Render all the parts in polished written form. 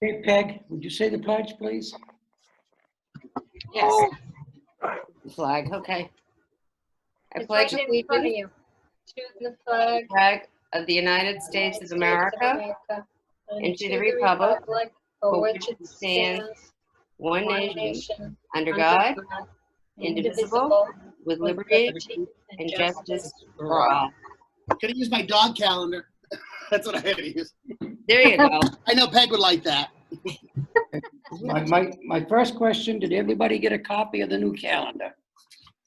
Hey, Peg, would you say the pledge, please? Yes. Flag, okay. I It's pledge right in front of allegiance you. To the flag to the flag of the United States of America and to the republic for which it stands, one one nation, nation, under God, indivisible, with with liberty liberty and justice for all. Could have used my dog calendar. That's what I had to use. There you go. I know Peg would like that. My first question, did everybody get a copy of the new calendar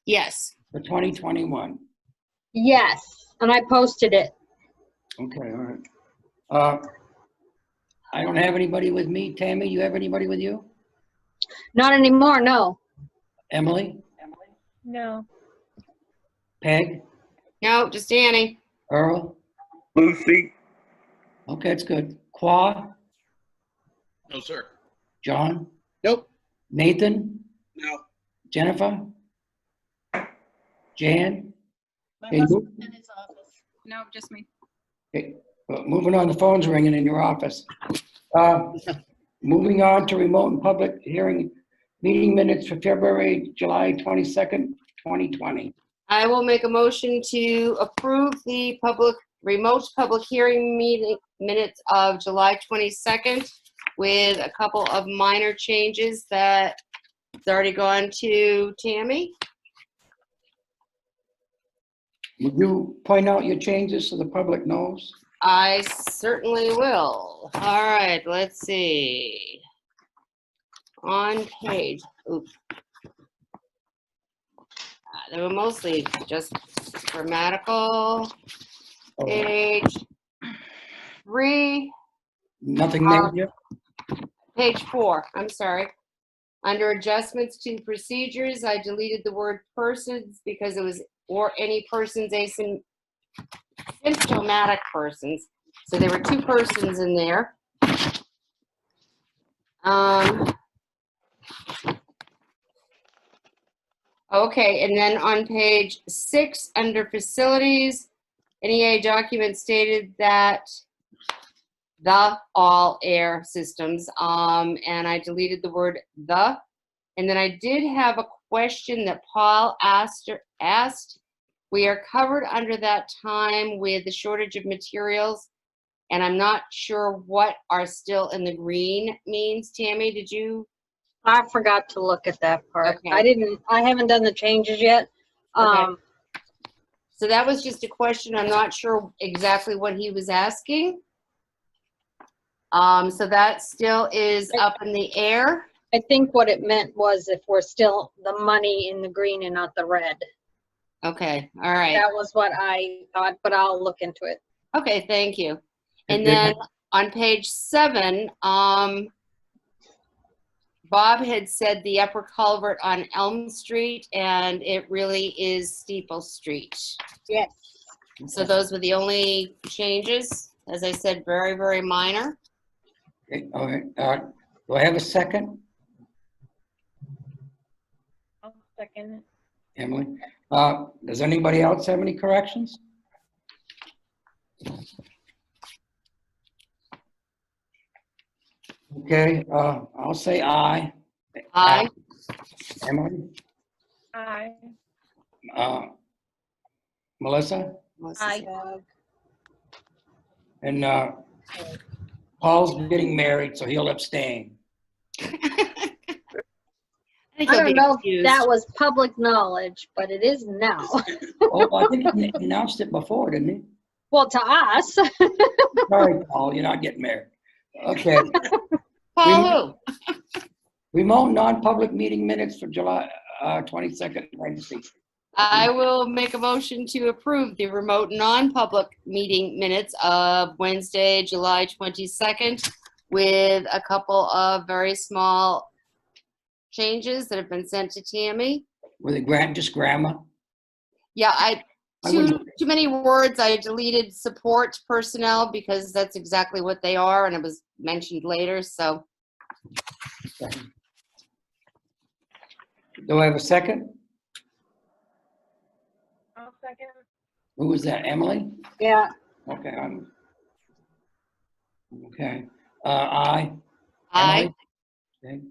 Yes. for 2021? Yes, and I posted it. Okay, all right. I don't have anybody with me. Tammy, you have anybody with you? Not anymore, no. Emily? No. Peg? No, just Annie. Earl? Lucy, Okay, it's good. Qua? No, sir. John? Nope. Nathan? No. Jennifer? Jan? My Hey, husband's in his office. No, just me. Okay, moving on, the phone's ringing in your office. Moving on to remote and public hearing meeting minutes for July 22nd, 2020. I will make a motion to approve the remote public hearing meeting minutes of July 22nd with a couple of minor changes that it's already gone to Tammy. Would you point out your changes so the public knows? I certainly will. All right, let's see. On page, oops. They were mostly just grammatical. Page 3, Nothing major? page 4, I'm sorry. Under adjustments to procedures, I deleted the word persons because it was or any persons asymptomatic persons. So there were 2 persons in there. Okay, and then on page 6, under facilities, NEA document stated that the all air systems, and I deleted the word the. And then I did have a question that Paul asked. We are covered under that time with the shortage of materials, and I'm not sure what are still in the green means. Tammy, did you? I forgot to look at that part. Okay. I haven't done the changes yet. Okay. So that was just a question. I'm not sure exactly what he was asking. So that still is up in the air. I think what it meant was if we're still the money in the green and not the red. Okay, all right. That was what I thought, but I'll look into it. Okay, thank you. And then on page 7, Bob had said the upper culvert on Elm Street, and it really is Steeple Street. Yes. So those were the only changes. As I said, very, very minor. Okay, all right. Do I have a second, I'll second it. Emily? Does anybody else have any corrections? Okay, I'll say aye. Aye. Emily? Aye. Melissa? Aye. And Paul's getting married, so he'll abstain. I think I he'll don't be know if excused. that was public knowledge, but it is now. Oh, I think he announced it before, didn't he? Well, to us. Sorry, Paul, you're not getting married. Okay. Paul who? Remote non-public meeting minutes for July 22nd, Wednesday. I will make a motion to approve the remote non-public meeting minutes of Wednesday, July 22nd, with a couple of very small changes that have been sent to Tammy. With a just grammar? Yeah, I too wouldn't- many words. I deleted support personnel because that's exactly what they are, and it was mentioned later, so. Do I have a second? I'll second. Who was that, Emily? Yeah. Okay, okay. Aye. Aye. Okay.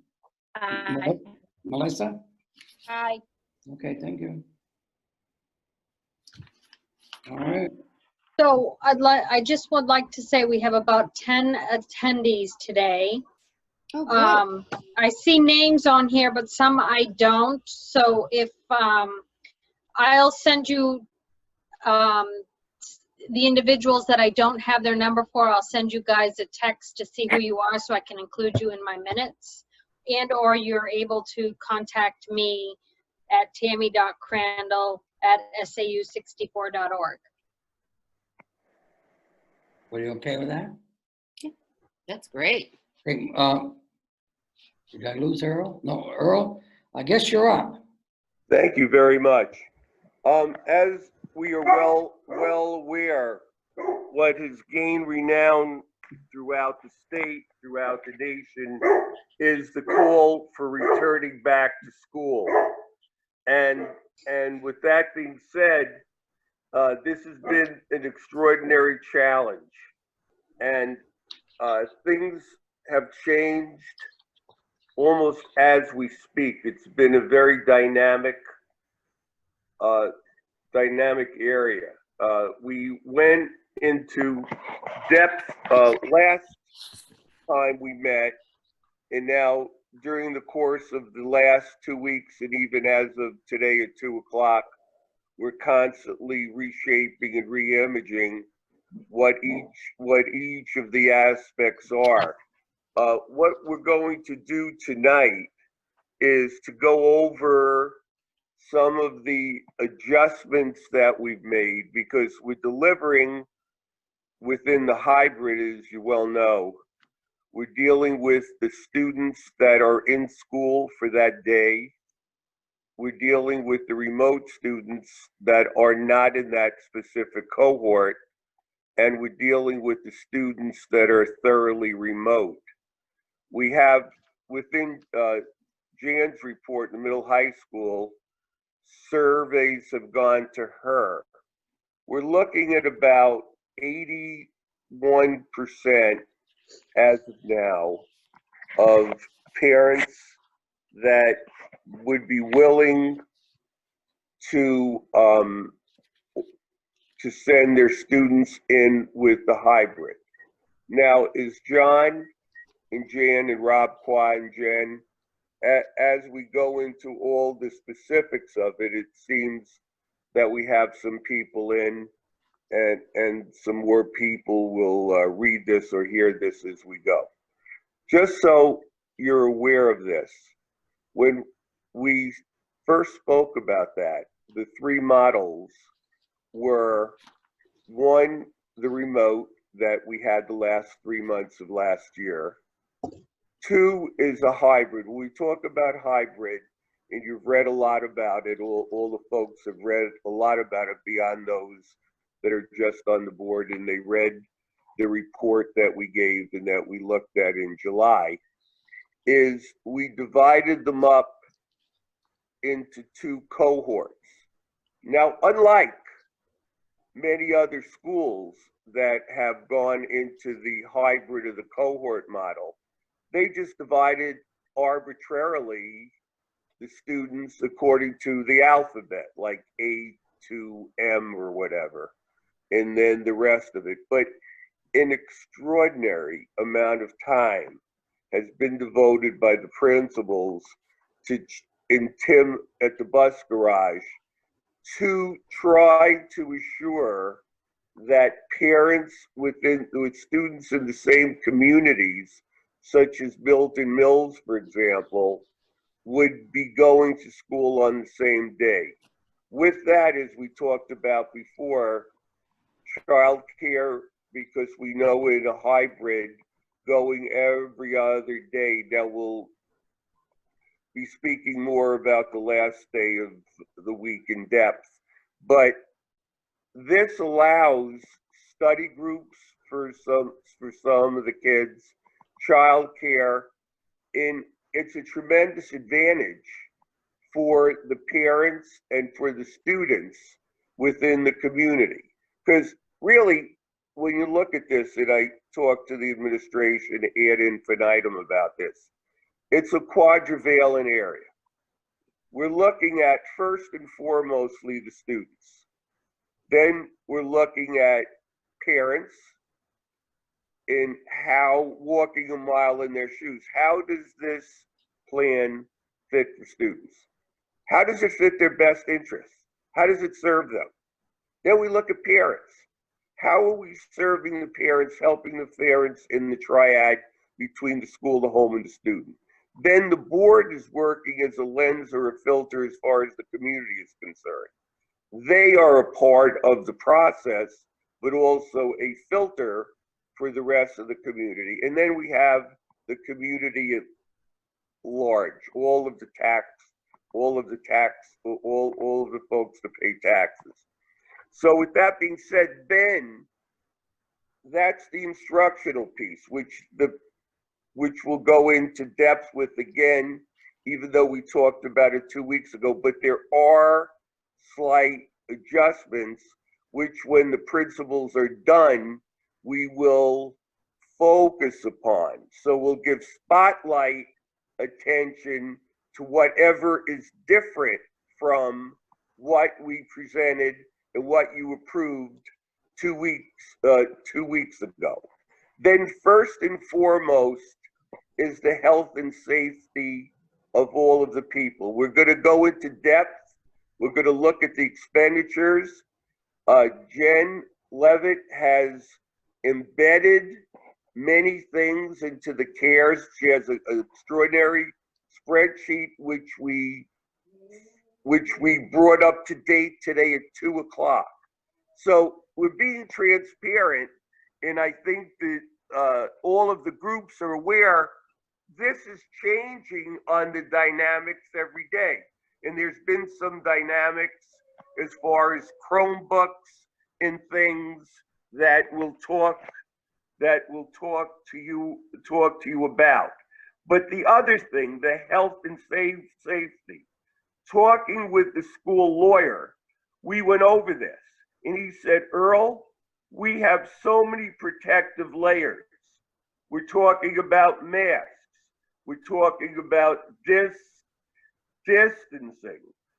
Aye. Melissa? Aye. Okay, thank you. All right. So I just would like to say we have about 10 attendees today. Oh, good. I see names on here, but some I don't. So if, I'll send you, the individuals that I don't have their number for, I'll send you guys a text to see who you are so I can include you in my minutes. And or you're able to contact me at tammy.crandall@sau64.org. Were you okay with that? That's great. Okay, did I lose Earl? No, Earl, I guess you're up. Thank you very much. As we are well aware, what has gained renown throughout the state, throughout the nation, is the call for returning back to school. And with that being said, this has been an extraordinary challenge, and things have changed almost as we speak. It's been a very dynamic area. We went into depth last time we met, and now during the course of the last 2 weeks, and even as of today at 2 o'clock, we're constantly reshaping and re-imaging what each of the aspects are. What we're going to do tonight is to go over some of the adjustments that we've made, because we're delivering within the hybrid, as you well know. We're dealing with the students that are in school for that day. We're dealing with the remote students that are not in that specific cohort. And we're dealing with the students that are thoroughly remote. We have, within Jan's report in the middle high school, surveys have gone to her. We're looking at about 81% as of now of parents that would be willing to send their students in with the hybrid. Now, is John and Jan and Rob, Qua and Jen, as we go into all the specifics of it, it seems that we have some people in, and some more people will read this or hear this as we go. Just so you're aware of this, when we first spoke about that, the 3 models were: 1, the remote that we had the last 3 months of last year. 2 is a hybrid. When we talk about hybrid, and you've read a lot about it, all the folks have read a lot about it beyond those that are just on the board, and they read the report that we gave and that we looked at in July, is we divided them up into 2 cohorts. Now, unlike many other schools that have gone into the hybrid of the cohort model, they just divided arbitrarily the students according to the alphabet, like A to M or whatever, and then the rest of it. But an extraordinary amount of time has been devoted by the principals and Tim at the bus garage to try to assure that parents with students in the same communities, such as Milton Mills, for example, would be going to school on the same day. With that, as we talked about before, childcare, because we know in a hybrid, going every other day. Now we'll be speaking more about the last day of the week in depth, but this allows study groups for some of the kids, childcare, and it's a tremendous advantage for the parents and for the students within the community. Because really, when you look at this, and I talked to the administration ad infinitum about this, it's a quadrivalent area. We're looking at first and foremostly the students. Then we're looking at parents and how walking a mile in their shoes. How does this plan fit for students? How does it fit their best interests? How does it serve them? Then we look at parents. How are we serving the parents, helping the parents in the triad between the school, the home, and the student? Then the board is working as a lens or a filter as far as the community is concerned. They are a part of the process, but also a filter for the rest of the community. And then we have the community at large, all of the folks to pay taxes. So with that being said, then that's the instructional piece, which we'll go into depth with again, even though we talked about it 2 weeks ago, but there are slight adjustments, which when the principles are done, we will focus upon. So we'll give spotlight attention to whatever is different from what we presented and what you approved 2 weeks ago. Then first and foremost is the health and safety of all of the people. We're going to go into depth. We're going to look at the expenditures. Jen Levitt has embedded many things into the CARES. She has an extraordinary spreadsheet which we brought up to date today at 2 o'clock. So we're being transparent, and I think that all of the groups are aware this is changing on the dynamics every day. And there's been some dynamics as far as Chromebooks and things that we'll talk to you about. But the other thing, the health and safety, talking with the school lawyer, we went over this, and he said, Earl, we have so many protective layers. We're talking about masks. We're talking about distancing.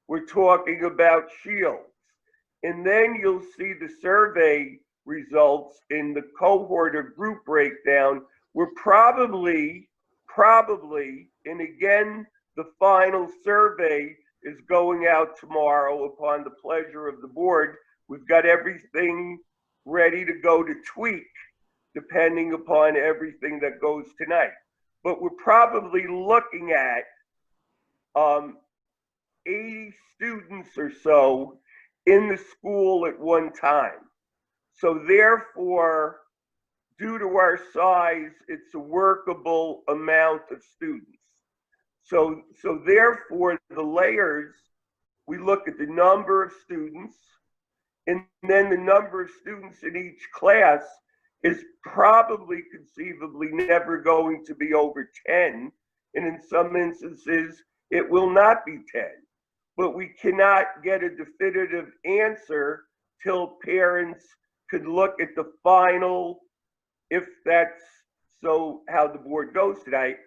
We're talking about shields. And then you'll see the survey results in the cohort or group breakdown. We're probably, and again, the final survey is going out tomorrow upon the pleasure of the board. We've got everything ready to go to tweak depending upon everything that goes tonight. But we're probably looking at 80 students or so in the school at one time. So therefore, due to our size, it's a workable amount of students. So therefore, the layers, we look at the number of students, and then the number of students in each class is probably conceivably never going to be over 10. And in some instances, it will not be 10. But we cannot get a definitive answer till parents could look at the final, if that's so how the board goes tonight,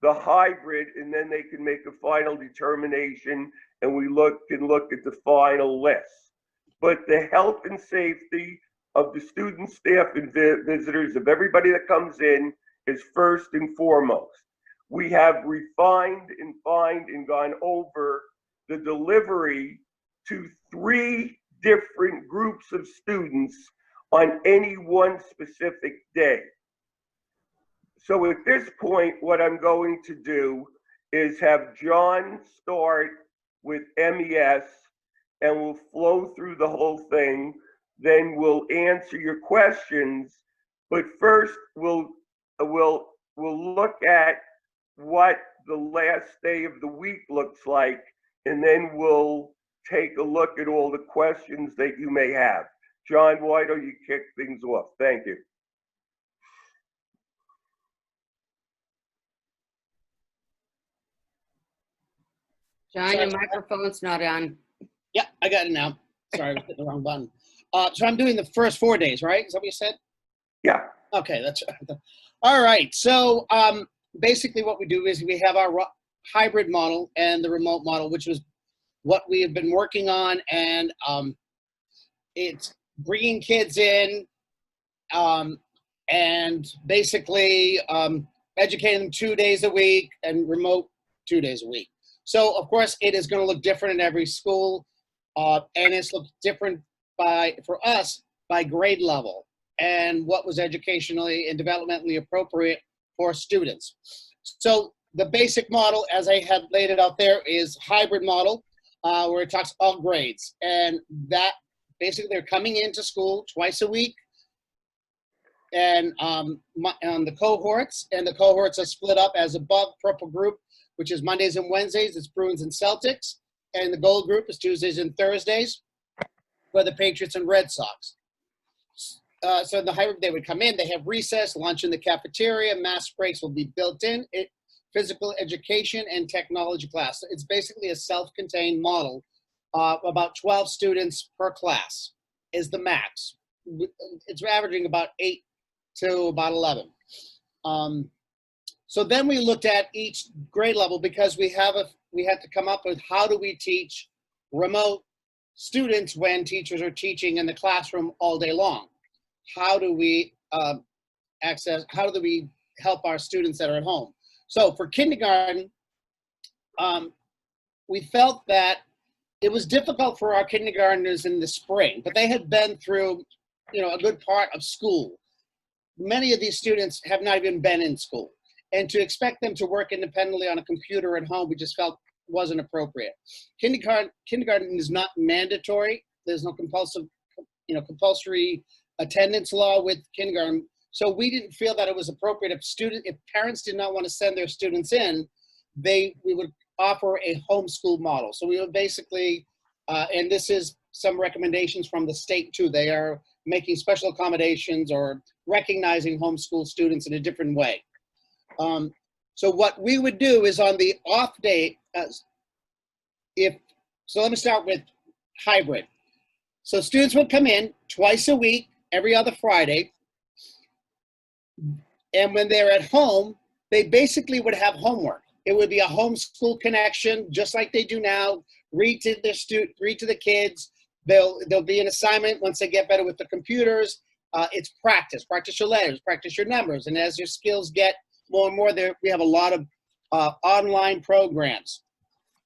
the hybrid, and then they can make a final determination, and we can look at the final list. But the health and safety of the students, staff, and visitors, of everybody that comes in, is first and foremost. We have refined and fined and gone over the delivery to 3 different groups of students on any one specific day. So at this point, what I'm going to do is have John start with MES, and we'll flow through the whole thing. Then we'll answer your questions. But first, we'll look at what the last day of the week looks like, and then we'll take a look at all the questions that you may have. John, why don't you kick things off? Thank you. John, your microphone's not on. Yeah, I got it now. Sorry, I was hitting the wrong button. So I'm doing the first 4 days, right? Is that what you said? Yeah, Okay, that's all right. So basically what we do is we have our hybrid model and the remote model, which was what we have been working on, and it's bringing kids in and basically educating them 2 days a week and remote 2 days a week. So of course it is going to look different in every school, and it's looked different for us by grade level and what was educationally and developmentally appropriate for students. So the basic model, as I had laid it out there, is hybrid model, where it talks all grades, and that basically they're coming into school twice a week, and on the cohorts, and the cohorts are split up as above. Purple group, which is Mondays and Wednesdays, it's Bruins and Celtics, and the gold group is Tuesdays and Thursdays for the Patriots and Red Sox. So in the hybrid, they would come in, they have recess, lunch in the cafeteria, mass breaks will be built in, physical education and technology class. It's basically a self-contained model. About 12 students per class is the max. It's averaging about 8 to about 11. So then we looked at each grade level, because we had to come up with how do we teach remote students when teachers are teaching in the classroom all day long? How do we how do we help our students that are at home? So for kindergarten, we felt that it was difficult for our kindergartners in the spring, but they had been through, a good part of school. Many of these students have not even been in school. And to expect them to work independently on a computer at home, we just felt wasn't appropriate. Kindergarten is not mandatory. There's no compulsory attendance law with kindergarten. So we didn't feel that it was appropriate if parents did not want to send their students in, we would offer a homeschool model. So we would basically, and this is some recommendations from the state too, they are making special accommodations or recognizing homeschool students in a different way. So what we would do is on the off day, so let me start with hybrid. So students would come in twice a week, every other Friday. And when they're at home, they basically would have homework. It would be a homeschool connection, just like they do now. Read to the kids. There'll be an assignment once they get better with the computers. It's practice your letters, practice your numbers. And as your skills get more and more, we have a lot of online programs.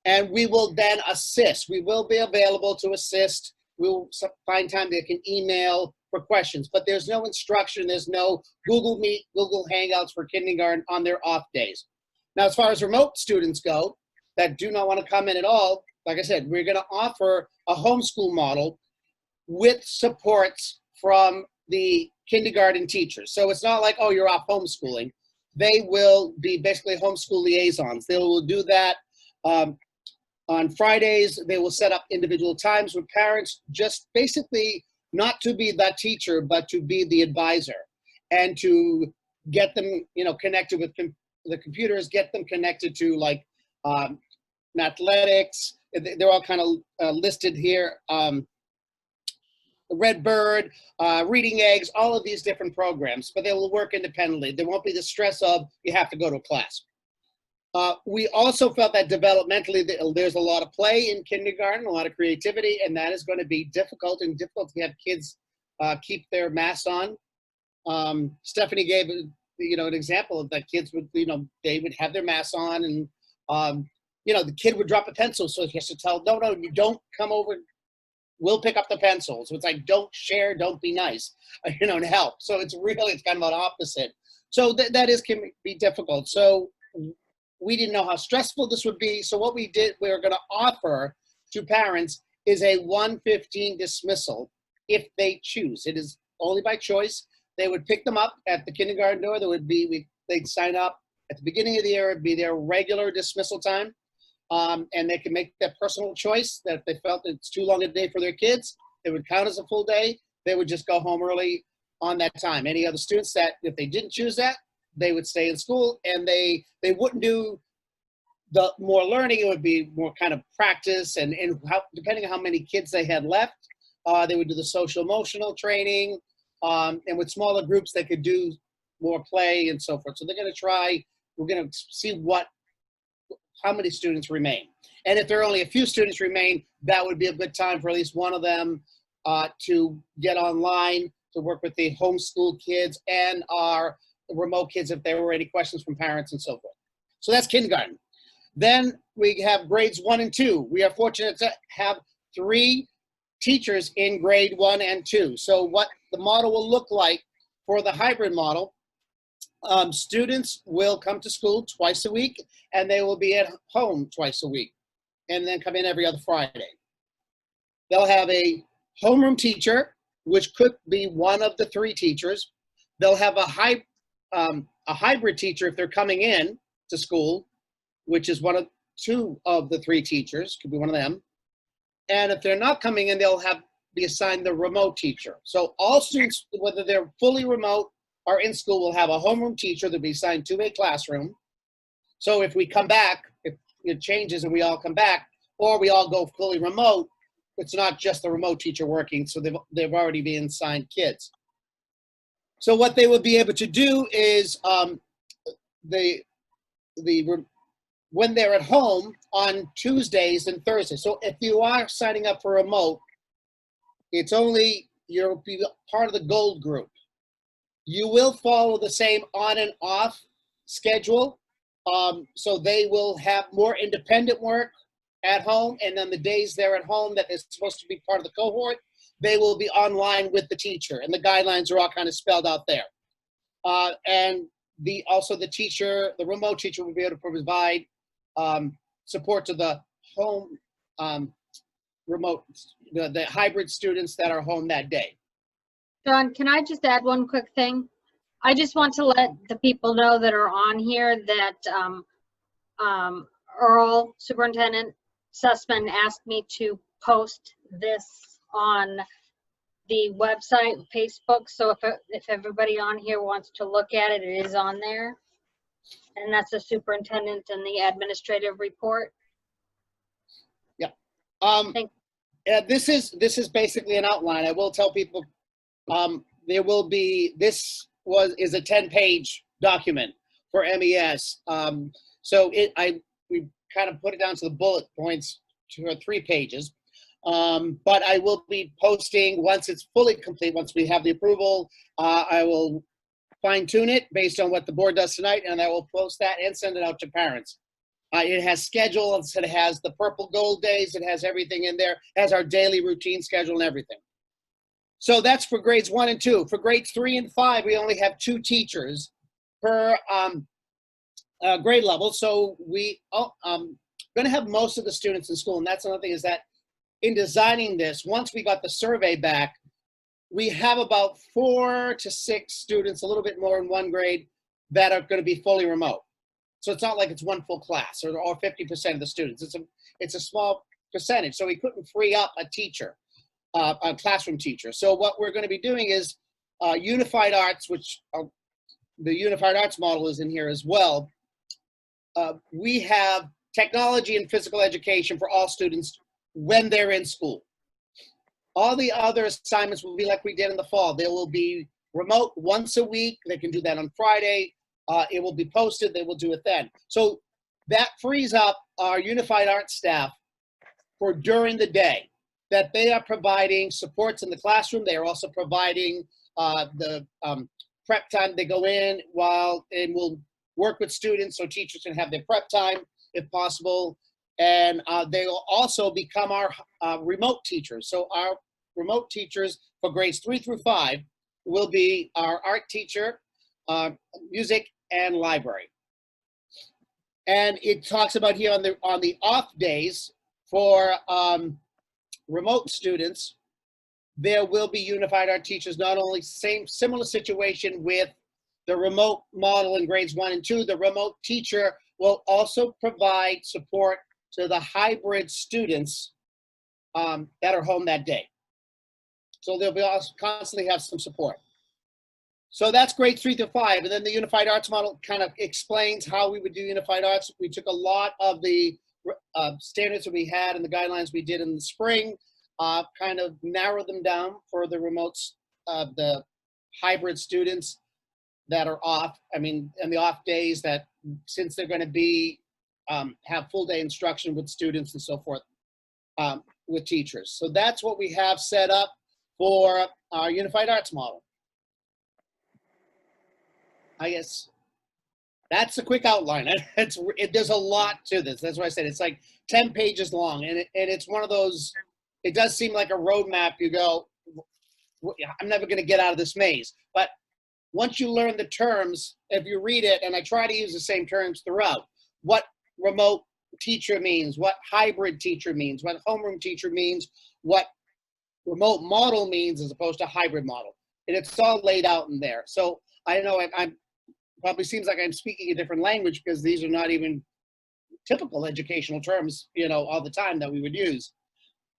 And we will then assist. We will be available to assist. We'll find time they can email for questions, but there's no instruction. There's no Google Meet, Google Hangouts for kindergarten on their off days. Now, as far as remote students go that do not want to come in at all, like I said, we're going to offer a homeschool model with supports from the kindergarten teachers. So it's not like, oh, you're off homeschooling. They will be basically homeschool liaisons. They will do that. On Fridays, they will set up individual times with parents, just basically not to be the teacher, but to be the advisor, and to get them, connected with the computers, get them connected to like athletics. They're all kind of listed here. Red Bird, Reading Eggs, all of these different programs, but they will work independently. There won't be the stress of you have to go to a class. We also felt that developmentally there's a lot of play in kindergarten, a lot of creativity, and that is going to be difficult to have kids keep their masks on. Stephanie gave an example of that kids would they would have their masks on, and the kid would drop a pencil, so he has to tell, no, you don't come over. We'll pick up the pencils. So it's like, don't share, don't be nice, and help. So it's kind of an opposite. So that can be difficult. So we didn't know how stressful this would be. So what we did, we were going to offer to parents is a 1:15 dismissal if they choose. It is only by choice. They would pick them up at the kindergarten door. They'd sign up at the beginning of the year. It'd be their regular dismissal time. And they can make their personal choice that if they felt it's too long a day for their kids, it would count as a full day. They would just go home early on that time. Any other students that, if they didn't choose that, they would stay in school, and they wouldn't do the more learning. It would be more kind of practice, and depending on how many kids they had left, they would do the social emotional training, And with smaller groups, they could do more play and so forth. So they're going to try, we're going to see how many students remain. And if there are only a few students remain, that would be a good time for at least one of them to get online, to work with the homeschool kids and our remote kids if there were any questions from parents and so forth. So that's kindergarten. Then we have grades 1 and 2. We are fortunate to have 3 teachers in grade 1 and 2. So what the model will look like for the hybrid model, students will come to school twice a week, and they will be at home twice a week, and then come in every other Friday. They'll have a homeroom teacher, which could be one of the 3 teachers. They'll have a hybrid teacher if they're coming in to school, which is 2 of the 3 teachers, could be one of them. And if they're not coming in, they'll be assigned the remote teacher. So all students, whether they're fully remote or in school, will have a homeroom teacher that'll be assigned to a classroom. So if we come back, if it changes and we all come back, or we all go fully remote, it's not just the remote teacher working, so they've already been assigned kids. So what they will be able to do is when they're at home on Tuesdays and Thursdays. So if you are signing up for remote, it's only, you'll be part of the gold group. You will follow the same on and off schedule. So they will have more independent work at home, and then the days they're at home that is supposed to be part of the cohort, they will be online with the teacher, and the guidelines are all kind of spelled out there. And also the teacher, the remote teacher will be able to provide support to the home remote, the hybrid students that are home that day. John, can I just add one quick thing? I just want to let the people know that are on here that Earl, Superintendent Sussman, asked me to post this on the website, Facebook. So if everybody on here wants to look at it, it is on there. And that's the superintendent and the administrative report. Yeah. Thank- This is basically an outline. I will tell people there will be, is a 10-page document for MES. So we kind of put it down to the bullet points to 3 pages. But I will be posting once it's fully complete, once we have the approval. I will fine tune it based on what the board does tonight, and I will post that and send it out to parents. It has schedules, it has the purple gold days, it has everything in there, it has our daily routine schedule and everything. So that's for grades 1 and 2. For grades 3 and 5, we only have 2 teachers per grade level. So we going to have most of the students in school, and that's another thing, is that in designing this, once we got the survey back, we have about 4 to 6 students, a little bit more in one grade, that are going to be fully remote. So it's not like it's one full class or 50% of the students. It's a small percentage. So we couldn't free up a teacher, a classroom teacher. So what we're going to be doing is unified arts, which the unified arts model is in here as well. We have technology and physical education for all students when they're in school. All the other assignments will be like we did in the fall. They will be remote once a week. They can do that on Friday. It will be posted. They will do it then. So that frees up our unified arts staff for during the day, that they are providing supports in the classroom. They are also providing the prep time. They go in and will work with students so teachers can have their prep time if possible. And they will also become our remote teachers. So our remote teachers for grades 3 through 5 will be our art teacher, music, and library. And it talks about here on the off days for remote students, there will be unified art teachers, not only similar situation with the remote model in grades 1 and 2, the remote teacher will also provide support to the hybrid students that are home that day. So they'll be also constantly have some support. So that's grades 3 to 5. And then the unified arts model kind of explains how we would do unified arts. We took a lot of the standards that we had and the guidelines we did in the spring, kind of narrowed them down for the remotes, the hybrid students that are off. I mean, and the off days that, since they're going to be, have full day instruction with students and so forth, with teachers. So that's what we have set up for our unified arts model. I guess that's a quick outline. There's a lot to this. That's why I said it's like 10 pages long, and it's one of those, it does seem like a roadmap. You go, I'm never going to get out of this maze. But once you learn the terms, if you read it, and I try to use the same terms throughout, what remote teacher means, what hybrid teacher means, what homeroom teacher means, what remote model means as opposed to hybrid model. And it's all laid out in there. So I know I'm probably seems like I'm speaking a different language because these are not even typical educational terms, you know, all the time that we would use.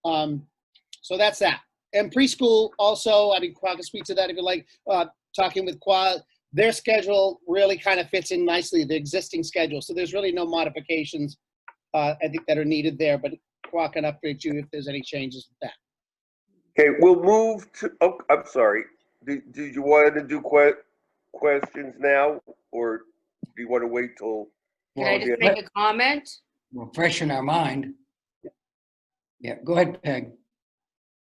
So that's that. And preschool also, I mean, Kwa can speak to that if you like, talking with Kwa, their schedule really kind of fits in nicely, the existing schedule. So there's really no modifications, I think, that are needed there, but Kwa can update you if there's any changes with that. Okay, we'll move to, oh, I'm sorry. Did you want to do questions now, or do you want to wait till? Can I just make a comment? We're fresh in our mind. Yeah, go ahead, Peg.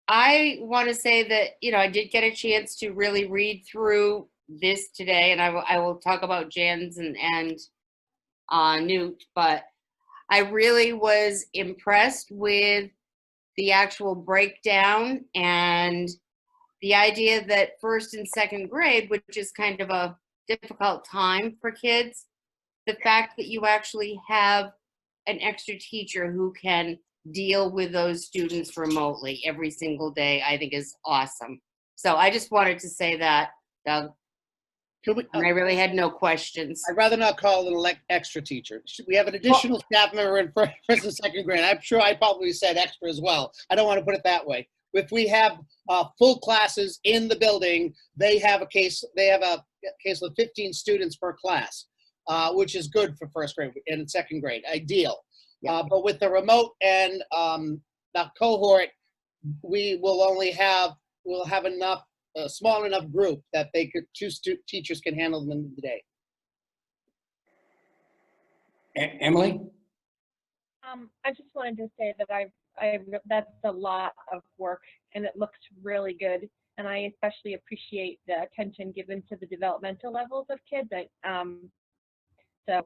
I want to say that, you know, I did get a chance to really read through this today, and I will talk about Jan's and Newt, but I really was impressed with the actual breakdown and the idea that first and second grade, which is kind of a difficult time for kids, the fact that you actually have an extra teacher who can deal with those students remotely every single day, I think is awesome. So I just wanted to say that, Doug. And I really had no questions. I'd rather not call it an extra teacher. We have an additional staff member in first and second grade. I'm sure I probably said extra as well. I don't want to put it that way. If we have full classes in the building, they have a case of 15 students per class, which is good for first grade and second grade, ideal. Yeah. But with the remote and the cohort, we'll have enough, a small enough group that they could, two teachers can handle them in the day. Emily? I just wanted to say that that's a lot of work and it looks really good. And I especially appreciate the attention given to the developmental levels of kids. So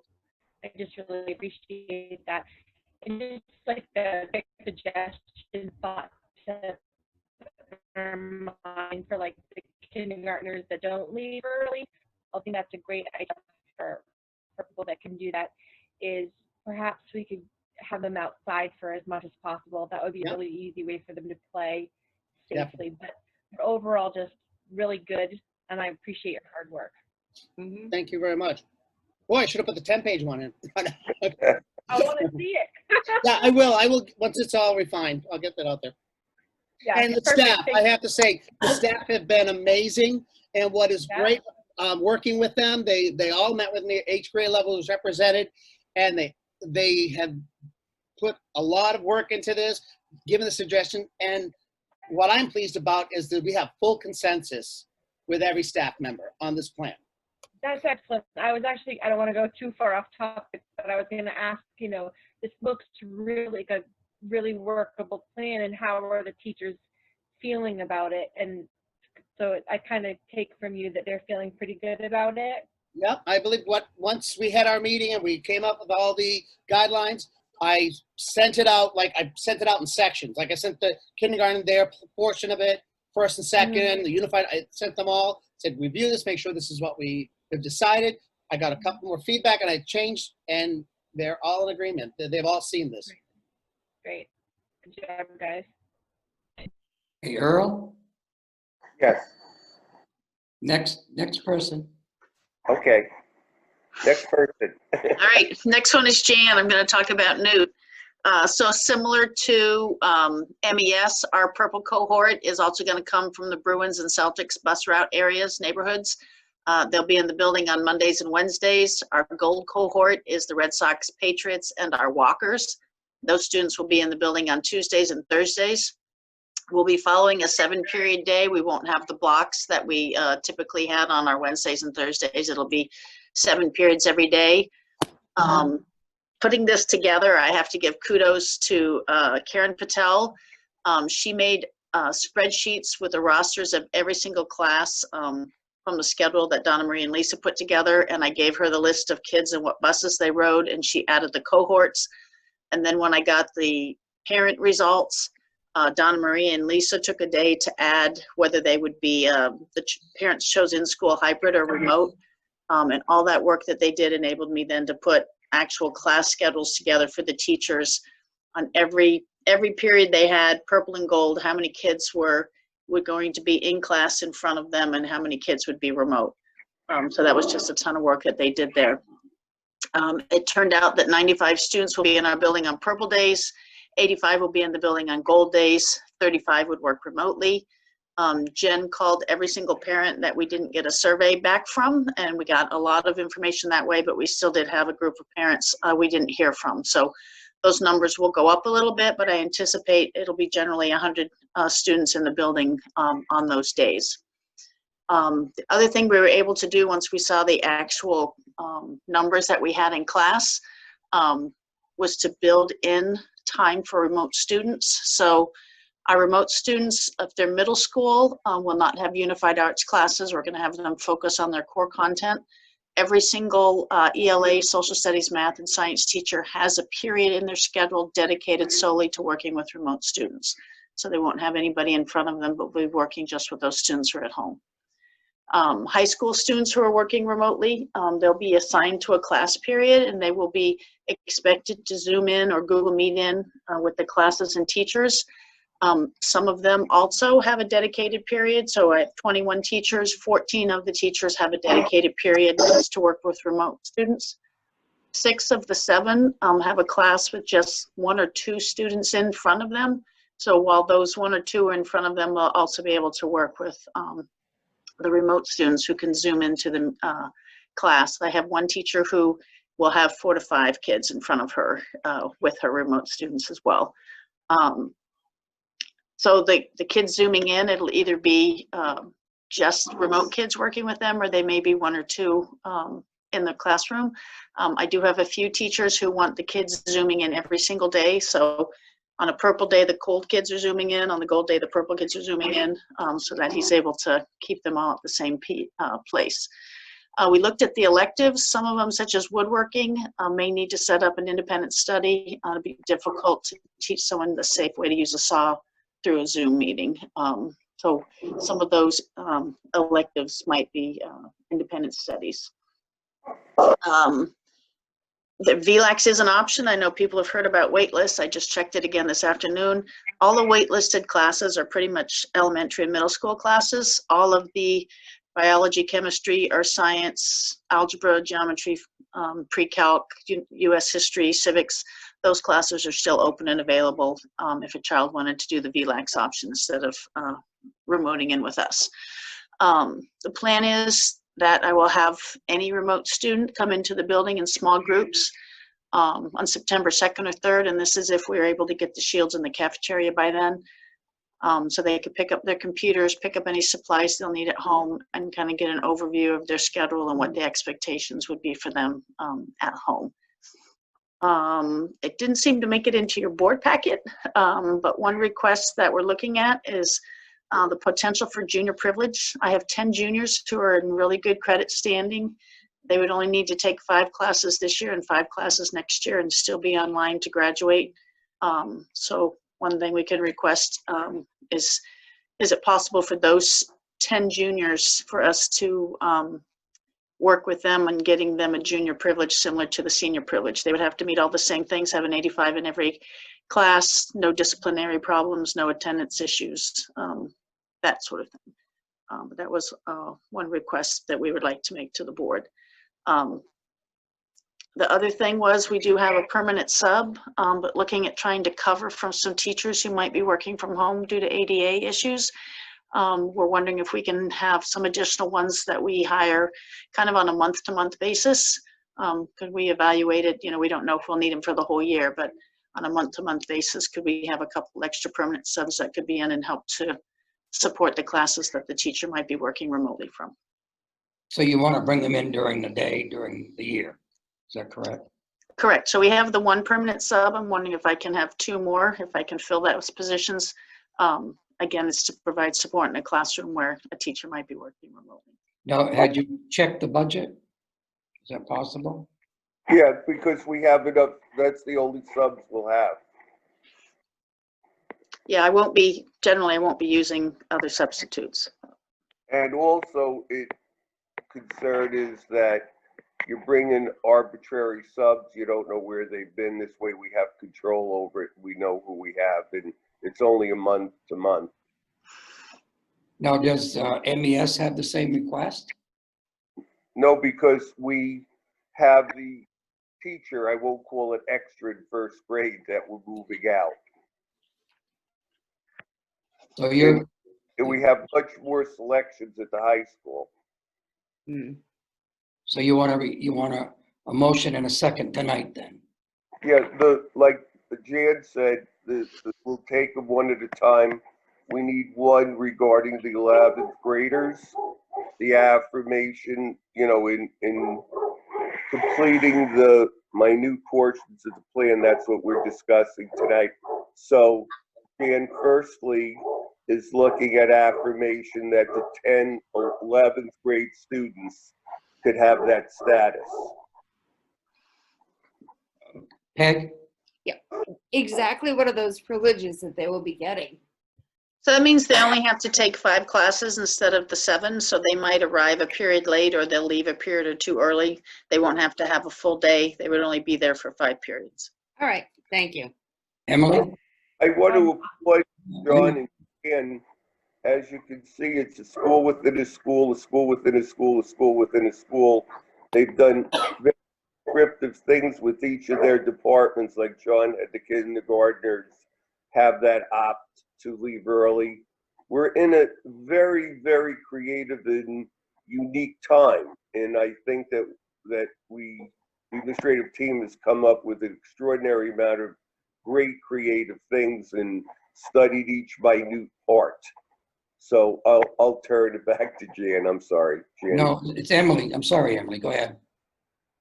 I just really appreciate that. And just like the suggestion thought to our mind for like the kindergartners that don't leave early. I think that's a great idea for people that can do that, is perhaps we could have them outside for as much as possible. That would be a really easy way for them to play safely. But overall, just really good, and I appreciate your hard work. Mm-hmm. Thank you very much. Boy, I should have put the 10-page one in. I want to see it. Yeah, I will. Once it's all refined, I'll get that out there. Yeah, And the perfect. staff, I have to say, the staff have been amazing. And what is great, working with them, they all met with me. Each grade level was represented, and they have put a lot of work into this, given the suggestion. And what I'm pleased about is that we have full consensus with every staff member on this plan. That's excellent. I was actually, I don't want to go too far off topic, but I was going to ask, you know, this looks really like a really workable plan, and how are the teachers feeling about it? And so I kind of take from you that they're feeling pretty good about it. Yep, I believe once we had our meeting and we came up with all the guidelines, I sent it out, in sections. Like I sent the kindergarten their portion of it, first and second, the unified, I sent them all, said, review this, make sure this is what we have decided. I got a couple more feedback and I changed, and they're all in agreement. They've all seen this. Great. Good job, guys. Hey, Earl? Yes, Next person. okay. Next person. All right, next one is Jan. I'm going to talk about Newt. So similar to MES, our purple cohort is also going to come from the Bruins and Celtics bus route areas, neighborhoods. They'll be in the building on Mondays and Wednesdays. Our gold cohort is the Red Sox, Patriots, and our Walkers. Those students will be in the building on Tuesdays and Thursdays. We'll be following a 7-period day. We won't have the blocks that we typically had on our Wednesdays and Thursdays. It'll be 7 periods every day. Putting this together, I have to give kudos to Karen Patel. She made spreadsheets with the rosters of every single class from the schedule that Donna Marie and Lisa put together, and I gave her the list of kids and what buses they rode, and she added the cohorts. And then when I got the parent results, Donna Marie and Lisa took a day to add whether they would be, the parents chose in-school, hybrid, or remote. And all that work that they did enabled me then to put actual class schedules together for the teachers on every period they had, purple and gold, how many kids were going to be in class in front of them and how many kids would be remote. So that was just a ton of work that they did there. It turned out that 95 students will be in our building on purple days, 85 will be in the building on gold days, 35 would work remotely. Jen called every single parent that we didn't get a survey back from, and we got a lot of information that way, but we still did have a group of parents we didn't hear from. So those numbers will go up a little bit, but I anticipate it'll be generally 100 students in the building on those days. The other thing we were able to do once we saw the actual numbers that we had in class was to build in time for remote students. So our remote students, if they're middle school, will not have unified arts classes. We're going to have them focus on their core content. Every single ELA, social studies, math, and science teacher has a period in their schedule dedicated solely to working with remote students. So they won't have anybody in front of them, but we'll be working just with those students who are at home. High school students who are working remotely, they'll be assigned to a class period, and they will be expected to Zoom in or Google Meet in with the classes and teachers. Some of them also have a dedicated period. So I have 21 teachers, 14 of the teachers have a dedicated period just to work with remote students. 6 of the 7 have a class with just 1 or 2 students in front of them. So while those 1 or 2 are in front of them, they'll also be able to work with the remote students who can Zoom into the class. I have one teacher who will have 4 to 5 kids in front of her with her remote students as well. So the kids Zooming in, it'll either be just remote kids working with them, or they may be 1 or 2 in the classroom. I do have a few teachers who want the kids Zooming in every single day. So on a purple day, the gold kids are Zooming in. On the gold day, the purple kids are Zooming in, so that he's able to keep them all at the same place. We looked at the electives. Some of them, such as woodworking, may need to set up an independent study. It'll be difficult to teach someone the safe way to use a saw through a Zoom meeting. So some of those electives might be independent studies. The VLAX is an option. I know people have heard about wait lists. I just checked it again this afternoon. All the waitlisted classes are pretty much elementary and middle school classes. All of the biology, chemistry, earth science, algebra, geometry, pre-calc, US history, civics, those classes are still open and available if a child wanted to do the VLAX option instead of remoting in with us. The plan is that I will have any remote student come into the building in small groups on September 2nd or 3rd, and this is if we're able to get the shields in the cafeteria by then. So they could pick up their computers, pick up any supplies they'll need at home, and kind of get an overview of their schedule and what the expectations would be for them at home. It didn't seem to make it into your board packet, but one request that we're looking at is the potential for junior privilege. I have 10 juniors who are in really good credit standing. They would only need to take 5 classes this year and 5 classes next year and still be online to graduate. So one thing we can request is it possible for those 10 juniors for us to work with them on getting them a junior privilege similar to the senior privilege? They would have to meet all the same things, have an 85 in every class, no disciplinary problems, no attendance issues, that sort of thing. But that was one request that we would like to make to the board. The other thing was we do have a permanent sub, but looking at trying to cover from some teachers who might be working from home due to ADA issues. We're wondering if we can have some additional ones that we hire kind of on a month-to-month basis. Because we evaluated, we don't know if we'll need them for the whole year, but on a month-to-month basis, could we have a couple extra permanent subs that could be in and help to support the classes that the teacher might be working remotely from. So you want to bring them in during the day, during the year? Is that correct? Correct. So we have the one permanent sub. I'm wondering if I can have 2 more, if I can fill those positions. Again, it's to provide support in a classroom where a teacher might be working remotely. Now, had you checked the budget? Is that possible? Yeah, because we have enough, that's the only subs we'll have. Yeah, generally I won't be using other substitutes. And also, concern is that you're bringing arbitrary subs, you don't know where they've been. This way we have control over it. We know who we have, and it's only a month to month. Now, does MES have the same request? No, because we have the teacher, I won't call it extra in first grade, that we're moving out. So you're, And we have much more selections at the high school. so you want a motion and a second tonight then? Yeah, like Jan said, we'll take them one at a time. We need one regarding the 11th graders, the affirmation, in completing the minute portions of the plan. That's what we're discussing tonight. So Jan firstly is looking at affirmation that the 10 or 11th grade students could have that status. Peg? Exactly what are those privileges that they will be getting? So that means they only have to take 5 classes instead of the 7, so they might arrive a period late or they'll leave a period or 2 early. They won't have to have a full day. They would only be there for 5 periods. All right, thank you. Emily? I want to applaud John and Ken. As you can see, it's a school within a school, a school within a school, a school within a school. They've done very descriptive things with each of their departments, like John had the kindergartners have that opt to leave early. We're in a very, very creative and unique time. And I think that the administrative team has come up with an extraordinary amount of great creative things and studied each minute part. So I'll turn it back to Jan. I'm sorry, Jan. No, it's Emily. I'm sorry, Emily. Go ahead.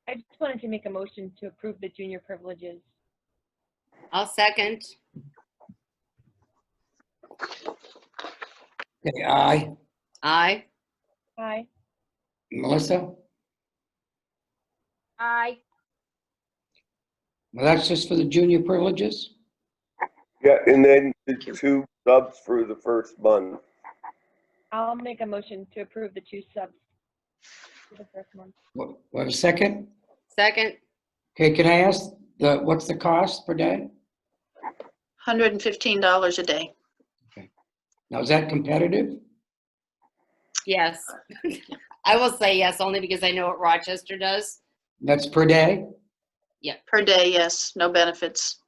I just wanted to make a motion to approve the junior privileges. I'll second. Okay, aye. Aye. Aye. Melissa? Aye. Well, that's just for the junior privileges? Yeah, and then the 2 subs for the first month. I'll make a motion to approve the 2 subs for the first month. What, a second? Second. Okay, can I ask, what's the cost per day? $115 a day. Now, is that competitive? Yes. I will say yes, only because I know what Rochester does. That's per day? Per day, yes, no benefits.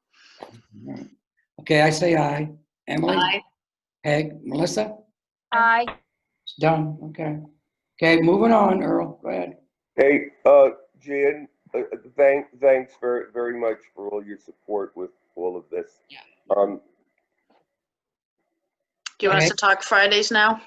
Okay, I say aye. Emily? Aye. Peg? Melissa? Aye. It's done, okay. Okay, moving on, Earl, go ahead. Hey, Jan, thanks very much for all your support with all of this. Yeah. Do you want us Okay. to talk Fridays now?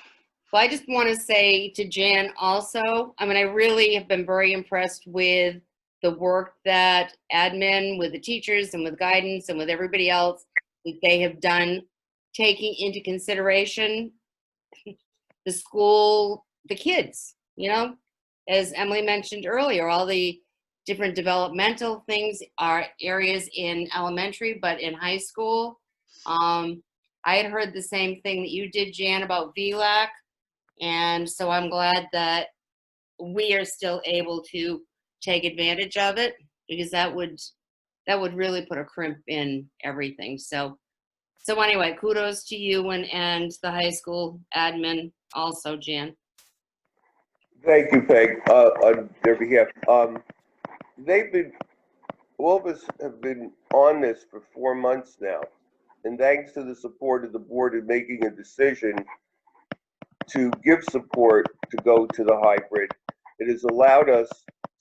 Well, I just want to say to Jan also, I mean, I really have been very impressed with the work that admin, with the teachers and with guidance and with everybody else that they have done, taking into consideration the school, the kids, as Emily mentioned earlier, all the different developmental things are areas in elementary, but in high school. I had heard the same thing that you did, Jan, about VLAC. And so I'm glad that we are still able to take advantage of it, because that would really put a crimp in everything. So anyway, kudos to you and the high school admin also, Jan. Thank you, Peg, on their behalf. All of us have been on this for 4 months now. And thanks to the support of the board in making a decision to give support to go to the hybrid, it has allowed us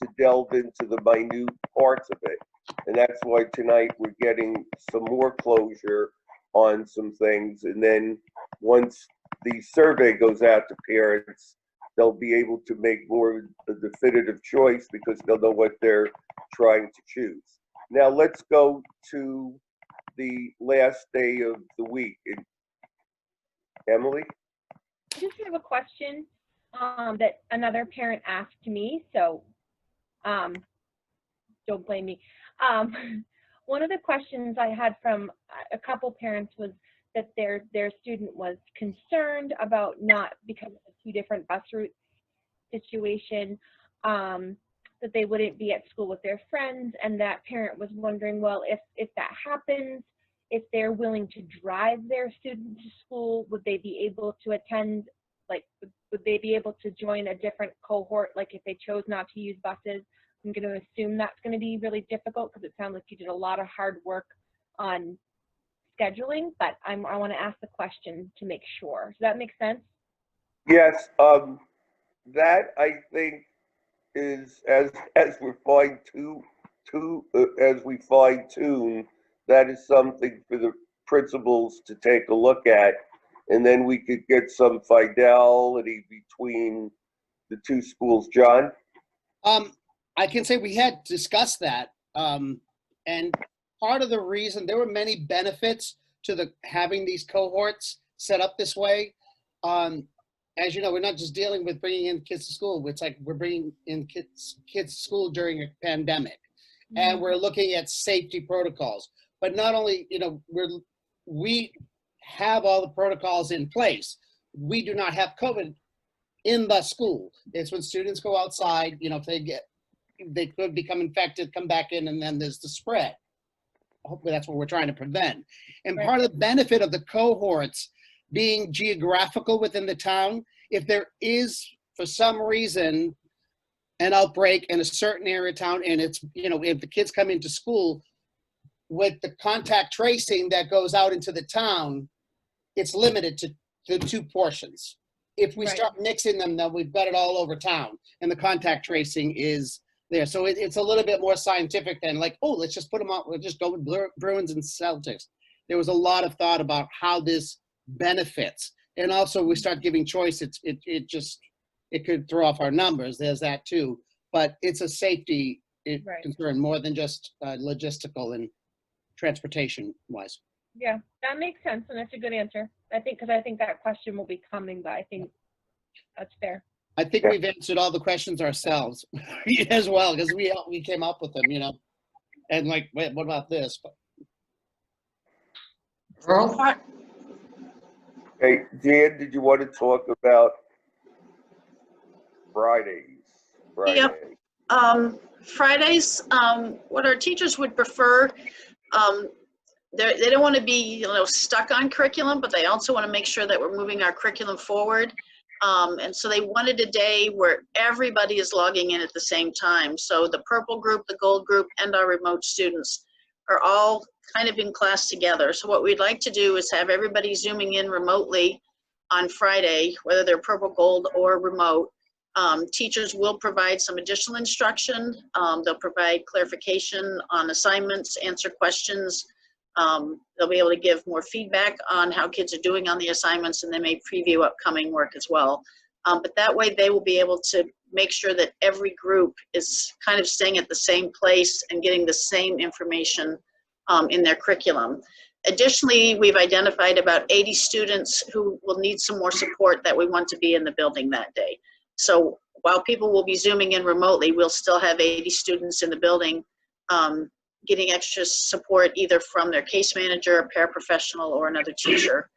to delve into the minute parts of it. And that's why tonight we're getting some more closure on some things. And then once the survey goes out to parents, they'll be able to make more a definitive choice because they'll know what they're trying to choose. Now let's go to the last day of the week. Emily? I just have a question that another parent asked me, so don't blame me. One of the questions I had from a couple parents was that their student was concerned about not, because of the two different bus route situation, that they wouldn't be at school with their friends, and that parent was wondering, well, if that happens, if they're willing to drive their student to school, would they be able to attend, like, would they be able to join a different cohort, like if they chose not to use buses? I'm going to assume that's going to be really difficult because it sounds like you did a lot of hard work on scheduling, but I want to ask the question to make sure. Does that make sense? Yes, that I think is as we fine tune, that is something for the principals to take a look at, and then we could get some fidelity between the two schools. John? I can say we had discussed that, and part of the reason, there were many benefits to having these cohorts set up this way. As you know, we're not just dealing with bringing in kids to school. It's like we're bringing in kids to school during a pandemic, and we're looking at safety protocols. But not only, you know, we have all the protocols in place. We do not have COVID in the school. It's when students go outside, you know, if they could become infected, come back in, and then there's the spread. Hopefully that's what we're trying to prevent. And part of the benefit of the cohorts being geographical within the town, if there is, for some reason, an outbreak in a certain area of town, and it's, you know, if the kids come into school, with the contact tracing that goes out into the town, it's limited to the two portions. If we start mixing them, then we've got it all over town, and the contact tracing is there. So it's a little bit more scientific than like, oh, let's just put them out. We'll just go with Bruins and Celtics. There was a lot of thought about how this benefits. And also we start giving choice. It could throw off our numbers. There's that too. But it's a safety concern more than just logistical and transportation wise. Yeah, that makes sense, and that's a good answer. I think, because I think that question will be coming, but I think that's fair. I think we've answered all the questions ourselves as well, because we came up with them, you know, and like, wait, what about this? Earl? Hey, Jan, did you want to talk about Fridays? Yep. Fridays, what our teachers would prefer, they don't want to be, you know, stuck on curriculum, but they also want to make sure that we're moving our curriculum forward. And so they wanted a day where everybody is logging in at the same time. So the purple group, the gold group, and our remote students are all kind of in class together. So what we'd like to do is have everybody zooming in remotely on Friday, whether they're purple, gold, or remote. Teachers will provide some additional instruction. They'll provide clarification on assignments, answer questions. They'll be able to give more feedback on how kids are doing on the assignments, and they may preview upcoming work as well. But that way they will be able to make sure that every group is kind of staying at the same place and getting the same information in their curriculum. Additionally, we've identified about 80 students who will need some more support that we want to be in the building that day. So while people will be zooming in remotely, we'll still have 80 students in the building getting extra support either from their case manager, a paraprofessional, or another teacher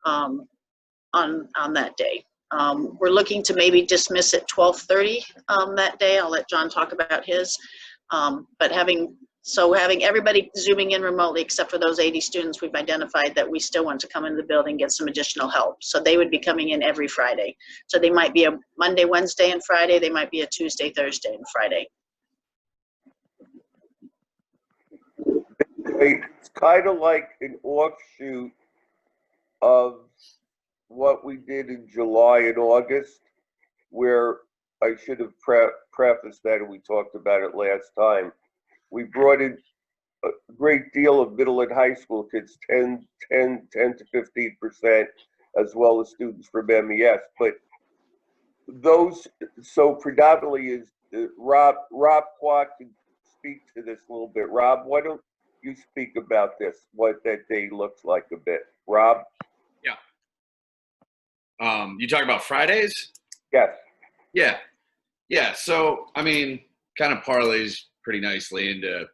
on that day. We're looking to maybe dismiss at 12:30 that day. I'll let John talk about his. But having everybody zooming in remotely except for those 80 students, we've identified that we still want to come into the building, get some additional help. So they would be coming in every Friday. So they might be a Monday, Wednesday, and Friday. They might be a Tuesday, Thursday, and Friday. It's kind of like an offshoot of what we did in July and August, where I should have prefaced that, and we talked about it last time. We brought in a great deal of middle and high school kids, 10 to 15%, as well as students from MES. But those, so predominantly is Rob Quat can speak to this a little bit. Rob, why don't you speak about this, what that day looks like a bit? Rob? You talk about Fridays? Yes. Yeah. So, I mean, kind of parlays pretty nicely into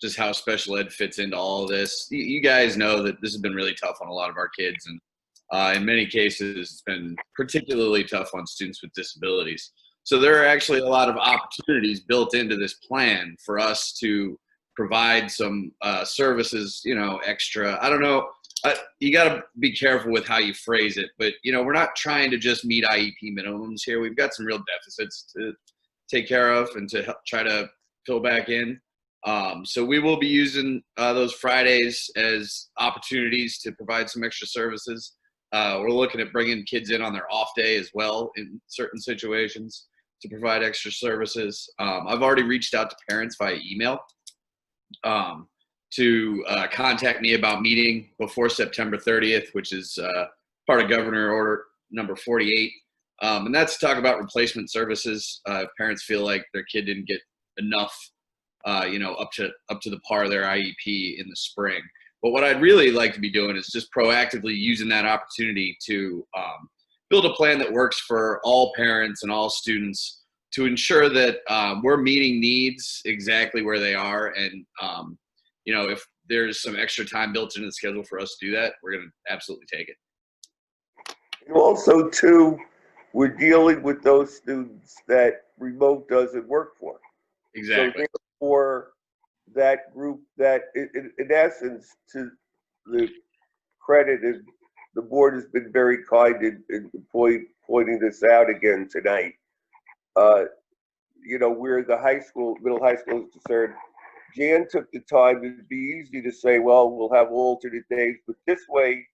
just how special ed fits into all of this. You guys know that this has been really tough on a lot of our kids, and in many cases, it's been particularly tough on students with disabilities. So there are actually a lot of opportunities built into this plan for us to provide some services, extra. I don't know. You got to be careful with how you phrase it, but we're not trying to just meet IEP minimums here. We've got some real deficits to take care of and to try to fill back in. So we will be using those Fridays as opportunities to provide some extra services. We're looking at bringing kids in on their off day as well in certain situations to provide extra services. I've already reached out to parents via email to contact me about meeting before September 30th, which is part of Governor Order number 48. And that's to talk about replacement services. If parents feel like their kid didn't get enough, up to the par of their IEP in the spring. But what I'd really like to be doing is just proactively using that opportunity to build a plan that works for all parents and all students to ensure that we're meeting needs exactly where they are. And, if there's some extra time built into the schedule for us to do that, we're going to absolutely take it. And also, too, we're dealing with those students that remote doesn't work for. Exactly. So therefore, that group that, in essence, to the credit, the board has been very kind in pointing this out again tonight. Where the middle high school is concerned, Jan took the time. It'd be easy to say, well, we'll have alternate days, but this way,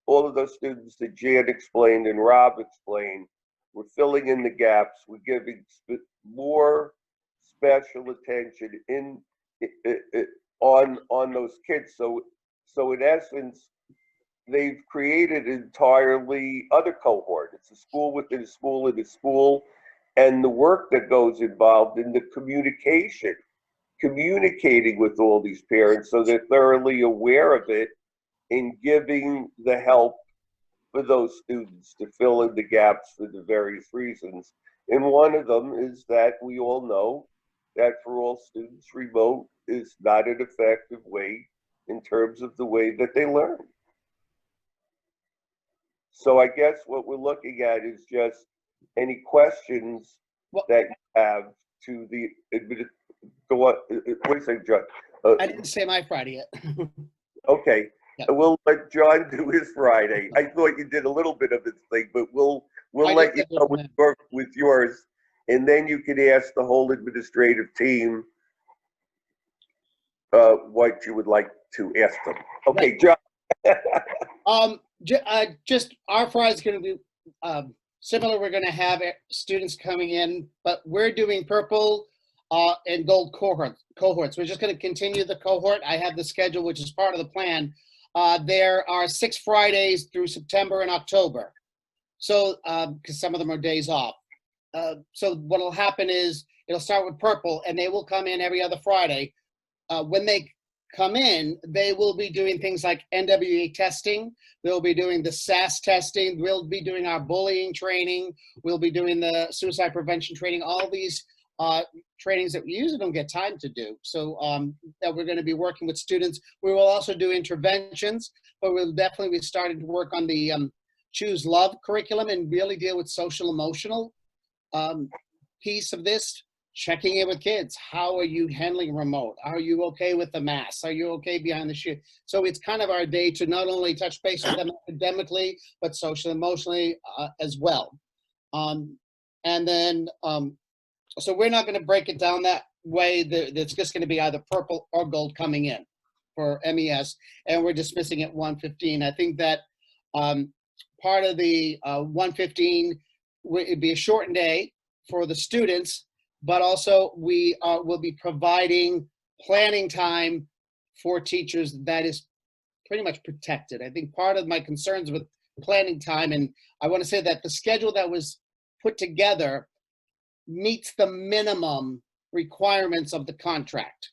all of those students that Jan explained and Rob explained, we're filling in the gaps. We're giving more special attention on those kids. So in essence, they've created an entirely other cohort. It's a school within a school in a school, and the work that goes involved in the communicating with all these parents so they're thoroughly aware of it and giving the help for those students to fill in the gaps for the various reasons. And one of them is that we all know that for all students, remote is not an effective way in terms of the way that they learn. So I guess what we're looking at is just any questions that you have to the wait a second, John. I didn't say my Friday yet. Okay, Yep. We'll let John do his Friday. I thought you did a little bit of his thing, but we'll let you go with yours, and then you can ask the whole administrative team what you would like to ask them. Okay, John. Just our Friday is going to be similar. We're going to have students coming in, but we're doing purple and gold cohorts. We're just going to continue the cohort. I have the schedule, which is part of the plan. There are 6 Fridays through September and October. So, because some of them are days off. So what will happen is it'll start with purple, and they will come in every other Friday. When they come in, they will be doing things like NWA testing. They'll be doing the SAS testing. We'll be doing our bullying training. We'll be doing the suicide prevention training. All these trainings that we usually don't get time to do. So that we're going to be working with students. We will also do interventions, but we'll definitely be starting to work on the Choose Love curriculum and really deal with social emotional piece of this. Checking in with kids. How are you handling remote? Are you okay with the mask? Are you okay behind the shield? So it's kind of our day to not only touch base with them academically, but social emotionally as well. And then, so we're not going to break it down that way. It's just going to be either purple or gold coming in for MES, and we're dismissing at 1:15. I think that part of the 1:15 it'd be a shortened day for the students, but also we will be providing planning time for teachers, that is pretty much protected. I think part of my concerns with planning time, and I want to say that the schedule that was put together meets the minimum requirements of the contract.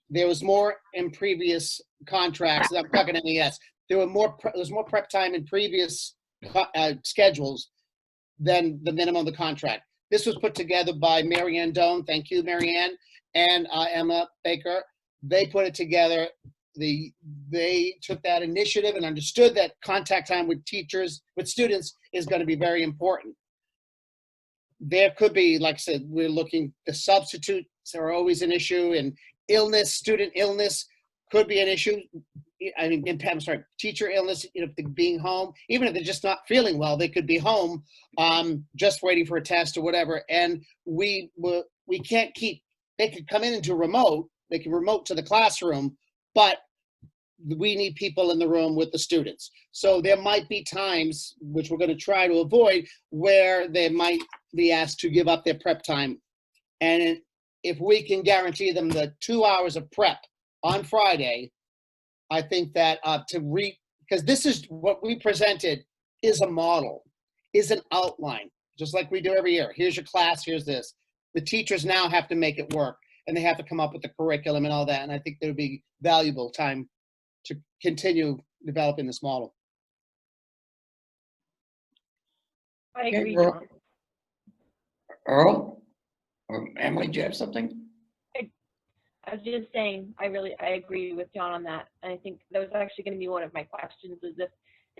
There was more in previous contracts. I'm talking MES. There was more prep time in previous schedules than the minimum of the contract. This was put together by Mary Ann Doan. Thank you, Mary Ann, and Emma Baker. They put it together. They took that initiative and understood that contact time with teachers, with students, is going to be very important. There could be, like I said, we're looking, the substitutes are always an issue, and illness, student illness could be an issue. I mean, I'm sorry, teacher illness, being home, even if they're just not feeling well, they could be home, just waiting for a test or whatever. And we can't keep, they could come in and do remote, they can remote to the classroom, but we need people in the room with the students. So there might be times, which we're going to try to avoid, where they might be asked to give up their prep time. And if we can guarantee them the 2 hours of prep on Friday, I think that because this is what we presented is a model, is an outline, just like we do every year. Here's your class, here's this. The teachers now have to make it work, and they have to come up with the curriculum and all that. And I think there would be valuable time to continue developing this model. I Okay, agree, Earl. John. Earl or Emily, do you have something? I was just saying, I agree with John on that. And I think that was actually going to be one of my questions, is if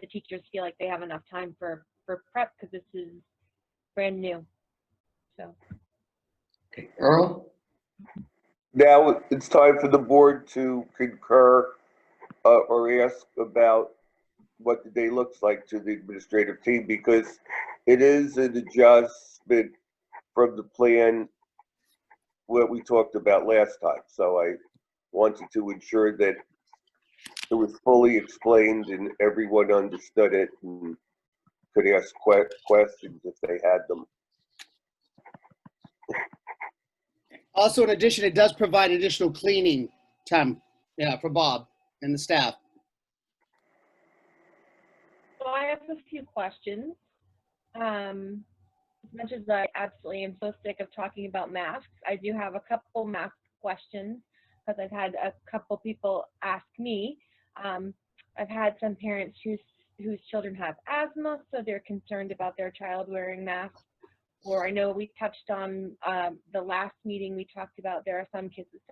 the teachers feel like they have enough time for prep, because this is brand new. So. Okay, Earl? Now it's time for the board to concur or ask about what the day looks like to the administrative team, because it is an adjustment from the plan what we talked about last time. So I wanted to ensure that it was fully explained and everyone understood it and could ask questions if they had them. Also, in addition, it does provide additional cleaning time, for Bob and the staff. So I have a few questions. As much as I absolutely am so sick of talking about masks, I do have a couple mask questions, because I've had a couple people ask me. I've had some parents whose children have asthma, so they're concerned about their child wearing masks. Or I know we touched on the last meeting, we talked about there are some kids with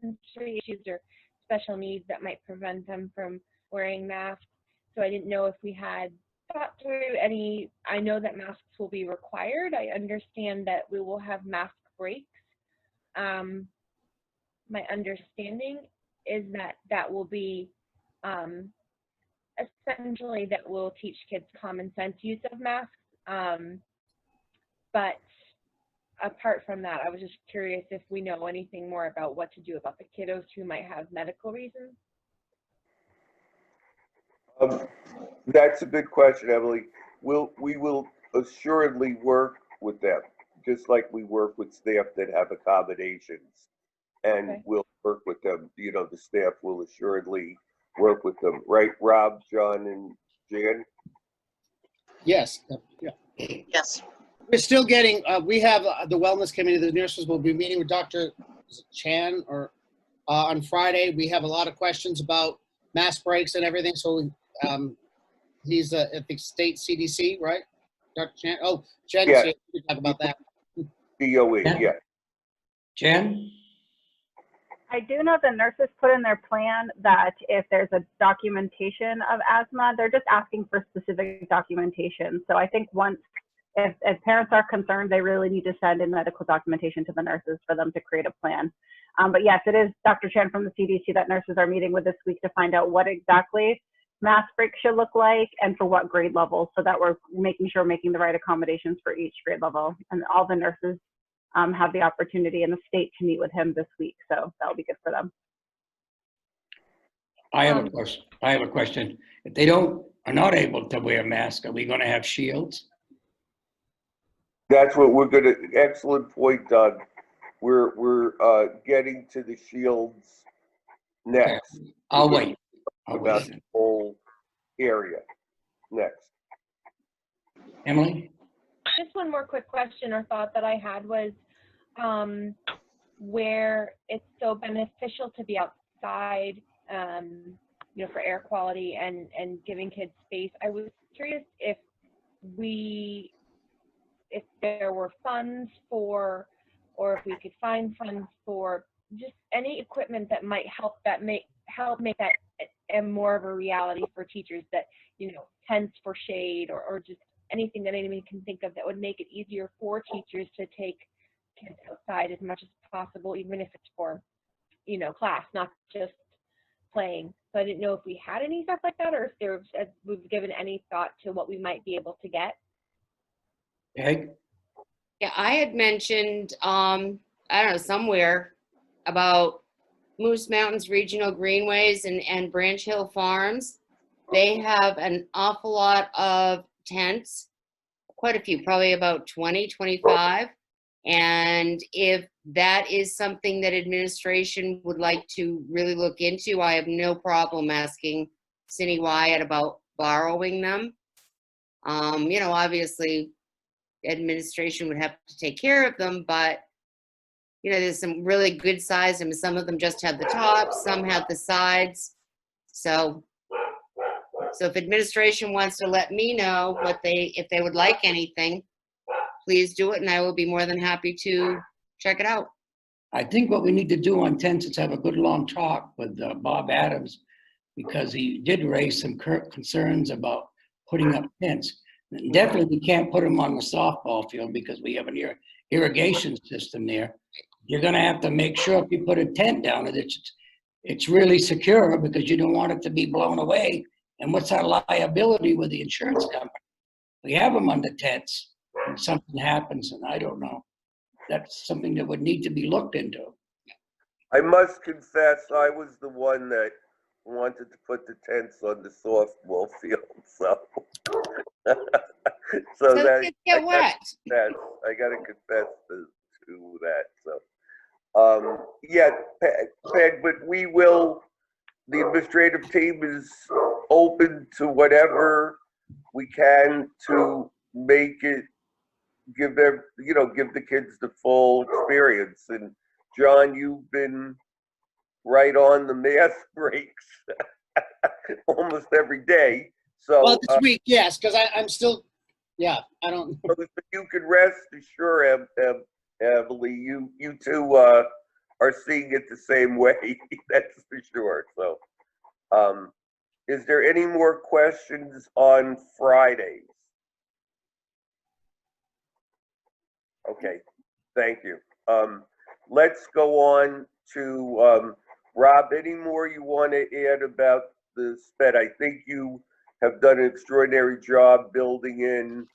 sensory issues or special needs that might prevent them from wearing masks. So I didn't know if we had thought through any. I know that masks will be required. I understand that we will have mask breaks. My understanding is that will be essentially that will teach kids common sense use of masks. But apart from that, I was just curious if we know anything more about what to do about the kiddos who might have medical reasons. That's a good question, Emily. We will assuredly work with them, just like we work with staff that have accommodations. And Okay. we'll work with them, the staff will assuredly work with them. Right, Rob, John, and Jan? Yes. Yeah. Yes. We're still getting, we have the wellness committee, the nurses will be meeting with Dr. Chan on Friday. We have a lot of questions about mask breaks and everything. So he's at the state CDC, right? Dr. Chan? Oh, Jen, Yeah. so we can talk about that. DOE, Yeah. yeah. Jen? I do know the nurses put in their plan that if there's a documentation of asthma, they're just asking for specific documentation. So I think if parents are concerned, they really need to send in medical documentation to the nurses for them to create a plan. But yes, it is Dr. Chan from the CDC that nurses are meeting with this week to find out what exactly mask breaks should look like and for what grade level, so that we're making sure we're making the right accommodations for each grade level. And all the nurses have the opportunity in the state to meet with him this week, so that'll be good for them. I have a question. If they are not able to wear masks, are we going to have shields? That's what we're gonna, excellent point, Doug. We're getting to the shields Next. I'll wait. I'll About wait. the whole area. Next. Emily? Just one more quick question or thought that I had was where it's so beneficial to be outside, you know, for air quality and giving kids space. I was curious if there were funds for, or if we could find funds for just any equipment that might help make that more of a reality for teachers, that, you know, tents for shade or just anything that anyone can think of that would make it easier for teachers to take kids outside as much as possible, even if it's for, you know, class, not just playing. So I didn't know if we had any stuff like that, or if we've given any thought to what we might be able to get. Peg? Yeah, I had mentioned, I don't know, somewhere about Moose Mountains Regional Greenways and Branch Hill Farms. They have an awful lot of tents, quite a few, probably about 20, 25. And if that is something that administration would like to really look into, I have no problem asking Cindy Wyatt about borrowing them. You know, obviously, administration would have to take care of them, but you know, there's some really good size, and some of them just have the tops, some have the sides. So if administration wants to let me know if they would like anything, please do it, and I will be more than happy to check it out. I think what we need to do on tents is have a good long talk with Bob Adams, because he did raise some concerns about putting up tents. Definitely we can't put them on the softball field because we have an irrigation system there. You're gonna have to make sure if you put a tent down that it's really secure, because you don't want it to be blown away. And what's our liability with the insurance company? We have them under tents and something happens, and I don't know. That's something that would need to be looked into. I must confess, I was the one that wanted to put the tents on the softball field, so. So that, kids get wet. I gotta confess to that, so. Yeah, Peg, but the administrative team is open to whatever we can to make it, give the kids the full experience. And John, you've been right on the math breaks almost every day. So Well, this week, yes, because I'm still, yeah, I don't. so you can rest assured, Emily, you two are seeing it the same way. That's for sure. So, is there any more questions on Fridays? Okay, thank you. Let's go on to Rob. Any more you want to add about the SPED? I think you have done an extraordinary job building in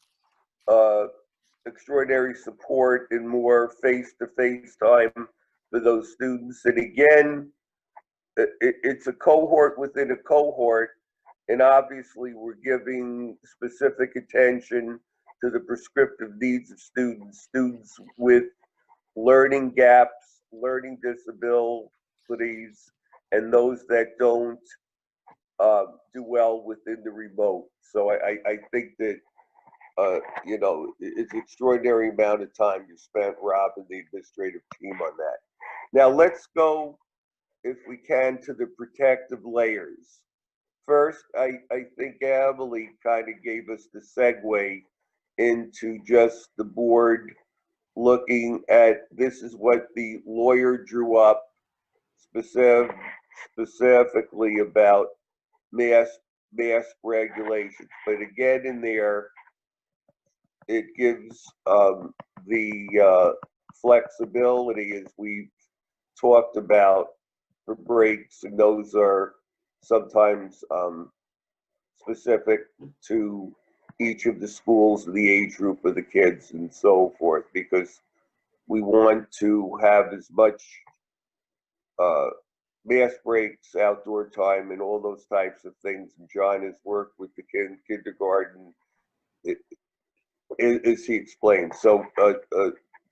extraordinary support and more face-to-face time for those students. And again, it's a cohort within a cohort, and obviously we're giving specific attention to the prescriptive needs of students with learning gaps, learning disabilities, and those that don't do well within the remote. So I think that it's an extraordinary amount of time you spent, Rob, and the administrative team on that. Now let's go, if we can, to the protective layers. First, I think Emily kind of gave us the segue into just the board looking at, this is what the lawyer drew up specifically about mask regulations. But again, in there, it gives the flexibility, as we've talked about, for breaks, and those are sometimes specific to each of the schools, the age group of the kids, and so forth, because we want to have as much mass breaks, outdoor time, and all those types of things. And John has worked with the kindergarten, as he explained. So,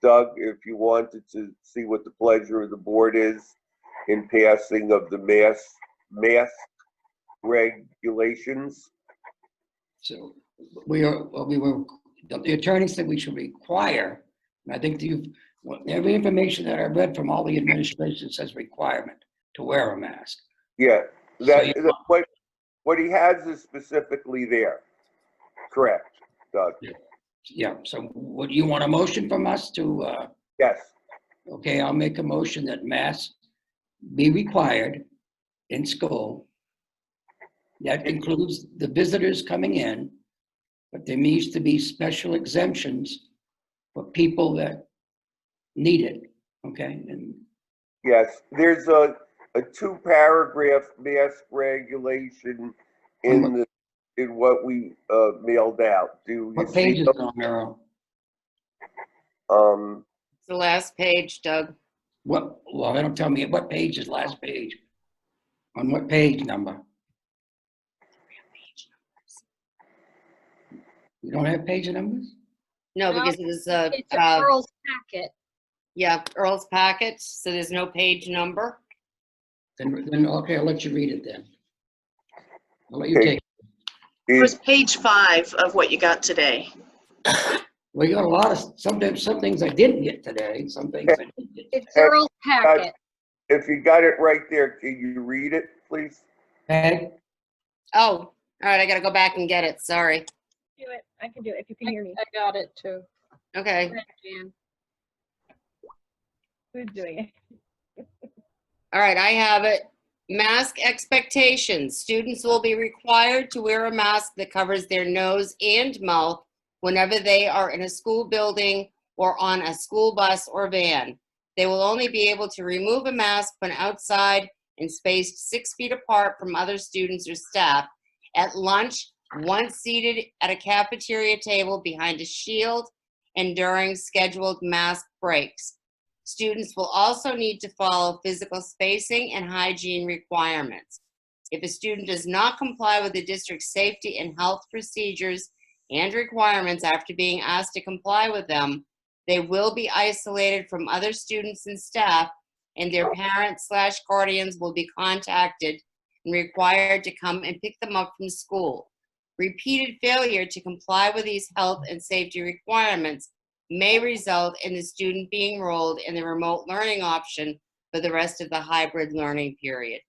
Doug, if you wanted to see what the pleasure of the board is, in passing of the mask regulations. So we were, the attorney said we should require, and I think every information that I read from all the administration says requirement to wear a mask. Yeah, So you- what he has is specifically there. Correct, Doug. Yeah, so what, you want a motion from us to, Yes, okay, I'll make a motion that masks be required in school. That includes the visitors coming in, but there needs to be special exemptions for people that need it, okay? And yes. There's a 2-paragraph mask regulation in what we mailed out. Do you what see page is those? it on, Earl? It's the last page, Doug. What, well, they don't tell me, what page is last page? On what page number? You don't have page numbers? No, No, because it was, It's Earl's packet. yeah, Earl's packet, so there's no page number. Then, okay, I'll let you read it then. I'll let you Okay. take it. It was page 5 of what you got today. We got a lot of, some things I didn't get today, some things I did get. It's Earl's packet. If you got it right there, can you read it, please? Peg? Oh, all right, I gotta go back and get it, sorry. Do it. I can do it if you can hear me. I got it too. Okay, Jan. Who's doing it? all right, I have it. Mask expectations. Students will be required to wear a mask that covers their nose and mouth whenever they are in a school building or on a school bus or van. They will only be able to remove a mask when outside and spaced 6 feet apart from other students or staff. At lunch, once seated at a cafeteria table behind a shield, and during scheduled mask breaks. Students will also need to follow physical spacing and hygiene requirements. If a student does not comply with the district's safety and health procedures and requirements after being asked to comply with them, they will be isolated from other students and staff, and their parents/guardians will be contacted and required to come and pick them up from school. Repeated failure to comply with these health and safety requirements may result in the student being enrolled in the remote learning option for the rest of the hybrid learning period.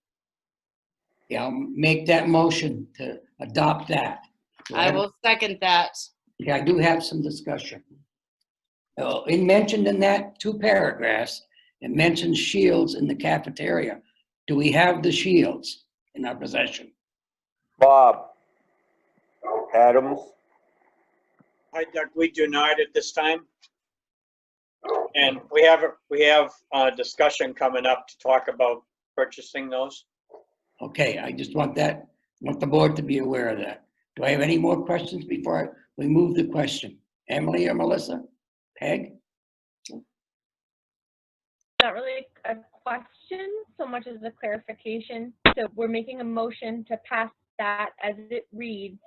Yeah, I'll make that motion to adopt that. I will second that. Yeah, I do have some discussion. Mentioned in that 2 paragraphs, it mentions shields in the cafeteria. Do we have the shields in our possession? Bob Adams? Hi, Doug. We do not at this time. And we have a discussion coming up to talk about purchasing those. Okay, I just want the board to be aware of that. Do I have any more questions before we move the question? Emily or Melissa? Peg? Not really a question so much as a clarification. So we're making a motion to pass that as it reads,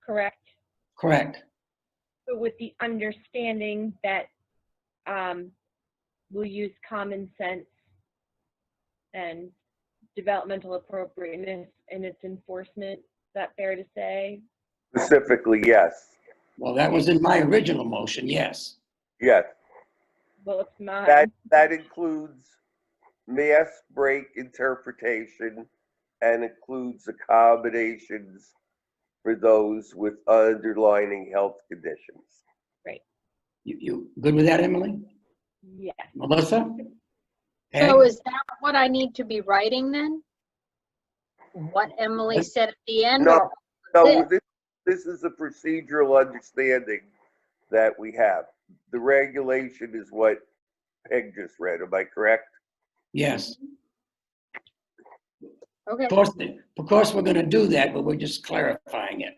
correct? Correct. But with the understanding that we'll use common sense and developmental appropriateness in its enforcement. Is that fair to say? Specifically, yes. Well, that was in my original motion, yes. Yes. Well, it's not. That includes mask break interpretation and includes accommodations for those with underlying health conditions. You good with that, Emily? Yes. Melissa? Peg? So is that what I need to be writing then? What Emily said at the end? No, or no, this? this is a procedural understanding that we have. The regulation is what Peg just read, am I correct? Yes. Okay. Of course, we're going to do that, but we're just clarifying it.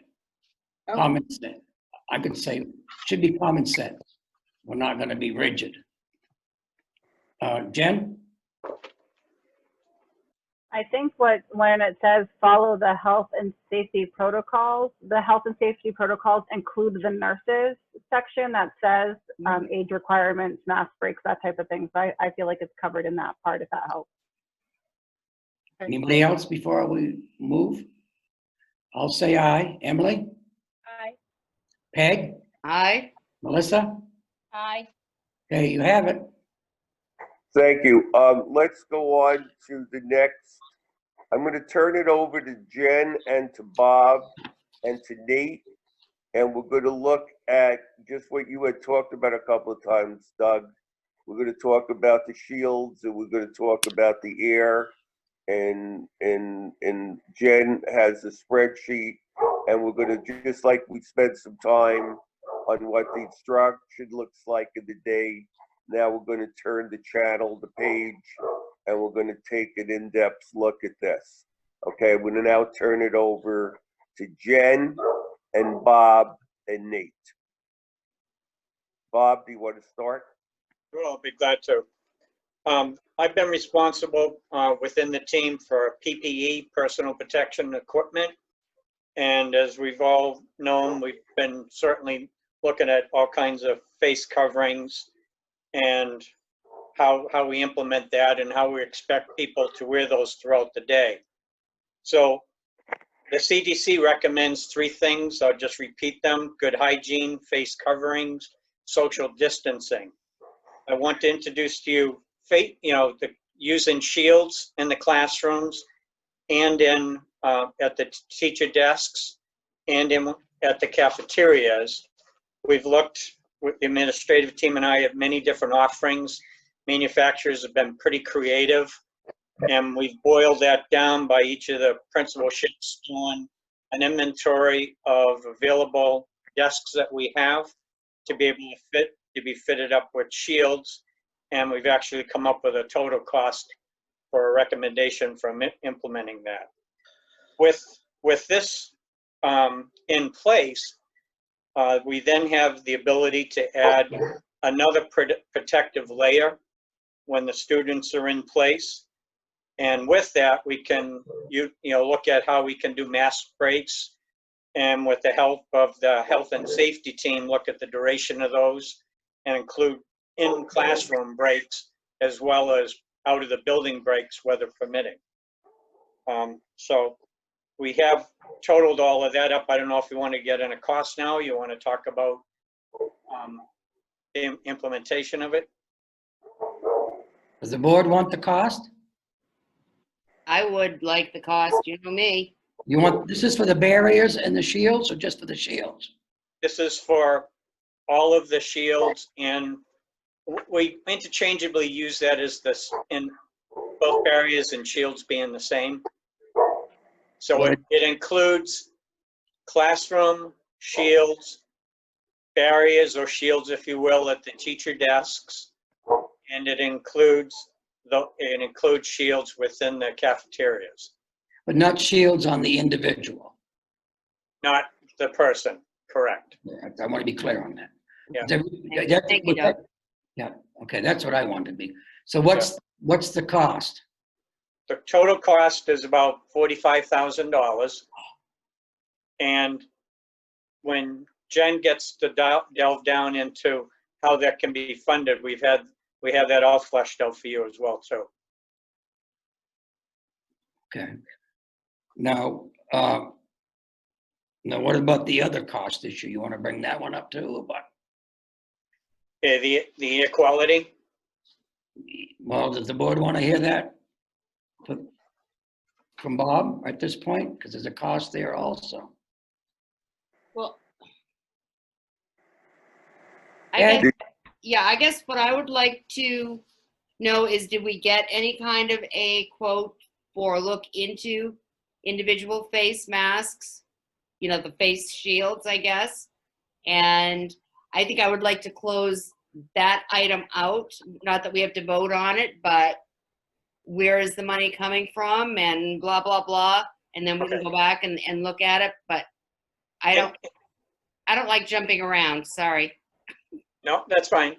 Okay. Common sense. I could say, should be common sense. We're not going to be rigid. Jen? I think when it says follow the health and safety protocols, the health and safety protocols include the nurses section that says age requirements, mask breaks, that type of thing. So I feel like it's covered in that part, if that helps. Anybody else before we move? I'll say aye. Emily? Aye. Peg? Aye. Melissa? Aye. Okay, you have it. Thank you. Let's go on to the next. I'm going to turn it over to Jen and to Bob and to Nate. And we're going to look at just what you had talked about a couple of times, Doug. We're going to talk about the shields, and we're going to talk about the air. And Jen has a spreadsheet, and we're going to, just like we spent some time on what the instruction looks like in the day, now we're going to turn the channel, the page, and we're going to take an in-depth look at this. Okay, I'm going to now turn it over to Jen and Bob and Nate. Bob, do you want to start? Well, I'll be glad to. I've been responsible within the team for PPE, personal protection equipment. And as we've all known, we've been certainly looking at all kinds of face coverings and how we implement that and how we expect people to wear those throughout the day. So the CDC recommends 3 things. I'll just repeat them: good hygiene, face coverings, social distancing. I want to introduce to you, the using shields in the classrooms and in at the teacher desks and at the cafeterias. We've looked with the administrative team and I at many different offerings. Manufacturers have been pretty creative, and we've boiled that down by each of the principalships on an inventory of available desks that we have to be able to be fitted up with shields. And we've actually come up with a total cost for a recommendation from implementing that. With this in place, we then have the ability to add another protective layer when the students are in place. And with that, we can look at how we can do mask breaks, and with the help of the health and safety team, look at the duration of those and include in classroom breaks as well as out of the building breaks, weather permitting. So we have totaled all of that up. I don't know if you want to get in a cost now. You want to talk about the implementation of it? Does the board want the cost? I would like the cost, you know me. You want, this is for the barriers and the shields, or just for the shields? This is for all of the shields, and we interchangeably use that as this in both barriers and shields being the same. So it includes classroom shields, barriers or shields, if you will, at the teacher desks, and it includes shields within the cafeterias. But not shields on the individual. Not the person, correct. I want to be clear on that. Yeah. Thank you, Doug. Yeah, okay, that's what I wanted to be. So what's the cost? The total cost is about $45,000. And when Jen gets to delve down into how that can be funded, we have that all fleshed out for you as well, too. Okay. Now what about the other cost issue? You want to bring that one up too, or what? The equality. Well, does the board want to hear that from Bob at this point? Because there's a cost there also. Well, Yeah. I guess what I would like to know is, did we get any kind of a quote for look into individual face masks? The face shields, I guess. And I think I would like to close that item out. Not that we have to vote on it, but where is the money coming from and blah, blah, blah. And then we can go back and look at it. But I don't like jumping around, sorry. No, that's fine.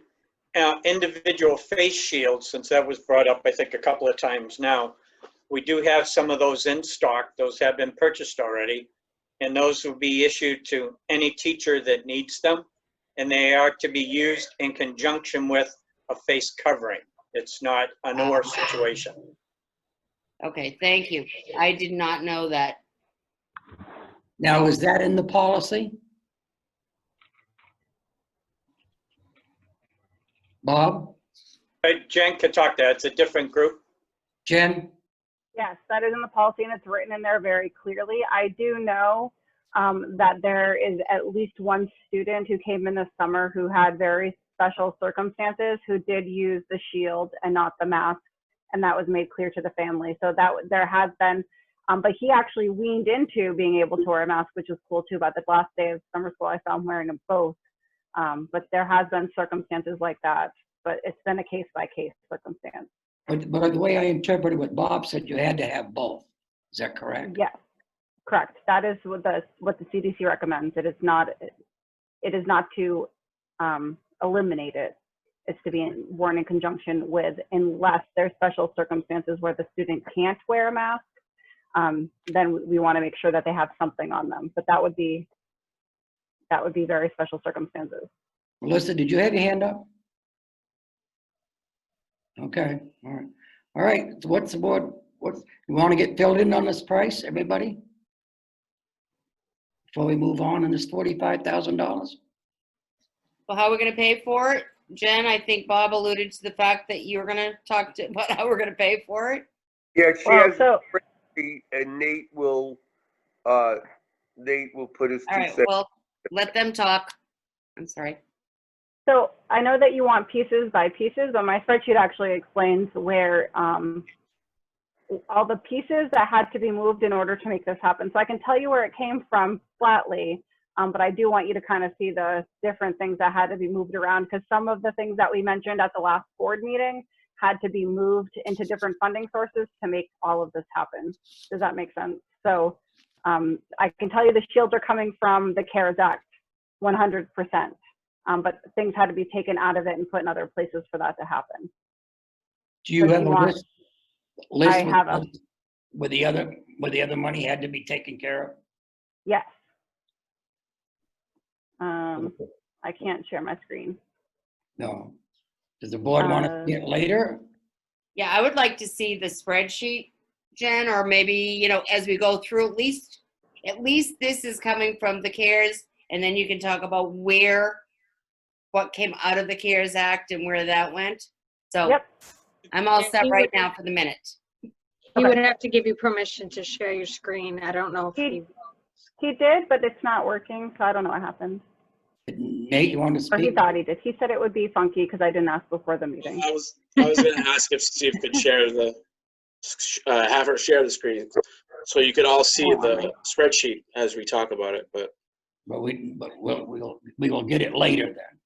Individual face shields, since that was brought up, I think, a couple of times now, we do have some of those in stock. Those have been purchased already, and those will be issued to any teacher that needs them, and they are to be used in conjunction with a face covering. It's not an or situation. Okay, thank you. I did not know that. Now, is that in the policy? Bob? Jen could talk to that. It's a different group. Jen? Yes, that is in the policy and it's written in there very clearly. I do know that there is at least one student who came in this summer who had very special circumstances who did use the shield and not the mask, and that was made clear to the family. So that there has been, but he actually weaned into being able to wear a mask, which is cool too. About the last day of summer school, I saw him wearing them both. But there has been circumstances like that, but it's been a case by case circumstance. But the way I interpreted what Bob said, you had to have both. Is that correct? Yes, correct. That is what the CDC recommends. It is not to eliminate it. It's to be worn in conjunction with, unless there's special circumstances where the student can't wear a mask, then we want to make sure that they have something on them. But that would be very special circumstances. Melissa, did you have your hand up? Okay, all right. All right, so what's the board, you want to get filled in on this price, everybody? Before we move on this $45,000? Well, how are we going to pay for it? Jen, I think Bob alluded to the fact that you were going to talk to about how we're going to pay for it. Yeah, she Well, has, so and Nate will put his All 2 right, cents. well, let them talk. I'm sorry. So I know that you want pieces by pieces, but my spreadsheet actually explains where all the pieces that had to be moved in order to make this happen. So I can tell you where it came from flatly, but I do want you to kind of see the different things that had to be moved around, because some of the things that we mentioned at the last board meeting had to be moved into different funding sources to make all of this happen. Does that make sense? So I can tell you the shields are coming from the CARES Act, 100%. But things had to be taken out of it and put in other places for that to happen. Do you But have you a want- list I have a, where the other money had to be taken care of? yes. I can't share my screen. No. Does the board want to see it later? Yeah, I would like to see the spreadsheet, Jen, or maybe, you know, as we go through, at least this is coming from the CARES, and then you can talk about what came out of the CARES Act and where that went. So Yep. I'm all And set he right would- now for the minute. He would have to give you permission to share your screen. I don't know if he, He did, but it's not working, so I don't know what happened. Nate, you want to Or he speak? thought he did. He said it would be funky because I didn't ask before the meeting. I was gonna ask if Steve could share have her share the screen, so you could all see the spreadsheet as we talk about it, but we will get it later then.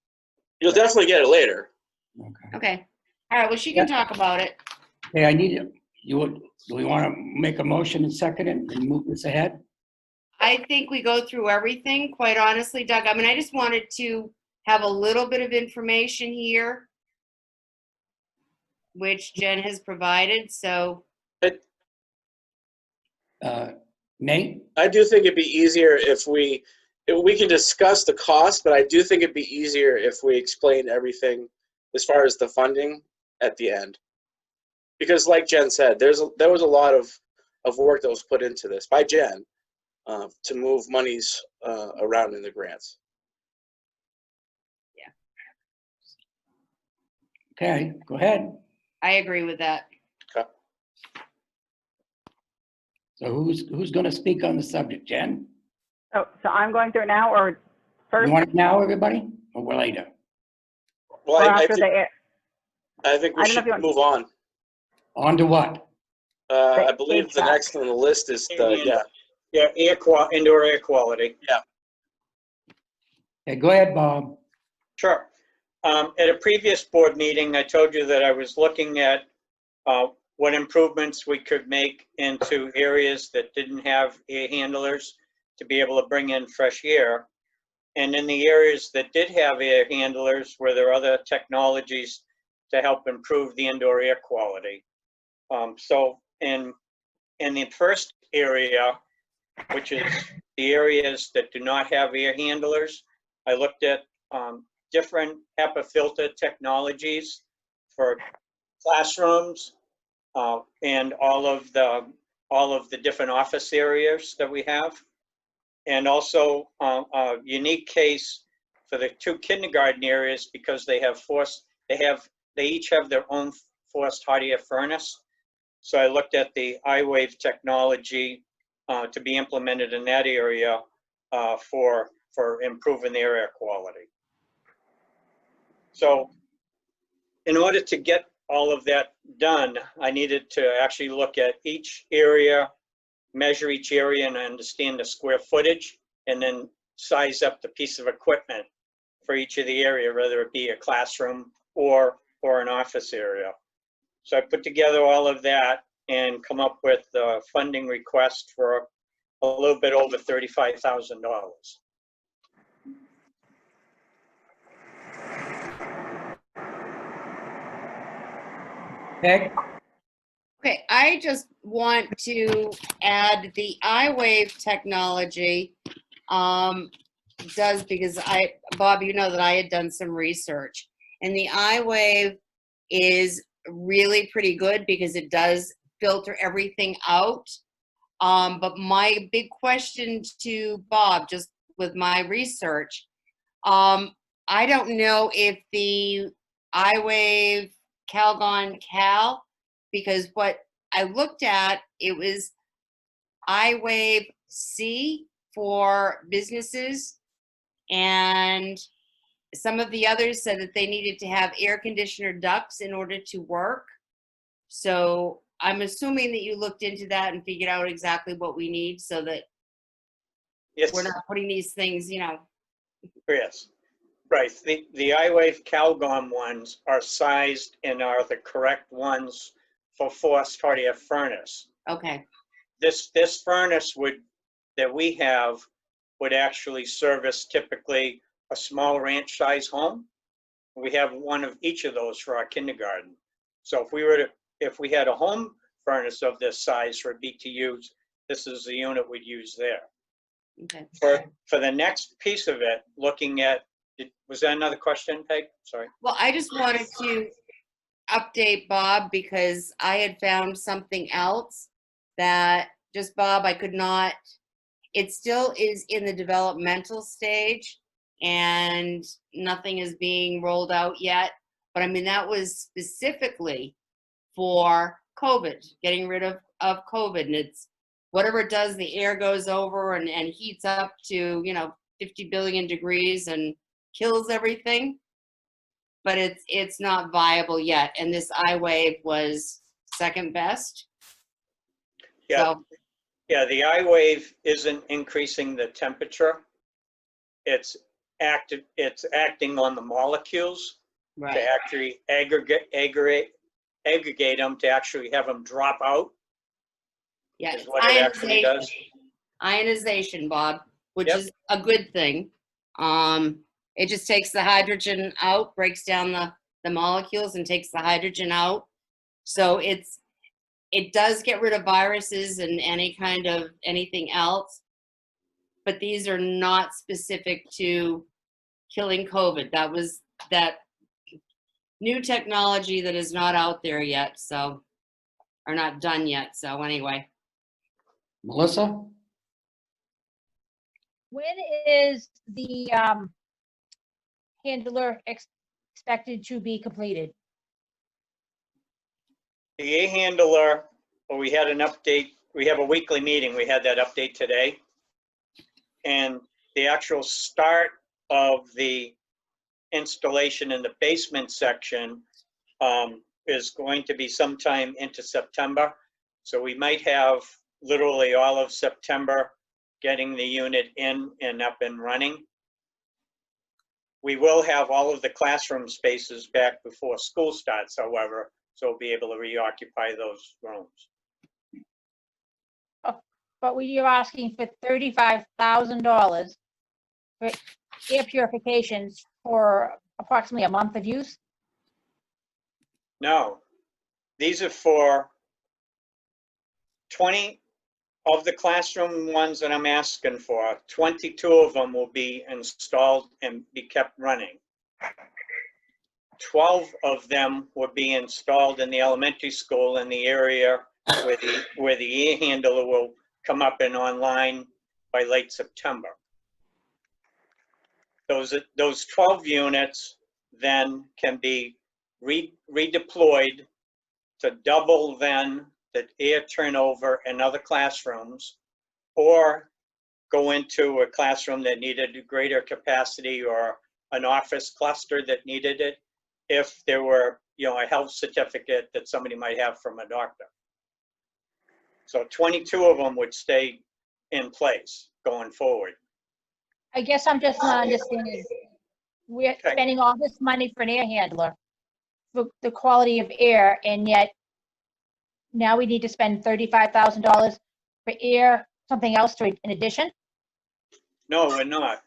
you'll definitely get it later. Okay. Okay. All right, well, she can talk about it. Okay, do we want to make a motion and second it and move this ahead? I think we go through everything, quite honestly, Doug. I mean, I just wanted to have a little bit of information here, which Jen has provided, so. Nate? I do think it'd be easier if we can discuss the cost, but I do think it'd be easier if we explained everything as far as the funding at the end. Because like Jen said, there was a lot of work that was put into this by Jen to move monies around in the grants. Okay, go ahead. I agree with that. Okay. So who's going to speak on the subject, Jen? Oh, so I'm going through it now or You first want it now, everybody, or later? Well, or I after the, think we I don't know should if you want- move on. On to what? I believe the HVAC. next on the list is Indoor air quality. Okay, go ahead, Bob. Sure. At a previous board meeting, I told you that I was looking at what improvements we could make into areas that didn't have air handlers to be able to bring in fresh air. And in the areas that did have air handlers, were there other technologies to help improve the indoor air quality? So in the first area, which is the areas that do not have air handlers, I looked at different HEPA filter technologies for classrooms and all of the different office areas that we have. And also a unique case for the 2 kindergarten areas, because they each have their own forced hot air furnace. So I looked at the iWave technology to be implemented in that area for improving their air quality. So in order to get all of that done, I needed to actually look at each area, measure each area and understand the square footage, and then size up the piece of equipment for each of the area, whether it be a classroom or an office area. So I put together all of that and come up with a funding request for a little bit over $35,000. Peg? Okay, I just want to add the iWave technology because Bob, you know that I had done some research, and the iWave is really pretty good because it does filter everything out. But my big question to Bob, just with my research, I don't know if the iWave Calgon Cal, because what I looked at, it was iWave C for businesses, and some of the others said that they needed to have air conditioner ducts in order to work. So I'm assuming that you looked into that and figured out exactly what we need so that Yes. we're not putting these things, Yes. Right. The iWave Calgon ones are sized and are the correct ones for forced hot air furnace. Okay. This furnace that we have would actually service typically a small ranch size home. We have one of each of those for our kindergarten. So if we had a home furnace of this size for BTUs, this is the unit we'd use there. Okay. For the next piece of it, looking at, was that another question, Peg? Sorry. Well, I just wanted to update Bob because I had found something else that just Bob, I could not, it still is in the developmental stage and nothing is being rolled out yet. But I mean, that was specifically for COVID, getting rid of COVID. And it's whatever it does, the air goes over and heats up to, 50 billion degrees and kills everything. But it's not viable yet. And this iWave was second best. Yeah. So, Yeah, the iWave isn't increasing the temperature. It's acting on the molecules to right. actually aggregate them, to actually have them drop out. Yeah, Is what it actually does. Ionization, Bob, which Yep. is a good thing. It just takes the hydrogen out, breaks down the molecules and takes the hydrogen out. So it does get rid of viruses and any kind of anything else, but these are not specific to killing COVID. That was that new technology that is not out there yet, so, or not done yet. So anyway. Melissa? When is the handler expected to be completed? The A-handler, well, we had an update. We have a weekly meeting. We had that update today. And the actual start of the installation in the basement section is going to be sometime into September. So we might have literally all of September getting the unit in and up and running. We will have all of the classroom spaces back before school starts, however, so we'll be able to reoccupy those rooms. But you're asking for $35,000 for air purifications for approximately a month of use? No, these are for 20 of the classroom ones that I'm asking for. 22 of them will be installed and be kept running. 12 of them would be installed in the elementary school in the area where the air handler will come up and online by late September. Those 12 units then can be redeployed to double then the air turnover in other classrooms, or go into a classroom that needed greater capacity or an office cluster that needed it, if there were, a health certificate that somebody might have from a doctor. So 22 of them would stay in place going forward. I guess I'm just not understanding. We're Okay. spending all this money for an air handler for the quality of air, and yet now we need to spend $35,000 for air, something else in addition? No, we're not.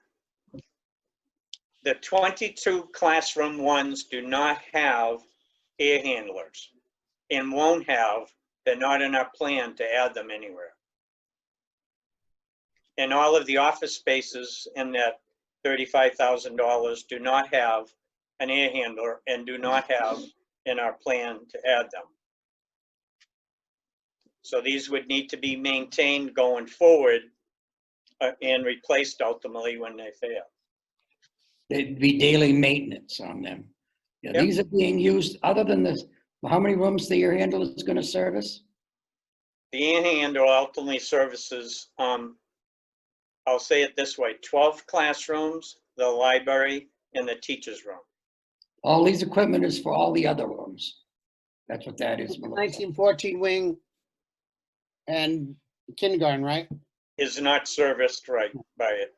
The 22 classroom ones do not have air handlers and won't have. They're not in our plan to add them anywhere. And all of the office spaces in that $35,000 do not have an air handler and do not have in our plan to add them. So these would need to be maintained going forward and replaced ultimately when they fail. There'd be daily maintenance on them. Yeah, Yep. these are being used, other than this, how many rooms the air handler is gonna service? The air handler ultimately services, I'll say it this way, 12 classrooms, the library, and the teacher's room. All these equipment is for all the other rooms. That's what that is, Melissa. 1914 wing and kindergarten, right? Is not serviced right by it,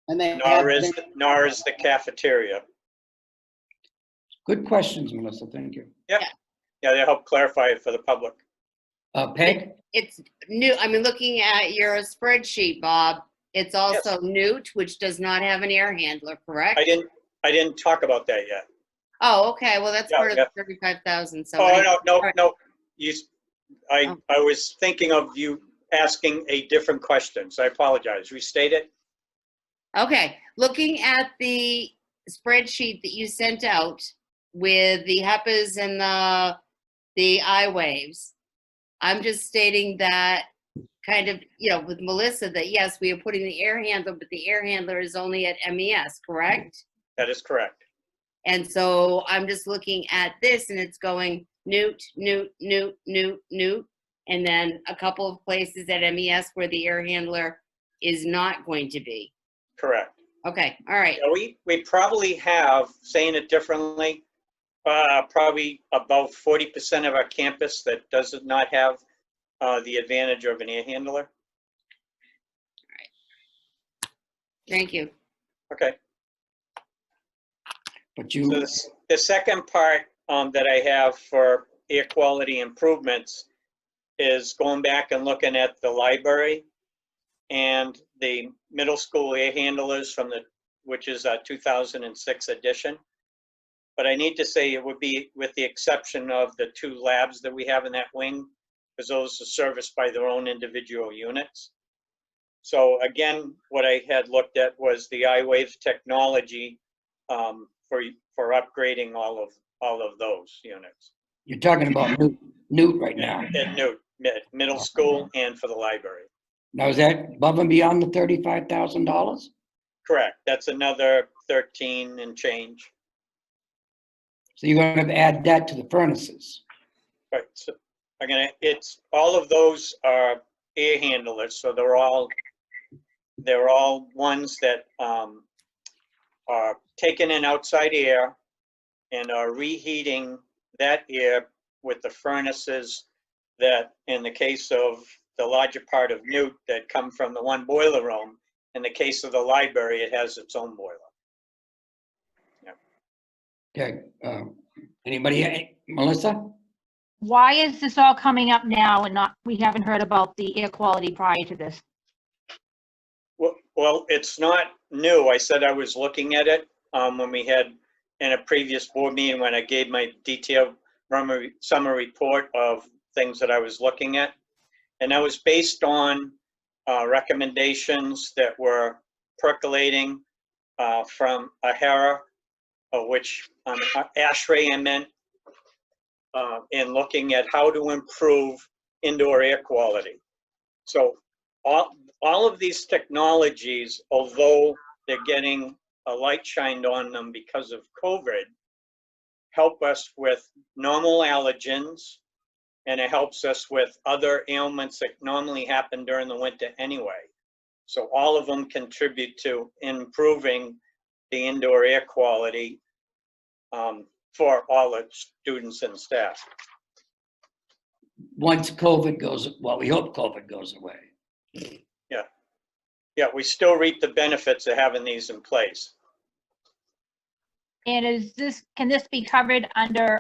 And they nor is the cafeteria. Good questions, Melissa, thank you. Yeah, they help clarify it for the public. Peg? It's new, looking at your spreadsheet, Bob, it's also Newt, which does not have an air handler, correct? I didn't talk about that yet. Oh, okay, well, that's Yeah, part of yeah. the 35,000, so. Oh, no. Alright. I was thinking of you asking a different question, so I apologize. Restate it. Okay, looking at the spreadsheet that you sent out with the HEPAs and the I-waves, I'm just stating that kind of, with Melissa, that yes, we are putting the air handler, but the air handler is only at MES, correct? That is correct. And so I'm just looking at this and it's going Newt, Newt, Newt, Newt, Newt, and then a couple of places at MES where the air handler is not going to be. Correct. Okay, all right. Yeah, we probably have, saying it differently, probably about 40% of our campus that does not have the advantage of an air handler. Thank you. Okay. But So you, the second part that I have for air quality improvements is going back and looking at the library and the middle school air handlers which is a 2006 edition. But I need to say it would be with the exception of the 2 labs that we have in that wing, because those are serviced by their own individual units. So again, what I had looked at was the iWaves technology for upgrading all of those units. you're talking about Newt right now. At Newt, middle school and for the library. Now, is that above and beyond the $35,000? Correct. That's another 13 and change. So you're gonna have to add that to the furnaces. Right. So it's all of those are air handlers, so they're all ones that are taking in outside air and are reheating that air with the furnaces that, in the case of the larger part of Newt, that come from the one boiler room. In the case of the library, it has its own boiler. Okay, anybody, Melissa? Why is this all coming up now and we haven't heard about the air quality prior to this? Well, it's not new. I said I was looking at it when we had in a previous board meeting when I gave my detailed summer report of things that I was looking at. And that was based on recommendations that were percolating from AHERA which ASHRAE I meant, in looking at how to improve indoor air quality. So all of these technologies, although they're getting a light shined on them because of COVID, help us with normal allergens, and it helps us with other ailments that normally happen during the winter anyway. So all of them contribute to improving the indoor air quality for all the students and staff. Once COVID goes, well, we hope COVID goes away. Yeah, we still reap the benefits of having these in place. And can this be covered under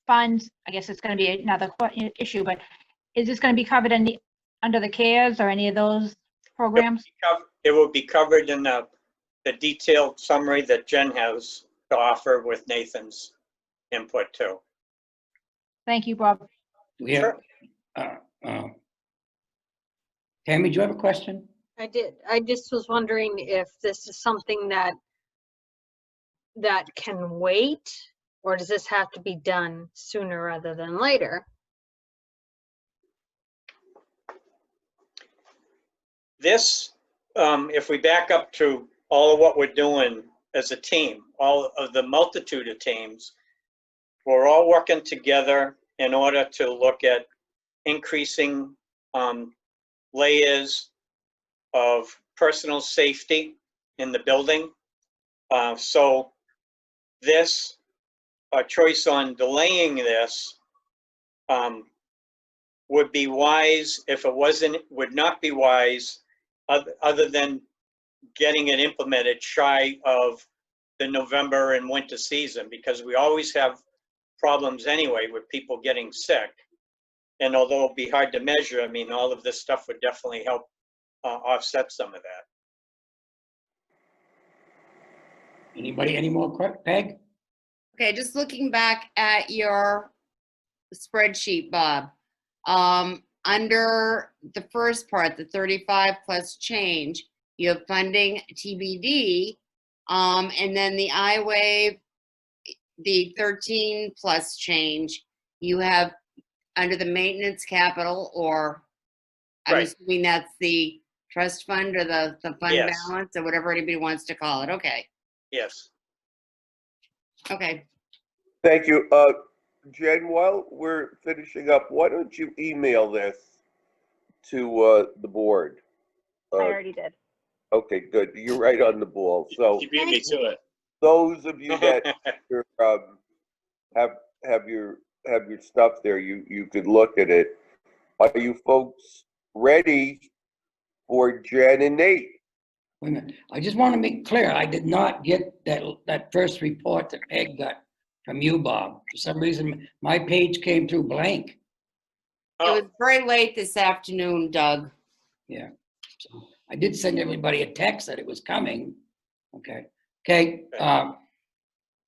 funds? I guess it's going to be another issue, but is this going to be covered under the CARES or any of those programs? It will be covered in the detailed summary that Jen has to offer with Nathan's input too. Thank you, Bob. We have, Tammy, do you have a question? I did. I just was wondering if this is something that can wait, or does this have to be done sooner rather than later? This, if we back up to all of what we're doing as a team, all of the multitude of teams, we're all working together in order to look at increasing layers of personal safety in the building. So this choice on delaying this would be wise if it wasn't, would not be wise other than getting it implemented shy of the November and winter season, because we always have problems anyway with people getting sick. And although it'll be hard to measure, I mean, all of this stuff would definitely help offset some of that. Anybody, any more, Peg? Okay, just looking back at your spreadsheet, Bob. Under the first part, the 35 plus change, you have funding TBD, and then the I-Wave, the 13 plus change, you have under the maintenance capital, or I'm Right. assuming that's the trust fund or the fund Yes. balance or whatever anybody wants to call it. Okay. Yes. Okay. Thank you. Jen, while we're finishing up, why don't you email this to the board? I already did. Okay, good. You're right on the ball. So You beat me to it. those of you that have your stuff there, you could look at it. Are you folks ready for Jen and Nate? Wait a minute. I just want to make clear, I did not get that first report that Peg got from you, Bob. For some reason, my page came through blank. It was very late this afternoon, Doug. Yeah. So I did send everybody a text that it was coming. Okay. Okay.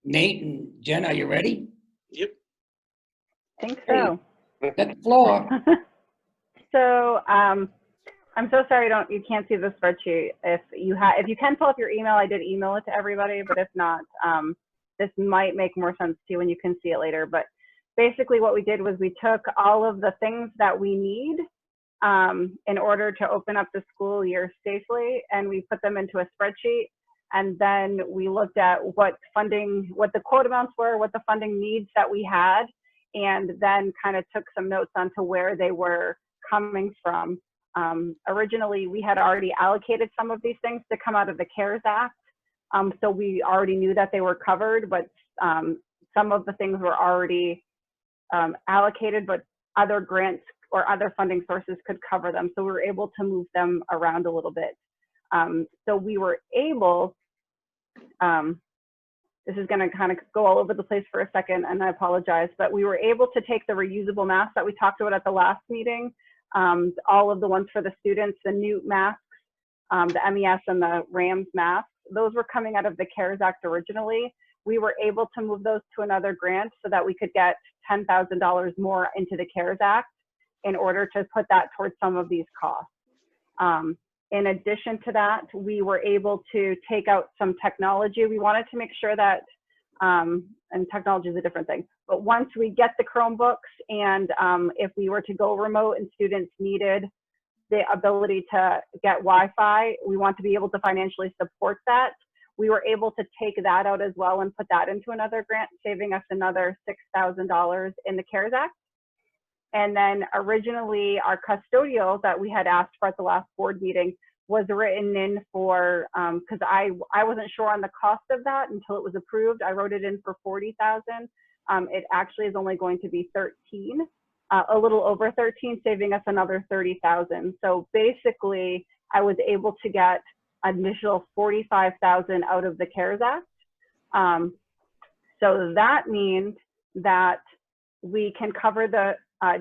Nate and Jen, are you ready? Yep. Think so. Get the floor. So I'm so sorry you can't see the spreadsheet. If you can pull up your email, I did email it to everybody, but if not, this might make more sense to you when you can see it later. But basically what we did was we took all of the things that we need in order to open up the school year safely, and we put them into a spreadsheet. And then we looked at what the quote amounts were, what the funding needs that we had, and then kind of took some notes onto where they were coming from. Originally, we had already allocated some of these things to come out of the CARES Act. So we already knew that they were covered, but some of the things were already allocated, but other grants or other funding sources could cover them. So we were able to move them around a little bit. So we were able, this is going to kind of go all over the place for a second, and I apologize, but we were able to take the reusable masks that we talked about at the last meeting, all of the ones for the students, the Newt masks, the MES and the RAMS masks, those were coming out of the CARES Act originally. We were able to move those to another grant so that we could get $10,000 more into the CARES Act in order to put that towards some of these costs. In addition to that, we were able to take out some technology. We wanted to make sure that and technology is a different thing. But once we get the Chromebooks and if we were to go remote and students needed the ability to get Wi-Fi, we want to be able to financially support that. We were able to take that out as well and put that into another grant, saving us another $6,000 in the CARES Act. And then originally our custodial that we had asked for at the last board meeting was written in for, because I wasn't sure on the cost of that until it was approved. I wrote it in for $40,000. It actually is only going to be 13, a little over 13, saving us another 30,000. So basically, I was able to get initial 45,000 out of the CARES Act. So that means that we can cover the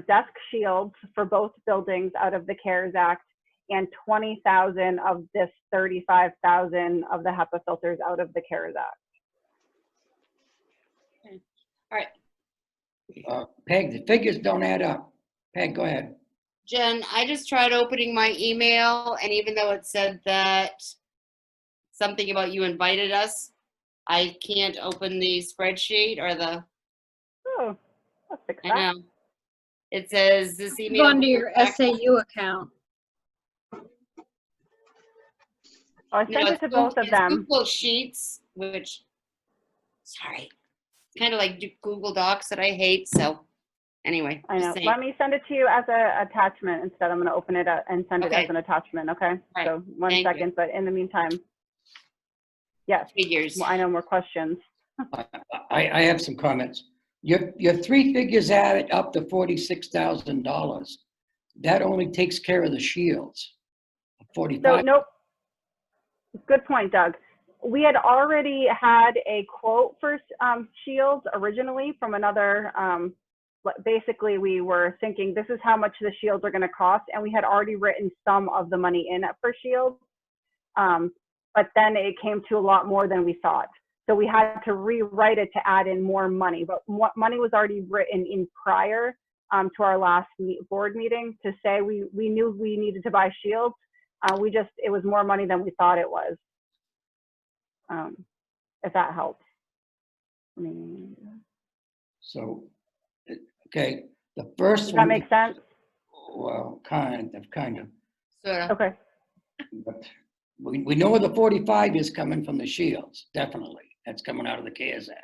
desk shields for both buildings out of the CARES Act, and 20,000 of this 35,000 of the HEPA filters out of the CARES Act. Okay. All right, Peg, the figures don't add up. Peg, go ahead. Jen, I just tried opening my email, and even though it said that something about you invited us, I can't open the spreadsheet or the, Oh, let's fix I that. know. It says this Go email. onto your SAU account. Oh, I No, sent it it's to both of it's them. Google Sheets, which, sorry, kind of like Google Docs that I hate. So anyway, I just know. saying. Let me send it to you as a attachment instead. I'm going to open it up and send it Okay. as an attachment, okay? Right. So one Thank you. second, but in the meantime, yes, Figures. well, I know more questions. I have some comments. Your three figures added up to $46,000. That only takes care of the shields. So 45. nope. Good point, Doug. We had already had a quote for shields originally from another, basically we were thinking this is how much the shields are going to cost, and we had already written some of the money in for shields. But then it came to a lot more than we thought. So we had to rewrite it to add in more money, but what money was already written in prior to our last board meeting to say we knew we needed to buy shields. It was more money than we thought it was. If that helps. I mean, So, okay, the first does one. that make sense? Well, kind of. Sort of. Okay. But we know where the 45 is coming from the shields, definitely. That's coming out of the CARES Act.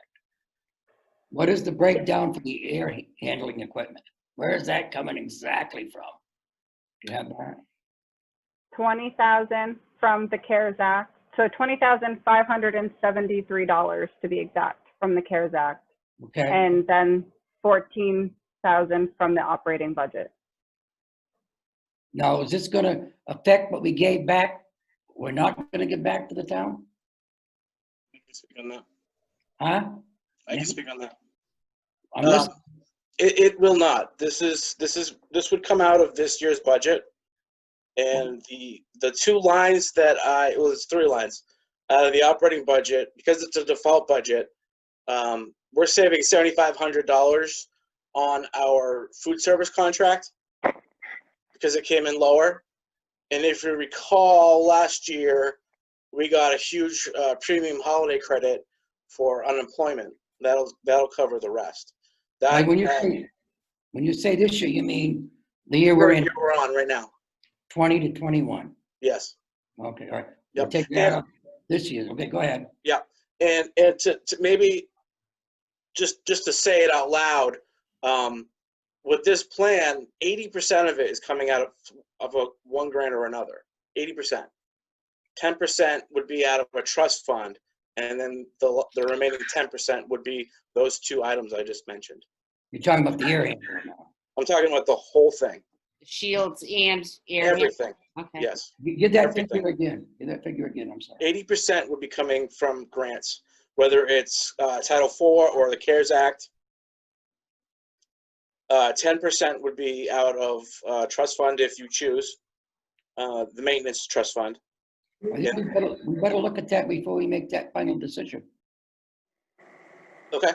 What is the breakdown for the air handling equipment? Where is that coming exactly from? Do you have that? 20,000 from the CARES Act. So $20,573 to be exact from the CARES Act. Okay. And then 14,000 from the operating budget. Now, is this going to affect what we gave back? We're not going to give back to the town? I can speak on that. Huh? I can speak on that. I'm listening. It will not. This would come out of this year's budget, and the two lines that it's three lines out of the operating budget, because it's a default budget. We're saving $7,500 on our food service contract because it came in lower. And if you recall, last year we got a huge premium holiday credit for unemployment. That'll cover the rest. Like when you say this year, you mean the year we're in, we're on right now. 20 to 21. Yes. Okay, all right. Yep. We'll take that out this year. Okay, go ahead. Yeah, and to maybe just to say it out loud, with this plan, 80% of it is coming out of one grant or another. 80%. 10% would be out of a trust fund, and then the remaining 10% would be those two items I just mentioned. You're talking about the air handler now. I'm talking about the whole thing. Shields and air. Everything. Okay. Yes. Give that Everything. figure again. Give that figure again. I'm sorry. 80% would be coming from grants, whether it's Title IV or the CARES Act. 10% would be out of trust fund if you choose, the maintenance trust fund. I think we better look at that before we make that final decision. Okay.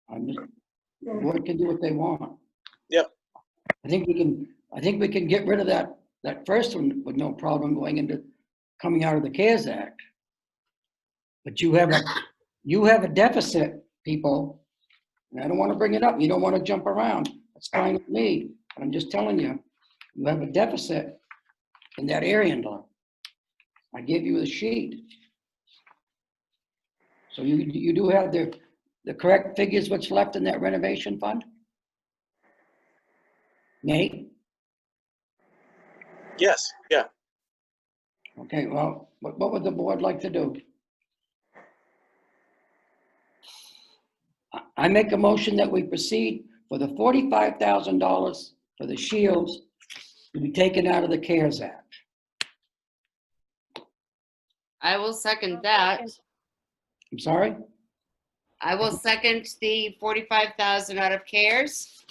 The board can do what they want. Yep. I think we can get rid of that first one with no problem coming out of the CARES Act. But you have You have a deficit, people. And I don't want to bring it up. You don't want to jump around. That's fine with me. But I'm just telling you, you have a deficit in that air handler. I gave you a sheet. So you do have the correct figures, what's left in that renovation fund? Nate? Yes, yeah. Okay, well, what would the board like to do? I make a motion that we proceed for the $45,000 for the shields to be taken out of the CARES Act. I will second that. I'm sorry? I will second the 45,000 out of CARES.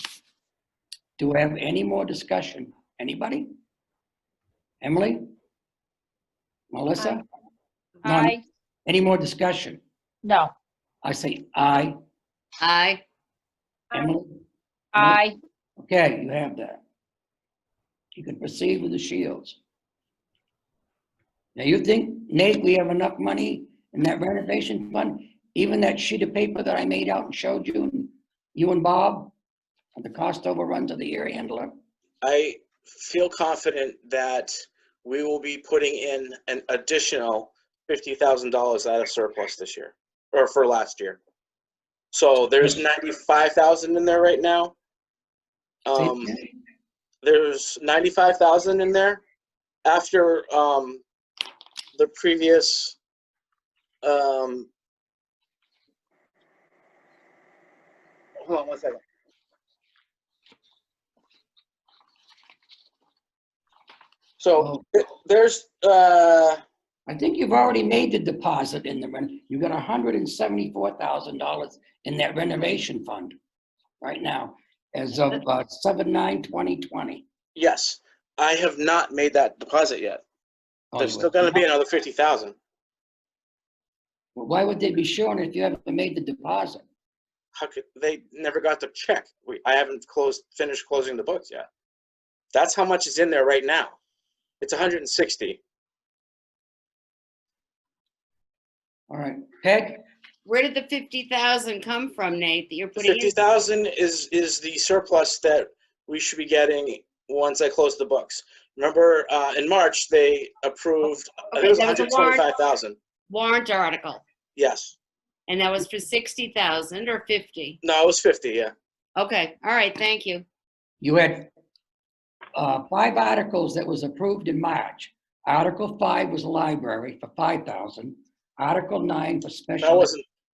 Do I have any more discussion? Anybody? Emily? Melissa? No, Aye. any more discussion? No. I say aye. Aye. Emily? Aye. Okay, you have that. You can proceed with the shields. Now you think, Nate, we have enough money in that renovation fund? Even that sheet of paper that I made out and showed you, and you and Bob, and the cost overruns of the air handler? I feel confident that we will be putting in an additional $50,000 out of surplus this year, or for last year. So there's 95,000 in there right now. There's 95,000 in there after the previous hold on one second. So there's I think you've already made the deposit in the rent. You got $174,000 in that renovation fund right now, as of 7/9/2020. yes, I have not made that deposit yet. Oh, There's you still have going to be not? another 50,000. Well, why would they be showing it if you haven't made the deposit? How could they never got the check? I haven't finished closing the books yet. That's how much is in there right now. It's 160. All right, Peg? Where did the 50,000 come from, Nate, that you're putting in? 50,000 is the surplus that we should be getting once I close the books. Remember, in March, they approved, I think it was that was a warrant. 125,000. Warrant article. Yes. And that was for 60,000 or 50? No, it was 50, yeah. Okay, all right, thank you. You had 5 articles that was approved in March. Article 5 was library for 5,000. Article 9 for special.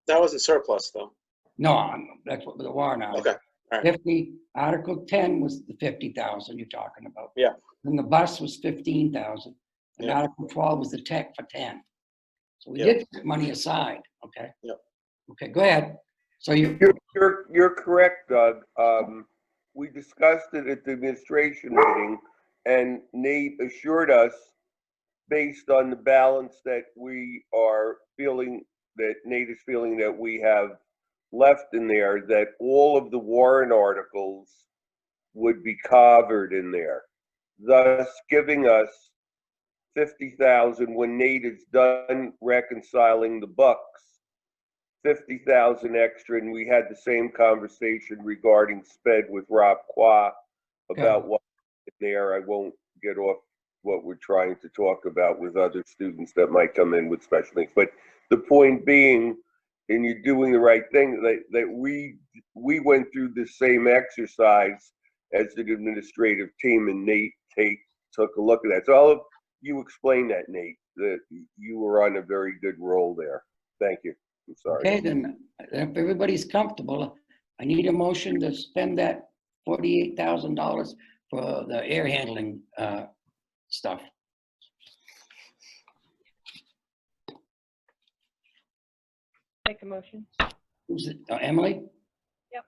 That wasn't surplus though. No, that's what the warrant article. Okay, all right. 50, Article 10 was the 50,000 you're talking about. Yeah. Then the bus was 15,000. And Yeah. Article 12 was the tech for 10. So we Yeah. did put money aside, okay? Yep. Okay, go ahead. So You're correct, Doug. We discussed it at the administration meeting, and Nate assured us, based on the balance that we are feeling, that Nate is feeling that we have left in there, that all of the warrant articles would be covered in there, thus giving us 50,000 when Nate is done reconciling the books, 50,000 extra. And we had the same conversation regarding SPED with Rob Qua about what's in there. I won't get off what we're trying to talk about with other students that might come in with special needs. But the point being, and you're doing the right thing, that we went through the same exercise as the administrative team, and Nate took a look at that. So I'll you explain that, Nate, that you were on a very good roll there. Thank you. I'm sorry. Okay, then, if everybody's comfortable, I need a motion to spend that $48,000 for the air handling stuff. Make a motion. Who's it? Emily? Yep.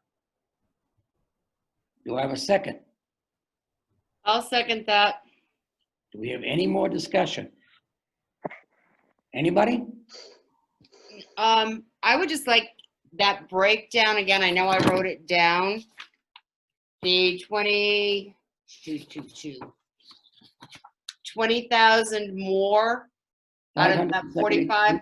Do I have a second? I'll second that. Do we have any more discussion? Anybody? I would just like that breakdown again. I know I wrote it down. The 20,000 more out of that 45.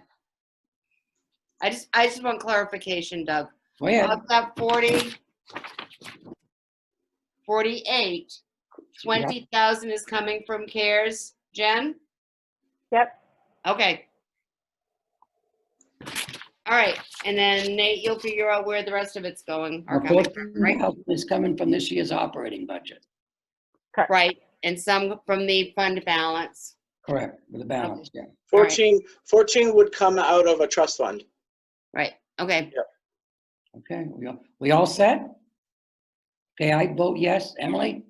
I just want clarification, Doug. Go ahead. Of that 40, 48, 20,000 is coming from CARES, Jen? Yep. Okay. All right, and then Nate, you'll figure out where the rest of it's going, or coming from, right? 14,000 is coming from this year's operating budget. Correct. Right, and some from the fund balance. Correct, with the balance, yeah. 14 would come out of a trust fund. Right, okay. Okay, we all set? Okay, I vote yes. Emily?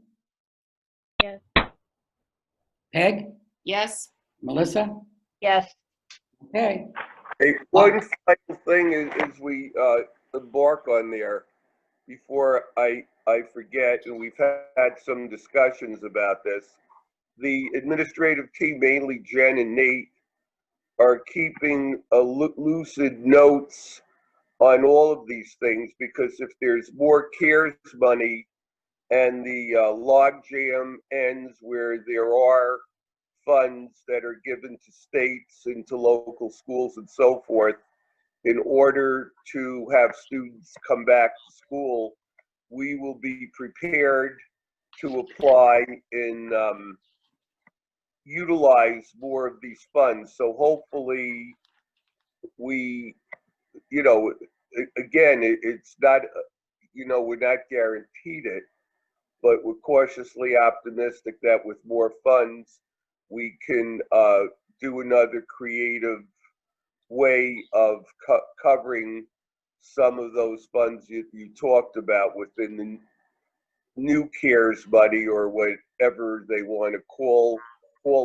Yes. Peg? Yes, Melissa? Yes. Okay. Hey, one final thing is we embark on there, before I forget, and we've had some discussions about this. The administrative team, mainly Jen and Nate, are keeping lucid notes on all of these things, because if there's more CARES money and the log jam ends where there are funds that are given to states and to local schools and so forth, in order to have students come back to school, we will be prepared to apply and utilize more of these funds. So hopefully we, again, it's not, we're not guaranteed it, but we're cautiously optimistic that with more funds, we can do another creative way of covering some of those funds you talked about within the new CARES money, or whatever they want to call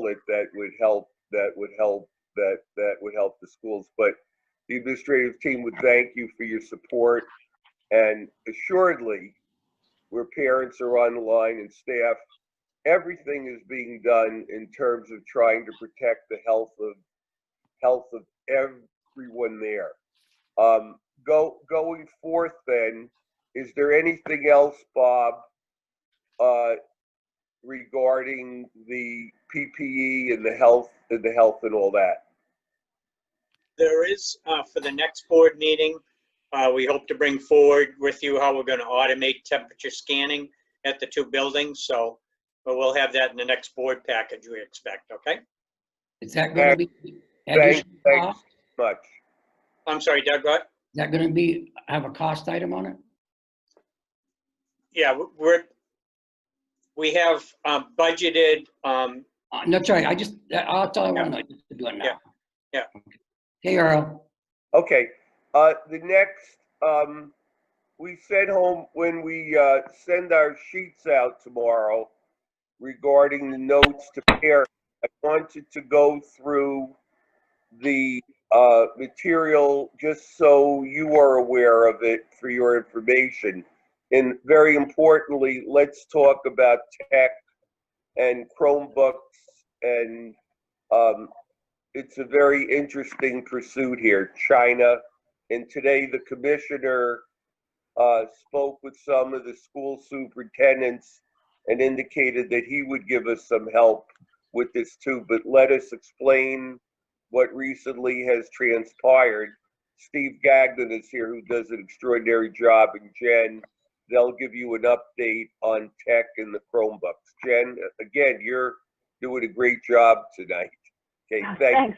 it, that would help the schools. But the administrative team would thank you for your support, and assuredly, where parents are on the line and staff, everything is being done in terms of trying to protect the health of everyone there. Going forth, then, is there anything else, Bob, regarding the PPE and the health and all that? There is, for the next board meeting, we hope to bring forward with you how we're going to automate temperature scanning at the two buildings. So we'll have that in the next board package, we expect, okay? Is that going to be Thanks additional cost? much. I'm sorry, Doug, what? Is that going to have a cost item on it? Yeah, we have budgeted, No, sorry, that's all I want to know, just to do it now. Yeah. Okay, Earl. Okay, the next, we sent home, when we send our sheets out tomorrow regarding the notes to parents, I wanted to go through the material just so you are aware of it for your information. And very importantly, let's talk about tech and Chromebooks, and it's a very interesting pursuit here, China. And today the commissioner spoke with some of the school superintendents and indicated that he would give us some help with this too. But let us explain what recently has transpired. Steve Gagnon is here, who does an extraordinary job, and Jen, they'll give you an update on tech and the Chromebooks. Jen, again, you're doing a great job tonight. Okay, thanks.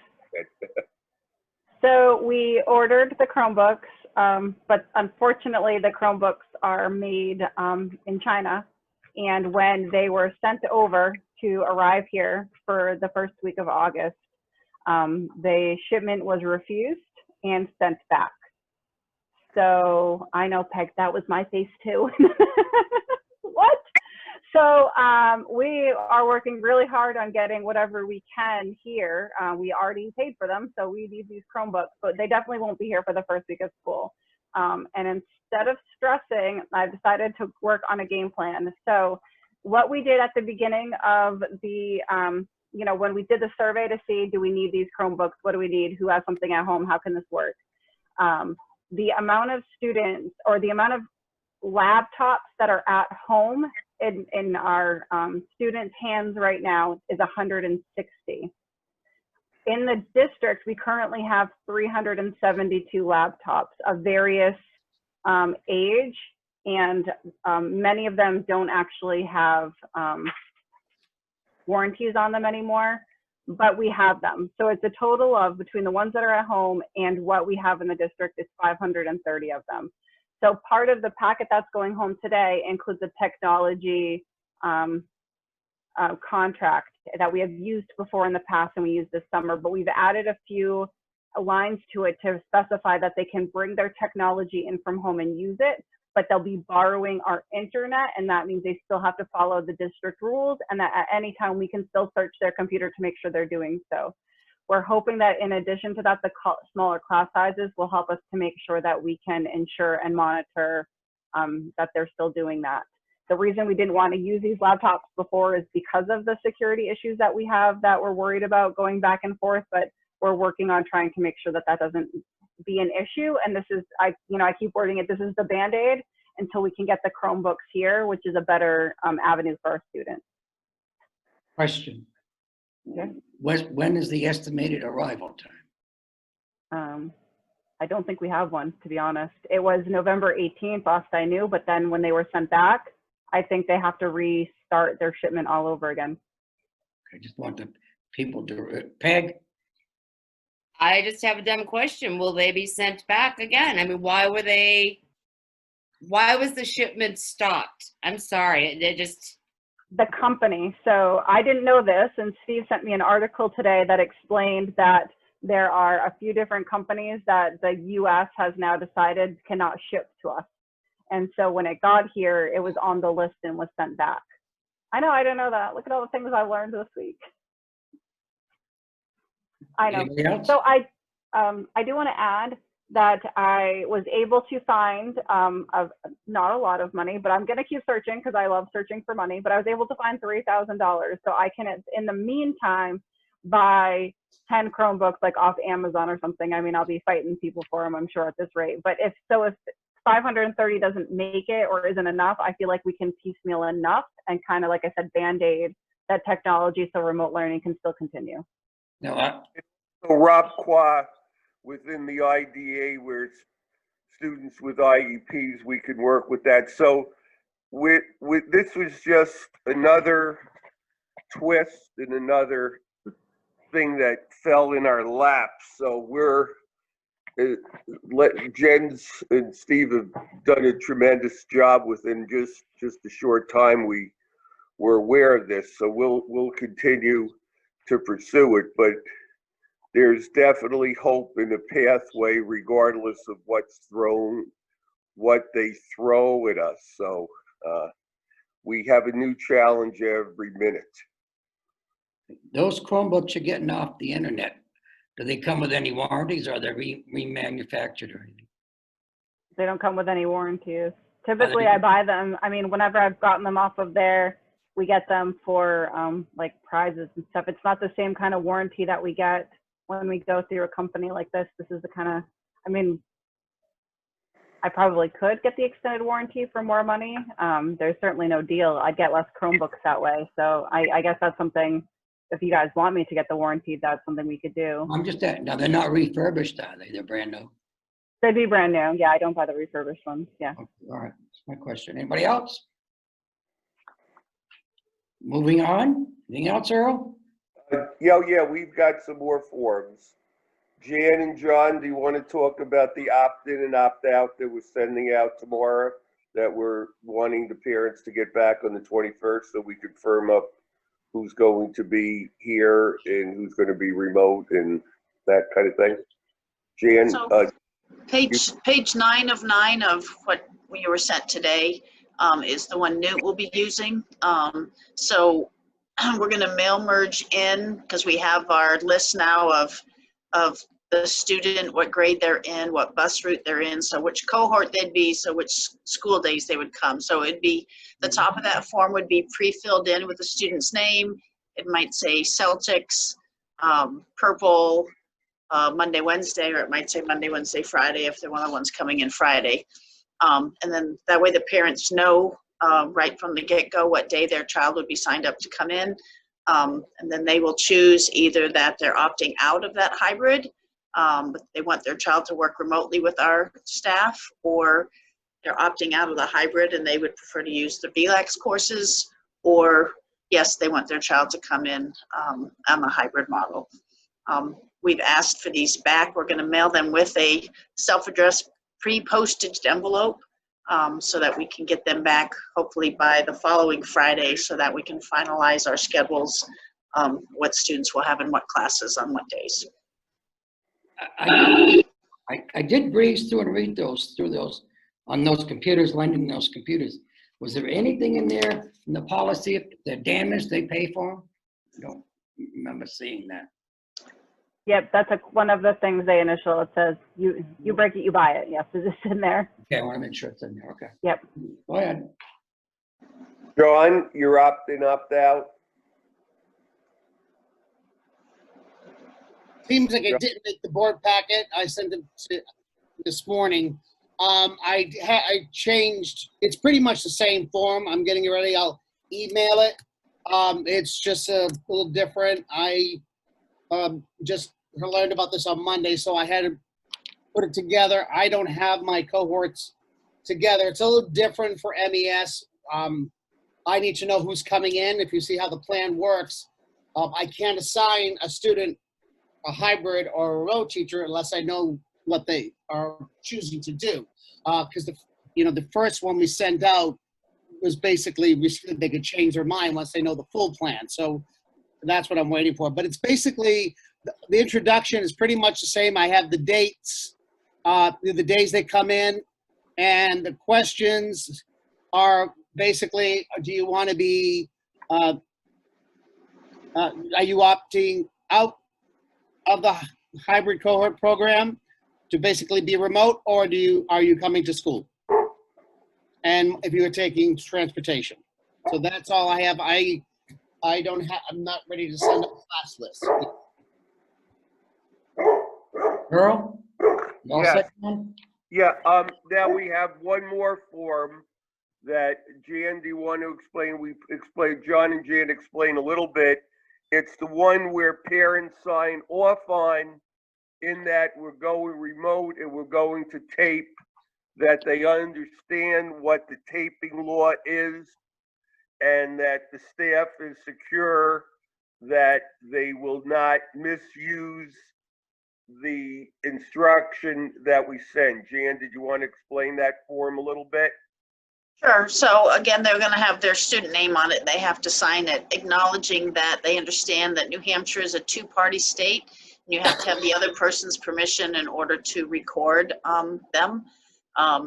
So we ordered the Chromebooks, but unfortunately the Chromebooks are made in China. And when they were sent over to arrive here for the first week of August, the shipment was refused and sent back. So I know, Peg, that was my face too. What? So we are working really hard on getting whatever we can here. We already paid for them, so we need these Chromebooks, but they definitely won't be here for the first week of school. And instead of stressing, I've decided to work on a game plan. So what we did at the beginning of the, when we did the survey to see, do we need these Chromebooks? What do we need? Who has something at home? How can this work? The amount of students, or the amount of laptops that are at home in our students' hands right now is 160. in the district, we currently have 372 laptops of various age, and many of them don't actually have warranties on them anymore, but we have them. So it's a total of, between the ones that are at home and what we have in the district, is 530 of them. So part of the packet that's going home today includes a technology contract that we have used before in the past and we used this summer, but we've added a few lines to it to specify that they can bring their technology in from home and use it, but they'll be borrowing our internet, and that means they still have to follow the district rules, and that at any time we can still search their computer to make sure they're doing so. We're hoping that in addition to that, the smaller class sizes will help us to make sure that we can ensure and monitor that they're still doing that. The reason we didn't want to use these laptops before is because of the security issues that we have that we're worried about going back and forth, but we're working on trying to make sure that that doesn't be an issue. And this is, I keep wording it, this is the Band-Aid until we can get the Chromebooks here, which is a better avenue for our students. Question. Yeah. When is the estimated arrival time? I don't think we have one, to be honest. It was November 18th, last I knew, but then when they were sent back, I think they have to restart their shipment all over again. I just want the people to, Peg? I just have a dumb question. Will they be sent back again? I mean, why was the shipment stopped? I'm sorry. They just. The company. So I didn't know this, and Steve sent me an article today that explained that there are a few different companies that the US has now decided cannot ship to us. And so when it got here, it was on the list and was sent back. I know, I didn't know that. Look at all the things I've learned this week. I know. Anybody else? So I do want to add that I was able to find not a lot of money, but I'm going to keep searching because I love searching for money, but I was able to find $3,000. So I can, in the meantime, buy 10 Chromebooks like off Amazon or something. I mean, I'll be fighting people for them, I'm sure, at this rate. But if 530 doesn't make it or isn't enough, I feel like we can piecemeal enough and kind of, like I said, Band-Aid that technology so remote learning can still continue. No, So Rob Qua, within the IDA where it's students with IEPs, we can work with that. So with this was just another twist and another thing that fell in our lap. So we're, Jen and Steve have done a tremendous job within just a short time. We were aware of this, so we'll continue to pursue it, but there's definitely hope in the pathway regardless of what they throw at us. So we have a new challenge every minute. those Chromebooks you're getting off the internet, do they come with any warranties or are they remanufactured or anything? They don't come with any warranties. Typically, I buy them. I mean, whenever I've gotten them off of there, we get them for like prizes and stuff. It's not the same kind of warranty that we get when we go through a company like this. This is the kind of, I mean, I probably could get the extended warranty for more money. There's certainly no deal. I'd get less Chromebooks that way. So I guess that's something, if you guys want me to get the warranty, that's something we could do. I'm just at, now they're not refurbished, are they? They're brand new. They'd be brand new. Yeah, I don't buy the refurbished ones. Yeah. Okay, all right, that's my question. Anybody else? Moving on. Anything else, Earl? Yeah, we've got some more forms. Jan and John, do you want to talk about the opt-in and opt-out that we're sending out tomorrow that we're wanting the parents to get back on the 21st so we could firm up who's going to be here and who's going to be remote and that kind of thing? Jan? So, page 9 of 9 of what you were sent today is the one Newt will be using. So we're going to mail merge in because we have our list now of the student, what grade they're in, what bus route they're in, so which cohort they'd be, so which school days they would come. So it'd be, the top of that form would be pre-filled in with the student's name. It might say Celtics, Purple, Monday, Wednesday, or it might say Monday, Wednesday, Friday if they're one of the ones coming in Friday. And then that way the parents know right from the get-go what day their child would be signed up to come in. And then they will choose either that they're opting out of that hybrid, but they want their child to work remotely with our staff, or they're opting out of the hybrid and they would prefer to use the VLAX courses, or yes, they want their child to come in on the hybrid model. We've asked for these back. We're going to mail them with a self-addressed pre-postaged envelope so that we can get them back hopefully by the following Friday so that we can finalize our schedules, what students will have in what classes on what days. I did breeze through and read through those on those computers, lending those computers. Was there anything in there in the policy if they're damaged, they pay for them? I don't remember seeing that. Yep, that's one of the things they initial. It says you break it, you buy it. Yes, it's in there. Okay, I want to make sure it's in there. Okay. Yep. Go ahead. John, you're opt-in, opt-out? Seems like it didn't make the board packet. I sent it this morning. I changed. It's pretty much the same form. I'm getting it ready. I'll email it. It's just a little different. I just learned about this on Monday, so I had to put it together. I don't have my cohorts together. It's a little different for MES. I need to know who's coming in. If you see how the plan works, I can't assign a student a hybrid or a remote teacher unless I know what they are choosing to do. Because the first one we sent out was basically they could change their mind once they know the full plan. So that's what I'm waiting for. But it's basically the introduction is pretty much the same. I have the dates, the days they come in, and the questions are basically: do you want to be? Are you opting out of the hybrid cohort program to basically be remote, or are you coming to school? And if you are taking transportation. So that's all I have. I'm not ready to send a class list. Earl? You all Yes. set, man? Yeah, now we have one more form that Jan, do you want to explain? We explained, John and Jan explained a little bit. It's the one where parents sign off on in that we're going remote and we're going to tape, that they understand what the taping law is and that the staff is secure, that they will not misuse the instruction that we send. Jan, did you want to explain that form a little bit? Sure. So again, they're going to have their student name on it. They have to sign it, acknowledging that they understand that New Hampshire is a two-party state. And you have to have the other person's permission in order to record them,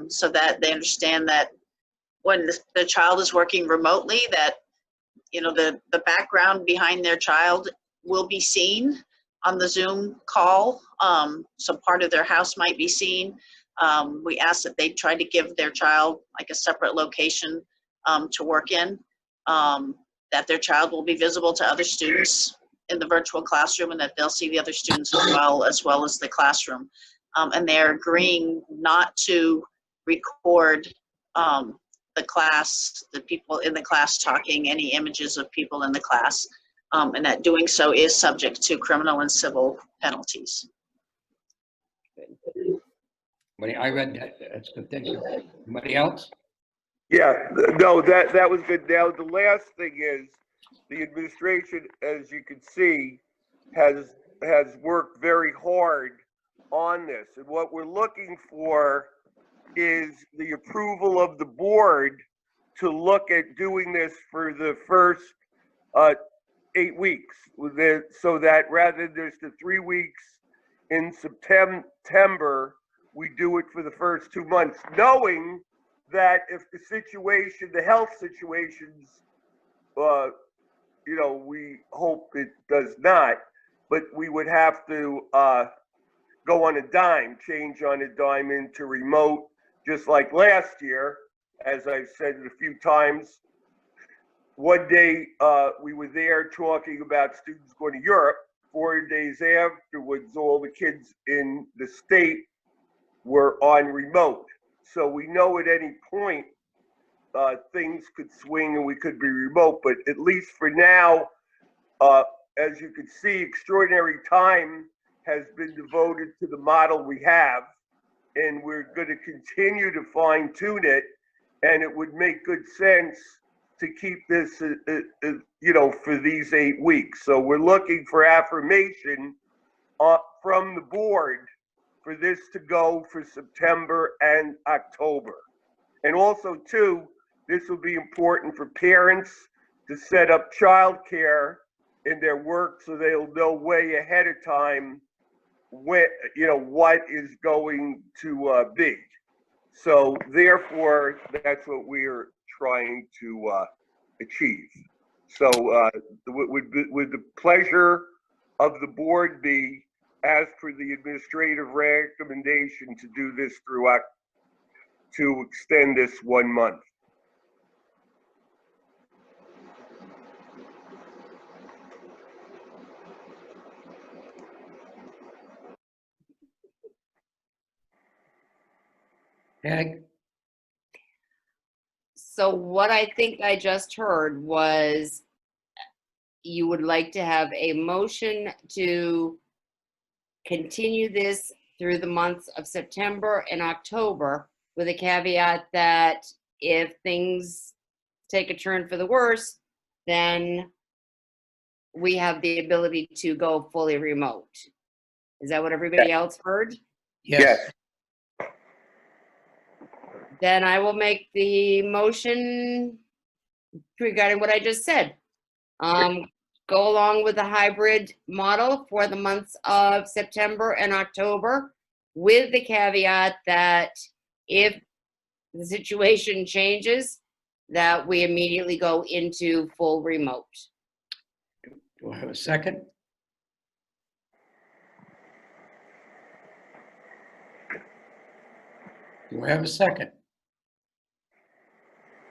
so that they understand that when the child is working remotely, that the background behind their child will be seen on the Zoom call. So part of their house might be seen. We ask that they try to give their child like a separate location to work in, that their child will be visible to other students in the virtual classroom, and that they'll see the other students as well as the classroom. And they're agreeing not to record the class, the people in the class talking, any images of people in the class, and that doing so is subject to criminal and civil penalties. I read that. That's good. Thank you. Anybody else? Yeah, no, that was good. Now, the last thing is the administration, as you can see, has worked very hard on this. And what we're looking for is the approval of the board to look at doing this for the first 8 weeks, so that rather than there's the 3 weeks in September, we do it for the first 2 months, knowing that if the health situations, we hope it does not, but we would have to go on a dime, change on a dime into remote, just like last year, as I've said it a few times. One day we were there talking about students going to Europe. 4 days afterwards, all the kids in the state were on remote. So we know at any point things could swing and we could be remote, but at least for now, as you can see, extraordinary time has been devoted to the model we have, and we're going to continue to fine tune it. And it would make good sense to keep this, for these 8 weeks. So we're looking for affirmation from the board for this to go for September and October. And also, too, this will be important for parents to set up childcare in their work so they'll know way ahead of time what is going to be. So therefore, that's what we're trying to achieve. So would the pleasure of the board be, as per the administrative recommendation, to do this to extend this 1 month? Peg? So what I think I just heard was you would like to have a motion to continue this through the months of September and October, with a caveat that if things take a turn for the worse, then we have the ability to go fully remote. Is that what everybody else heard? Yes. Then I will make the motion regarding what I just said. Go along with the hybrid model for the months of September and October, with the caveat that if the situation changes, that we immediately go into full remote. Do I have a second? Do I have a second?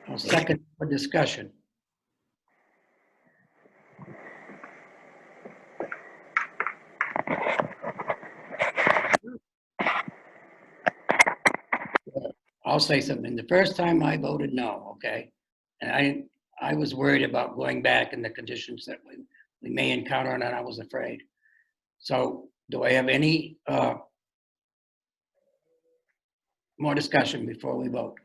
I'll second for discussion. I'll say something. The first time I voted no, okay? And I was worried about going back in the conditions that we may encounter, and I was afraid. So do I have any more discussion before we vote?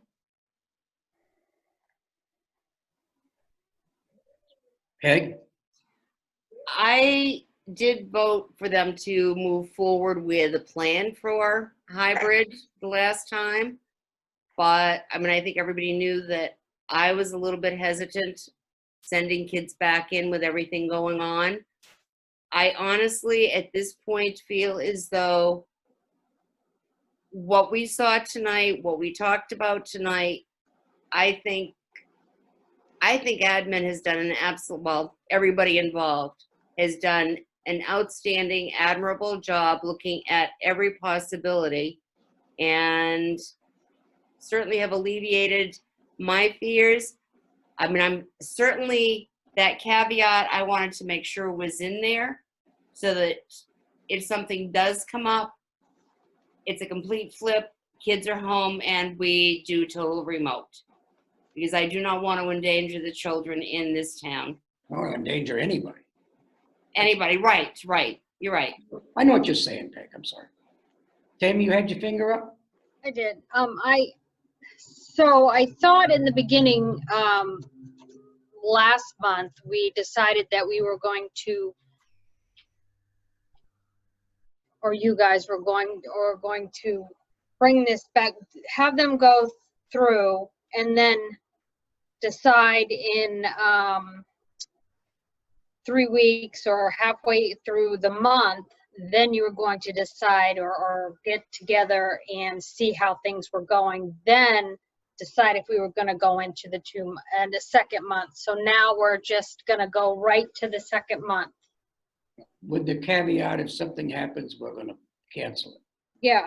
Peg? I did vote for them to move forward with a plan for hybrid the last time. But I mean, I think everybody knew that I was a little bit hesitant sending kids back in with everything going on. I honestly, at this point, feel as though what we saw tonight, what we talked about tonight, I think admin has done an absolute, well, everybody involved has done an outstanding, admirable job looking at every possibility, and certainly have alleviated my fears. I mean, I'm certainly, that caveat I wanted to make sure was in there so that if something does come up, it's a complete flip, kids are home, and we do total remote. Because I do not want to endanger the children in this town. I don't want to endanger anybody. Anybody, right, you're right. I know what you're saying, Peg, I'm sorry. Tammy, you had your finger up? I did. So I thought in the beginning, last month, we decided that we were going to, or you guys were going to bring this back, have them go through and then decide in 3 weeks or halfway through the month, then you were going to decide or get together and see how things were going, then decide if we were going to go into the second month. So now we're just going to go right to the second month. With the caveat, if something happens, we're going to cancel it. Yeah,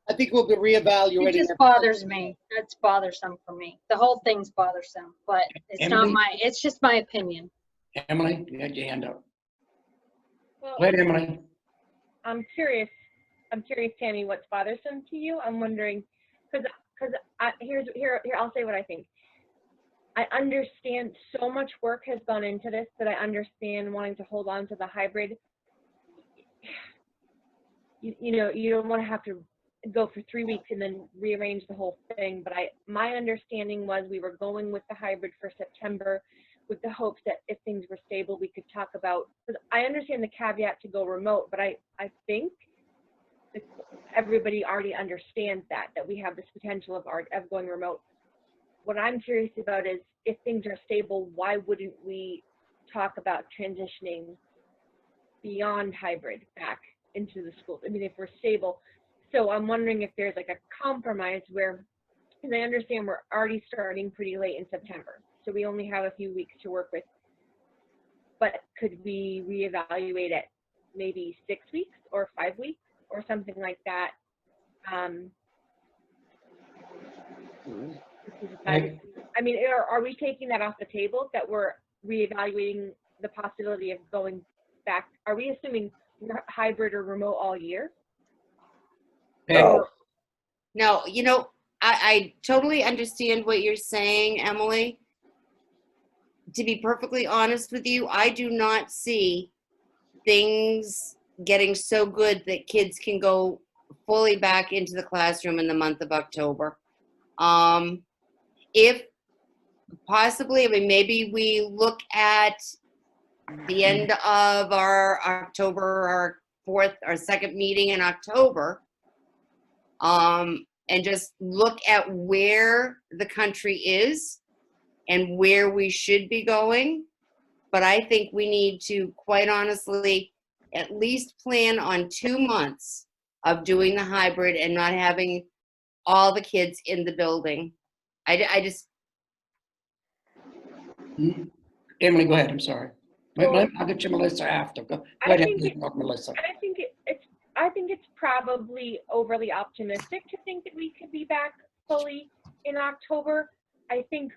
I think we'll be reevaluating. it just bothers me. It's bothersome for me. The whole thing's bothersome, but it's Emily? it's just my opinion. Emily, you had your hand up. Well, Go ahead, Emily. I'm curious, Tammy, what's bothersome to you? I'm wondering, because here, I'll say what I think. I understand so much work has gone into this that I understand wanting to hold on to the hybrid. You know, you don't want to have to go for 3 weeks and then rearrange the whole thing. But my understanding was we were going with the hybrid for September with the hopes that if things were stable, we could talk about, because I understand the caveat to go remote, but I think that everybody already understands that we have this potential of going remote. What I'm curious about is if things are stable, why wouldn't we talk about transitioning beyond hybrid back into the schools? I mean, if we're stable. So I'm wondering if there's like a compromise where, because I understand we're already starting pretty late in September, so we only have a few weeks to work with. But could we reevaluate at maybe 6 weeks or 5 weeks or something like that? I mean, are we taking that off the table, that we're reevaluating the possibility of going back? Are we assuming we're hybrid or remote all year? No. No, you know, I totally understand what you're saying, Emily. To be perfectly honest with you, I do not see things getting so good that kids can go fully back into the classroom in the month of October. If possibly, I mean, maybe we look at the end of our October, our second meeting in October, and just look at where the country is and where we should be going. But I think we need to, quite honestly, at least plan on 2 months of doing the hybrid and not having all the kids in the building. I just. Emily, go ahead. I'm sorry. I'll get you Melissa after. Go ahead, Melissa. I think it's probably overly optimistic to think that we could be back fully in October. I think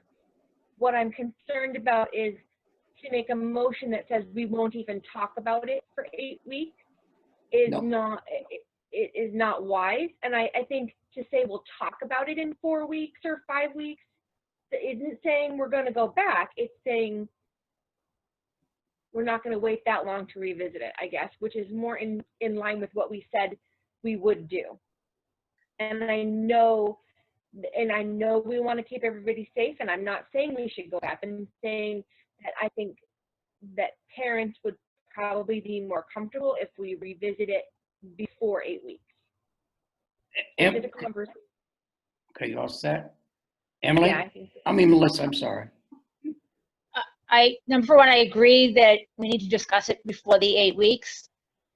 what I'm concerned about is to make a motion that says we won't even talk about it for 8 weeks is not wise. And I think to say we'll talk about it in 4 weeks or 5 weeks isn't saying we're going to go back. It's saying we're not going to wait that long to revisit it, I guess, which is more in line with what we said we would do. And I know we want to keep everybody safe, and I'm not saying we should go back. I'm saying that I think that parents would probably be more comfortable if we revisit it before 8 weeks. Okay, you all set? Emily? Yeah, I think so. I mean, Melissa, I'm sorry. Number one, I agree that we need to discuss it before the 8 weeks.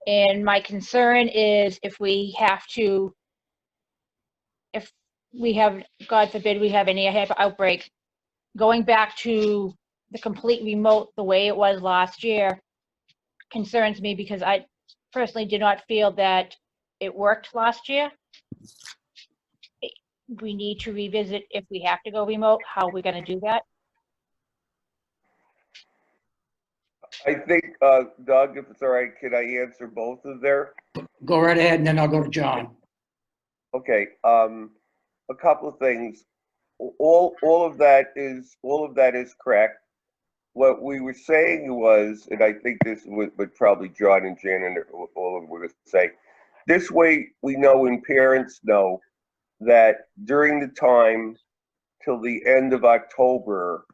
And my concern is if we have, God forbid, we have any outbreak, going back to the complete remote the way it was last year concerns me, because I personally did not feel that it worked last year. We need to revisit, if we have to go remote, how are we going to do that? I think, Doug, if it's all right, can I answer both of there? Go right ahead, and then I'll go to John. Okay, a couple of things. All of that is correct. What we were saying was, and I think this would probably John and Jan and all of them were going to say, this way we know and parents know that during the time till the end of October,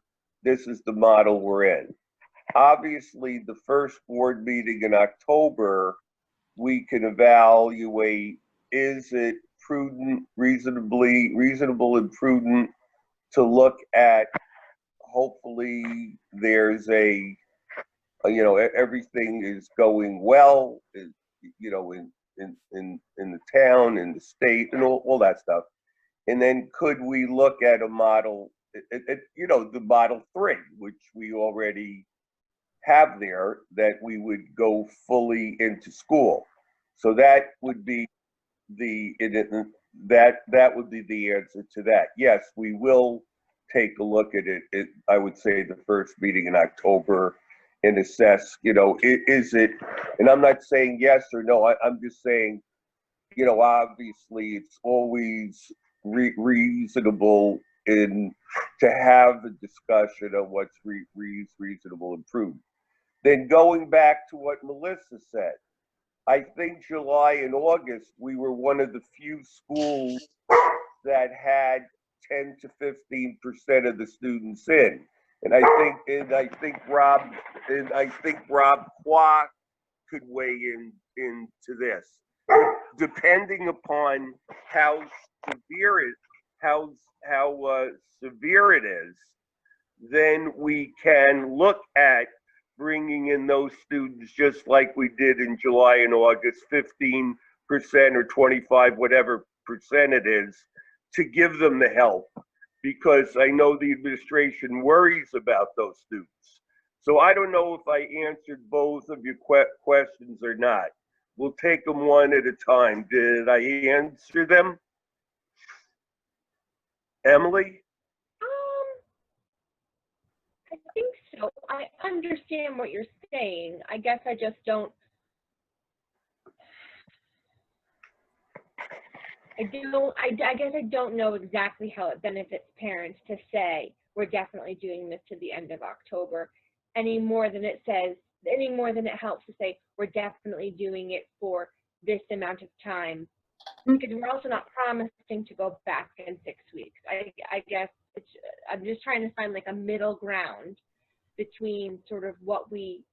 this is the model we're in. Obviously, the first board meeting in October, we can evaluate, is it prudent, reasonable and prudent to look at, hopefully there's everything is going well, in the town, in the state, and all that stuff. And then could we look at a model, the Model 3, which we already have there, that we would go fully into school. So that would be that would be the answer to that. Yes, we will take a look at it. I would say the first meeting in October and assess, is it, and I'm not saying yes or no, I'm just saying, obviously it's always reasonable to have the discussion on what's reasonable and prudent. Then going back to what Melissa said, I think July and August, we were one of the few schools that had 10 to 15% of the students in. And I think Rob Qua could weigh into this. Depending upon how severe it is, then we can look at bringing in those students just like we did in July and August, 15% or 25, whatever percent it is, to give them the help, because I know the administration worries about those students. So I don't know if I answered both of your questions or not. We'll take them one at a time. Did I answer them? Emily? I think so. I understand what you're saying. I guess I just don't. I guess I don't know exactly how it benefits parents to say we're definitely doing this to the end of October, any more than it helps to say we're definitely doing it for this amount of time, because we're also not promising to go back in 6 weeks. I guess I'm just trying to find like a middle ground between sort of what we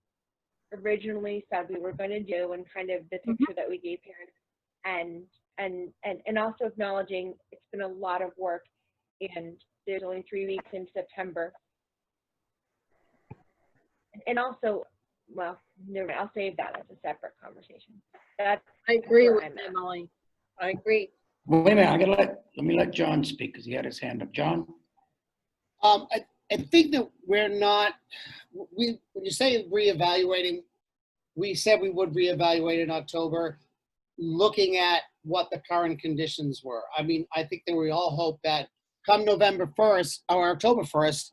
originally said we were going to do and kind of the picture that we gave parents, and also acknowledging it's been a lot of work and there's only 3 weeks in September. And also, well, never mind, I'll save that as a separate conversation. I agree where with I'm at. Emily. I agree. Wait a minute, let me let John speak because he had his hand up. John? I think that when you say reevaluating, we said we would reevaluate in October, looking at what the current conditions were. I mean, I think that we all hope that come November 1st or October 1st,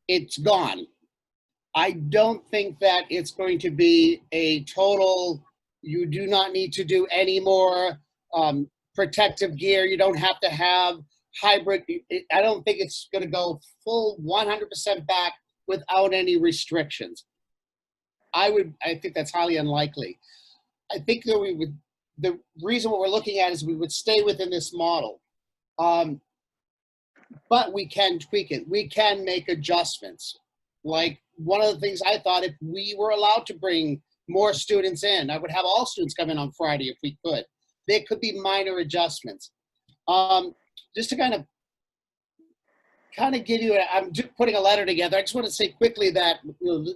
it's gone. I don't think that it's going to be a total, you do not need to do any more protective gear. You don't have to have hybrid. I don't think it's going to go full 100% back without any restrictions. I think that's highly unlikely. I think that the reason what we're looking at is we would stay within this model. But we can tweak it. We can make adjustments. Like one of the things I thought, if we were allowed to bring more students in, I would have all students come in on Friday if we could. There could be minor adjustments. Just to kind of give you, I'm putting a letter together. I just want to say quickly that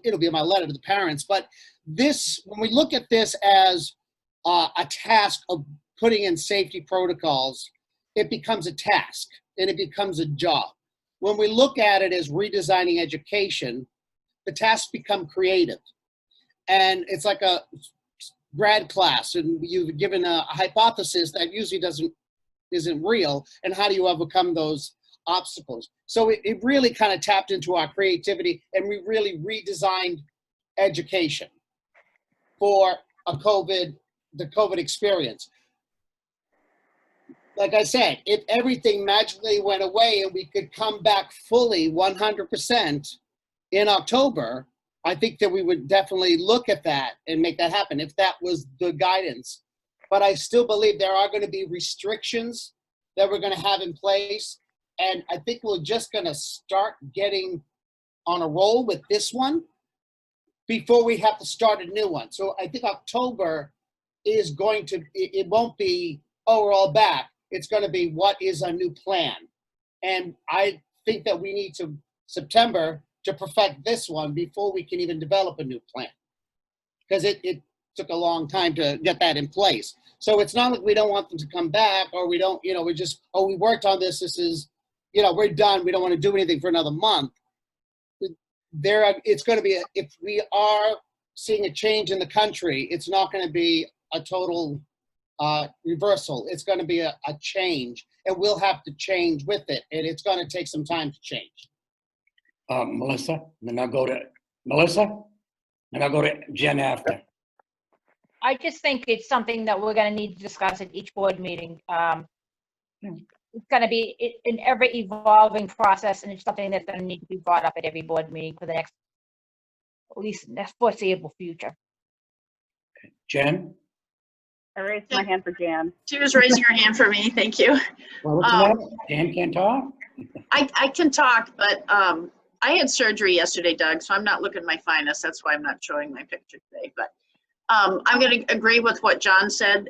it'll be my letter to the parents, but this, when we look at this as a task of putting in safety protocols, it becomes a task and it becomes a job. When we look at it as redesigning education, the tasks become creative. And it's like a grad class, and you've given a hypothesis that usually isn't real, and how do you overcome those obstacles? So it really kind of tapped into our creativity, and we really redesigned education for the COVID experience. Like I said, if everything magically went away and we could come back fully 100% in October, I think that we would definitely look at that and make that happen if that was the guidance. But I still believe there are going to be restrictions that we're going to have in place. And I think we're just going to start getting on a roll with this one before we have to start a new one. So I think October is going to, it won't be, oh, we're all back. It's going to be, what is a new plan? And I think that we need to September to perfect this one before we can even develop a new plan. Because it took a long time to get that in place. So it's not like we don't want them to come back, or we don't, we just, oh, we worked on this. This is, we're done. We don't want to do anything for another month. It's going to be, if we are seeing a change in the country, it's not going to be a total reversal. It's going to be a change, and we'll have to change with it. And it's going to take some time to change. Melissa, then I'll go to Melissa, and I'll go to Jen after. I just think it's something that we're gonna need to discuss at each board meeting. it's gonna be an ever evolving process, and it's something that's gonna need to be brought up at every board meeting for the next, at least next foreseeable future. Jen? I raised my hand for Jan. She was raising her hand for me, thank you. Well, what's the matter? Jan can't talk? I can talk, but I had surgery yesterday, Doug, so I'm not looking my finest. That's why I'm not showing my picture today. But I'm going to agree with what John said,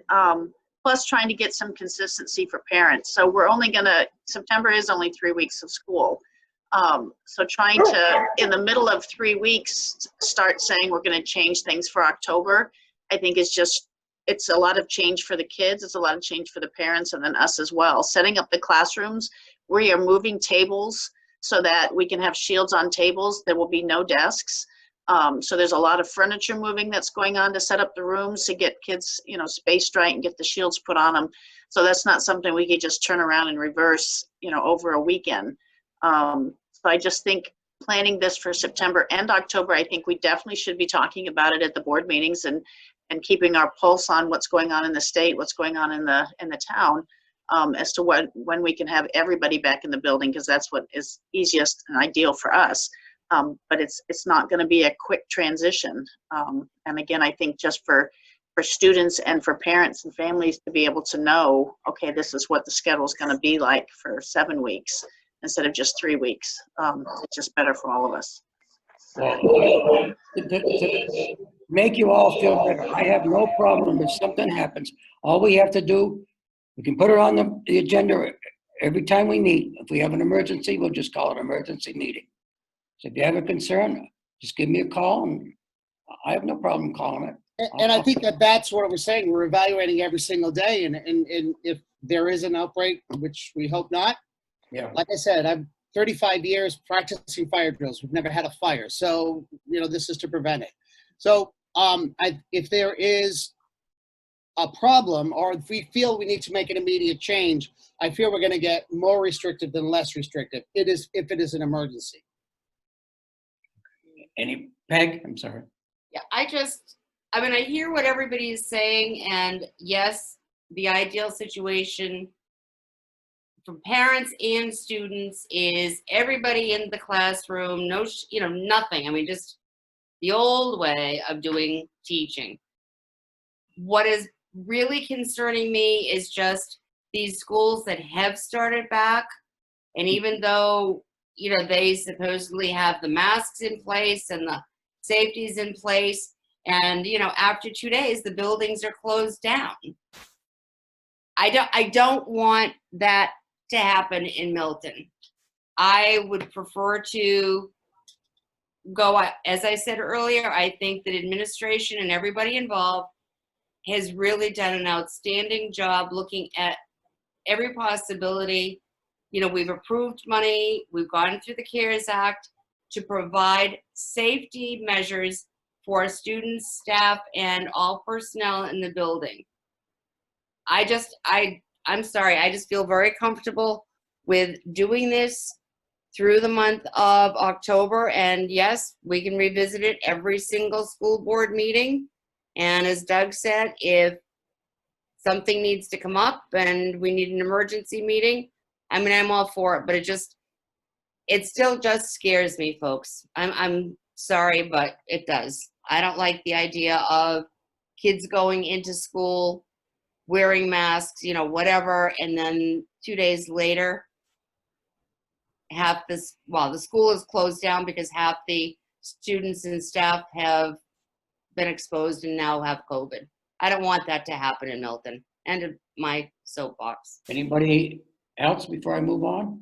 plus trying to get some consistency for parents. So we're only going to, September is only 3 weeks of school. So trying to, in the middle of 3 weeks, start saying we're going to change things for October, I think is just, it's a lot of change for the kids. It's a lot of change for the parents and then us as well. Setting up the classrooms, we are moving tables so that we can have shields on tables. There will be no desks. So there's a lot of furniture moving that's going on to set up the rooms to get kids, you know, spaced right and get the shields put on them. So that's not something we could just turn around and reverse, you know, over a weekend. So I just think planning this for September and October, I think we definitely should be talking about it at the board meetings and keeping our pulse on what's going on in the state, what's going on in the town, as to when we can have everybody back in the building, because that's what is easiest and ideal for us. But it's not going to be a quick transition. And again, I think just for students and for parents and families to be able to know, okay, this is what the schedule is going to be like for 7 weeks instead of just 3 weeks. It's just better for all of us. Well, to make you all feel better, I have no problem if something happens. All we have to do, we can put it on the agenda every time we meet. If we have an emergency, we'll just call it an emergency meeting. So if you have a concern, just give me a call, and I have no problem calling it. And I think that's what we're saying. We're evaluating every single day, and if there is an outbreak, which we hope not, Yeah. like I said, I'm 35 years practicing fire drills. We've never had a fire, so you know this is to prevent it. So if there is a problem, or if we feel we need to make an immediate change, I feel we're going to get more restrictive than less restrictive. It is if it is an emergency. Any, Peg? I'm sorry. Yeah, I mean, I hear what everybody is saying, and yes, the ideal situation for parents and students is everybody in the classroom, no, nothing. I mean, just the old way of doing teaching. What is really concerning me is just these schools that have started back, and even though, they supposedly have the masks in place and the safeties in place, and, after 2 days, the buildings are closed down. I don't want that to happen in Milton. I would prefer to go, as I said earlier, I think that administration and everybody involved has really done an outstanding job looking at every possibility. We've approved money, we've gone through the CARES Act to provide safety measures for students, staff, and all personnel in the building. I'm sorry, I just feel very comfortable with doing this through the month of October. And yes, we can revisit it every single school board meeting. And as Doug said, if something needs to come up and we need an emergency meeting, I'm all for it, but it still just scares me, folks. I'm sorry, but it does. I don't like the idea of kids going into school wearing masks, whatever, and then 2 days later, the school is closed down because half the students and staff have been exposed and now have COVID. I don't want that to happen in Milton. End of my soapbox. Anybody else before I move on?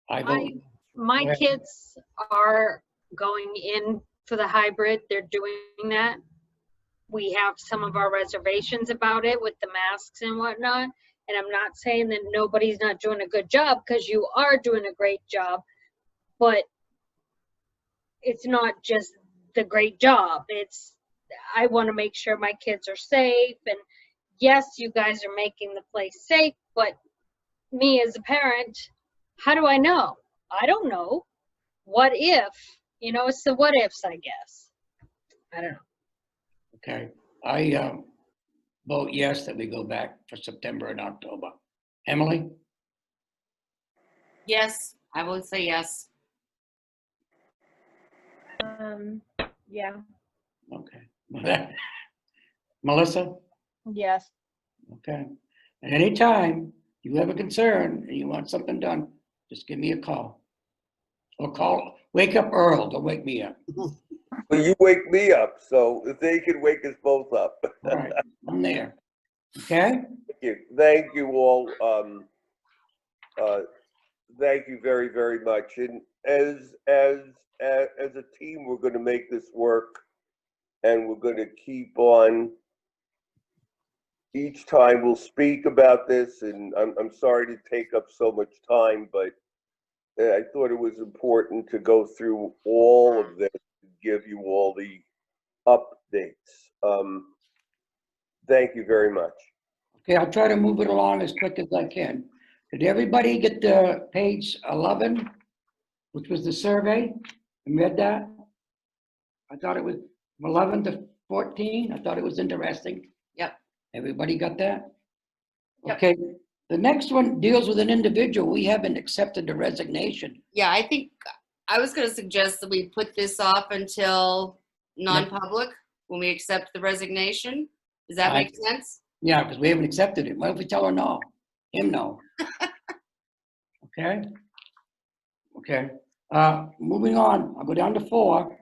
My Go ahead. kids are going in for the hybrid. They're doing that. We have some of our reservations about it with the masks and whatnot. And I'm not saying that nobody's not doing a good job, because you are doing a great job, but it's not just the great job. I want to make sure my kids are safe. And yes, you guys are making the place safe, but me as a parent, how do I know? I don't know. What if? It's the what ifs, I guess. I don't know. Okay. vote yes that we go back for September and October. Emily? Yes, I would say yes. Yeah. Okay. Melissa? Yes. Okay. At any time you have a concern and you want something done, just give me a call. Or wake up Earl, don't wake me up. Well, you wake me up, so if they can wake us both up. All right, I'm there. Okay? Thank you all. Thank you very, very much. And as a team, we're going to make this work, and we're going to keep on. Each time we'll speak about this, and I'm sorry to take up so much time, but I thought it was important to go through all of this and give you all the updates. Thank you very much. Okay, I'll try to move it along as quick as I can. Did everybody get the page 11, which was the survey? And read that? I thought it was from 11 to 14. I thought it was interesting. Yep. Everybody got that? Yep. Okay, the next one deals with an individual. We haven't accepted the resignation. Yeah, I think I was going to suggest that we put this off until non-public when we accept the resignation. Does that make sense? Yeah, because we haven't accepted it. What if we tell her no? Him no. Okay? Okay. Moving on, I'll go down to 4.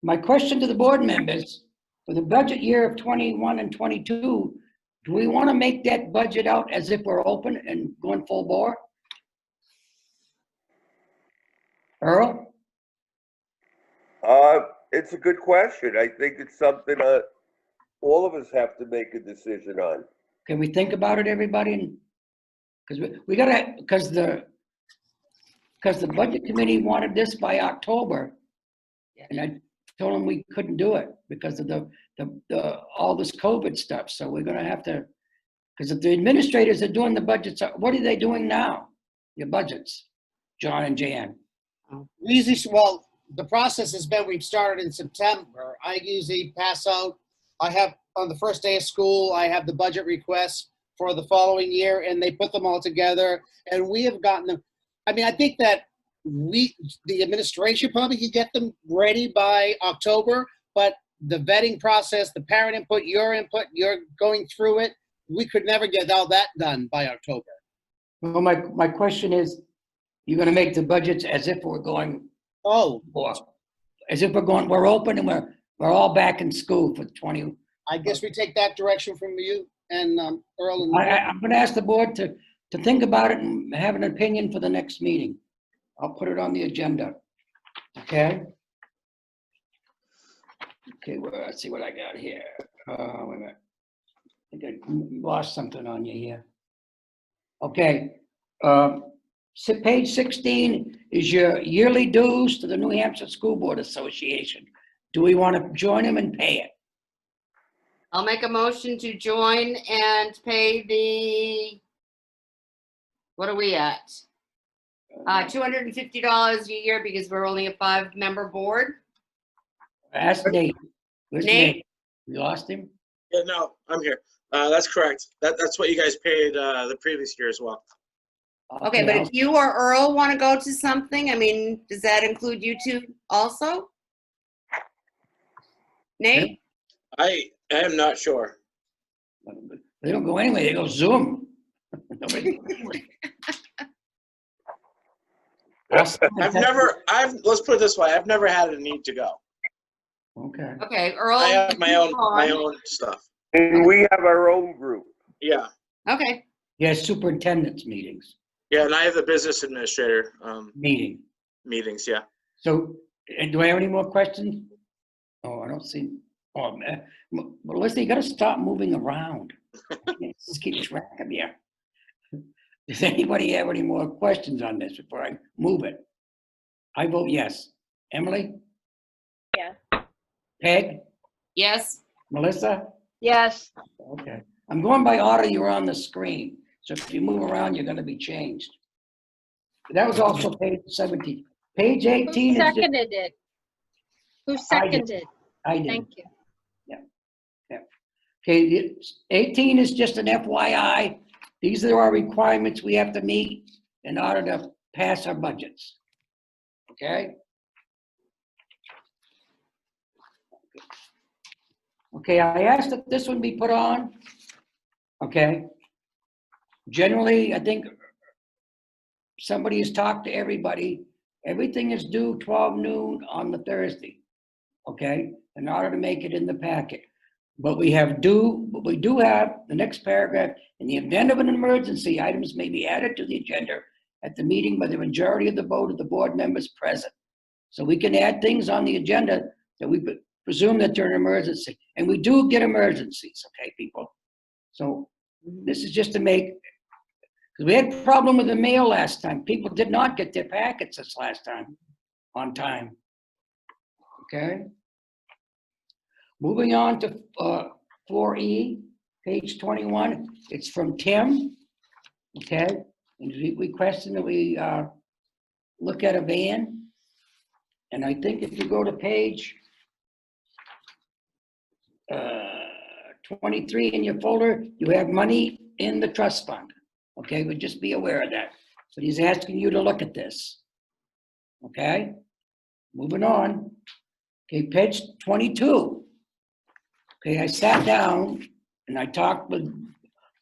My question to the board members, for the budget year of 21 and 22, do we want to make that budget out as if we're open and going full bore? Earl? It's a good question. I think it's something all of us have to make a decision on. Can we think about it, everybody? Because we gotta, because the budget committee wanted this by October, and I told them we couldn't do it because of the all this COVID stuff. So we're gonna have to, because if the administrators are doing the budgets, what are they doing now? Your budgets, John and Jan. Well, the process has been, we've started in September. I usually pass out, I have, on the first day of school, I have the budget requests for the following year, and they put them all together, and we have gotten them. I mean, I think that the administration probably could get them ready by October, but the vetting process, the parent input, you're going through it, we could never get all that done by October. Well, my question is, you're gonna make the budgets as if we're going, as if we're open and we're all back in school for 20. I guess we take that direction from you and Earl. And I'm gonna ask the board to think about it and have an opinion for the next meeting. I'll put it on the agenda, okay? Okay, well, let's see what I got here. Wait a minute. I think I lost something on you here. Okay, so page 16 is your yearly dues to the New Hampshire School Board Association. Do we want to join them and pay it? I'll make a motion to join and pay the, what are we at? $250 a year because we're only a 5-member board. Ask Nate. Where's Nate? Nate? We lost him? Yeah, no, I'm here. That's correct. That's what you guys paid the previous year as well. Okay, but if you or Earl want to go to something, I mean, does that include you two also? Nate? I am not sure. They don't go anyway, they go Zoom. let's put it this way, I've never had a need to go. Okay. Okay, Earl. I have my own stuff. And we have our own group. Yeah. Okay. Yeah, superintendent's meetings. Yeah, and I have the business administrator meetings, yeah. So, and do I have any more questions? Oh, I don't see. Oh, man. Melissa, you got to stop moving around. Just keep track of you. Does anybody have any more questions on this before I move it? I vote yes. Emily? Yes. Peg? Yes. Melissa? Yes. Okay. I'm going by order you're on the screen. So if you move around, you're going to be changed. That was also page 17. Page 18 Who is just, seconded it? Who seconded? I did. Thank you. Okay, 18 is just an FYI. These are our requirements we have to meet in order to pass our budgets. Okay? Okay, I asked that this one be put on. Okay? Generally, I think somebody has talked to everybody. Everything is due 12 noon on the Thursday. Okay? In order to make it in the packet. But we do have the next paragraph, in the event of an emergency, items may be added to the agenda at the meeting by the majority of the vote of the board members present. So we can add things on the agenda that we presume that they're an emergency. And we do get emergencies, okay, people? So this is just to make, because we had a problem with the mail last time. People did not get their packets this last time on time. Okay? Moving on to 4E, page 21, it's from Tim, okay? And he requesting that we look at a van. And I think if you go to page 23 in your folder, you have money in the trust fund, okay? But just be aware of that. But he's asking you to look at this, okay? Moving on, okay, page 22. Okay, I sat down and I talked with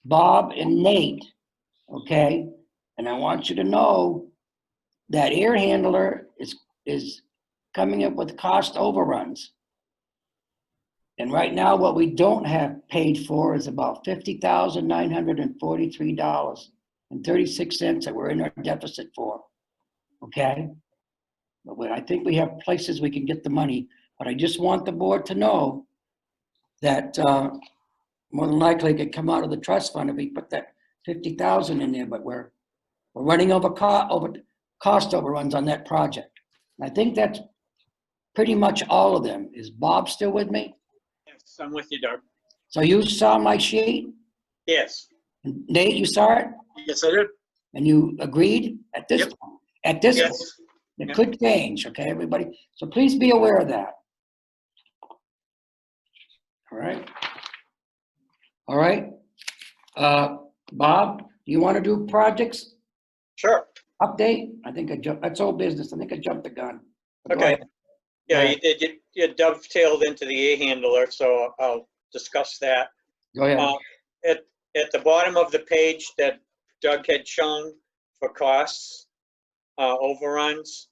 Bob and Nate, okay? And I want you to know that air handler is coming up with cost overruns. And right now, what we don't have paid for is about $50,943.36 that we're in our deficit for, okay? But I think we have places we can get the money, but I just want the board to know that more than likely it could come out of the trust fund if we put that 50,000 in there, but we're running over cost overruns on that project. And I think that's pretty much all of them. Is Bob still with me? Yes, I'm with you, Doug. So you saw my sheet? Yes. Nate, you saw it? Yes, I did. And you agreed at this Yep. point? At this point? Yes. It Yep. could change, okay, everybody? So please be aware of that. All right? All right? Bob, do you want to do projects Sure. update? I think I jumped, that's old business. I think I jumped the gun. Go Okay. ahead. Yeah, Go you did. You dovetailed into the A handler, so I'll discuss that. Go ahead. At the bottom of the page that Doug had shown for costs, overruns,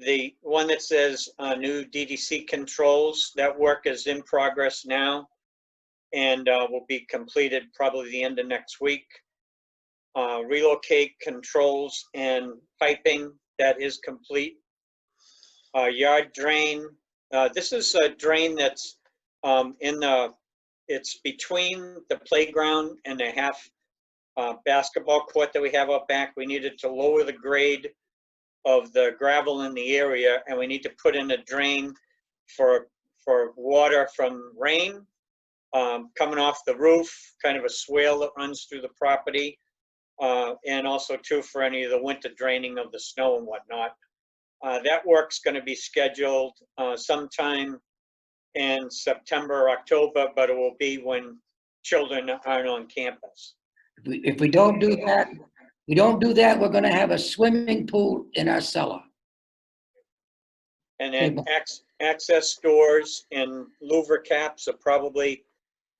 the one that says new DDC controls, that work is in progress now and will be completed probably the end of next week. Relocate controls and piping, that is complete. Yard drain, this is a drain that's it's between the playground and the half basketball court that we have out back. We needed to lower the grade of the gravel in the area, and we need to put in a drain for water from rain coming off the roof, kind of a swale that runs through the property, and also too for any of the winter draining of the snow and whatnot. That work's going to be scheduled sometime in September or October, but it will be when children aren't on campus. If we don't do that, we're going to have a swimming pool in our cellar. And then access doors and louver caps are probably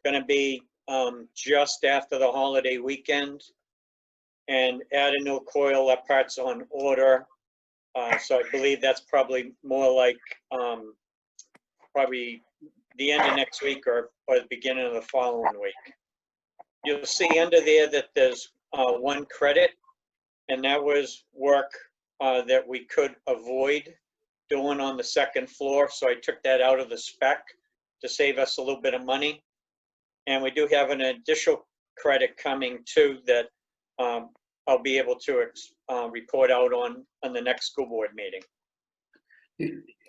going to be just after the holiday weekend. And add a new coil, that part's on order. So I believe that's probably more like probably the end of next week or the beginning of the following week. You'll see under there that there's one credit, and that was work that we could avoid doing on the second floor. So I took that out of the spec to save us a little bit of money. And we do have an additional credit coming too that I'll be able to report out on the next school board meeting.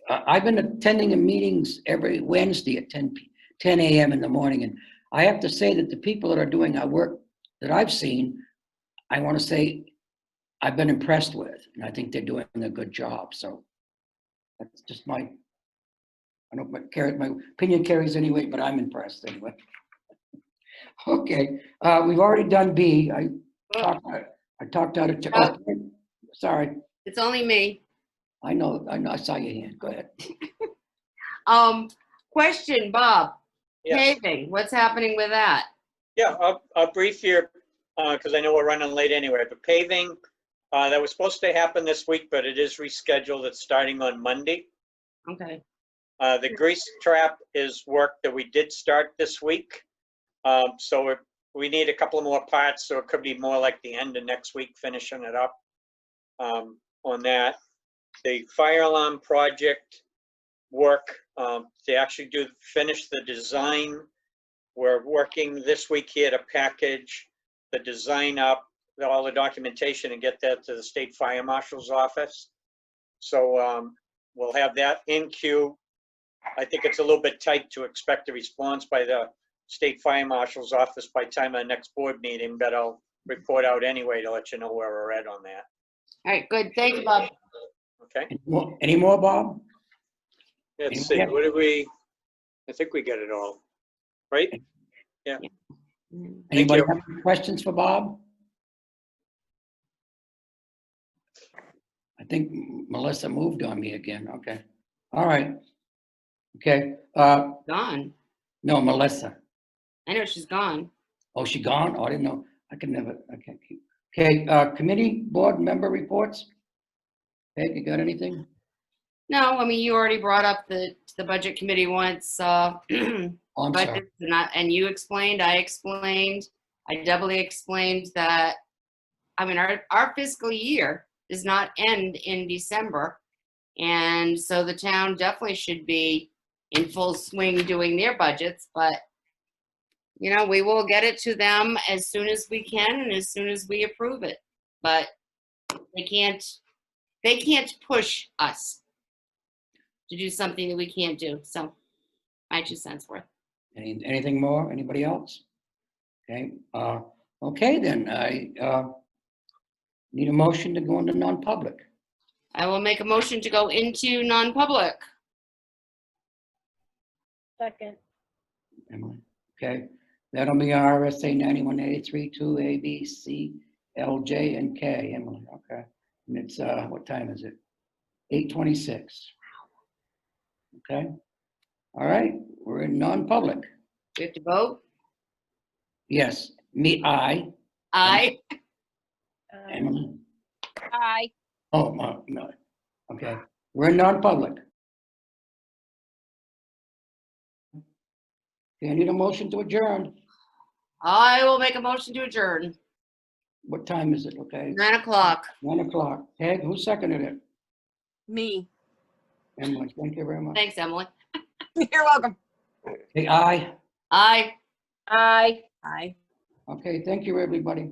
I've been attending the meetings every Wednesday at 10 a.m. in the morning, and I have to say that the people that are doing our work that I've seen, I want to say I've been impressed with, and I think they're doing a good job. So that's just my I don't, my opinion carries anyway, but I'm impressed anyway. Okay, we've already done B. I talked out of, Oh. sorry, It's only me. I know, I saw your hand, go ahead. Question, Bob. Yes. Paving, what's happening with that? Yeah, I'll brief you, because I know we're running late anyway, but paving, that was supposed to happen this week, but it is rescheduled. It's starting on Monday. Okay. The grease trap is work that we did start this week. So we need a couple of more parts, so it could be more like the end of next week, finishing it up on that. The fire alarm project work, they actually finish the design. We're working this week here to package the design up, all the documentation, and get that to the state fire marshal's office. So we'll have that in queue. I think it's a little bit tight to expect a response by the state fire marshal's office by time of the next board meeting, but I'll report out anyway to let you know where we're at on that. All right, good. Thank you, Bob. Okay. Any more, Bob? Let's see. What did we? I think we get it all, right? Yeah. Anybody you. have any questions for Bob? I think Melissa moved on me again. Okay. All right. Okay. Gone. No, Melissa. I know she's gone. Oh, she gone? Oh, I didn't know. I can't keep. Okay, committee board member reports. Peg, you got anything? No, I mean, you already brought up the budget committee once, Oh, I'm sorry. budgets, and you explained, I explained, I doubly explained that, I mean, our fiscal year does not end in December. And so the town definitely should be in full swing doing their budgets, but you know, we will get it to them as soon as we can and as soon as we approve it. But they can't push us to do something that we can't do. So my 2 cents worth. Anything more? Anybody else? Okay, okay then, I need a motion to go into non-public. I will make a motion to go into non-public. Second. Emily, okay, that'll be RSA 91A 32 A, B, C, L, J, and K, Emily, okay. And it's, what time is it? 8:26. Okay, all right, we're in non-public. We have to vote. Yes, me, I. Emily. Aye. Oh, no, okay, we're in non-public. Okay, I need a motion to adjourn. I will make a motion to adjourn. What time is it, okay? 9 o'clock. 1 o'clock. Peg, who seconded it? Me. Emily, thank you very much. Thanks, Emily. You're welcome. Hey, aye. Aye. Aye. Aye. Okay, thank you, everybody.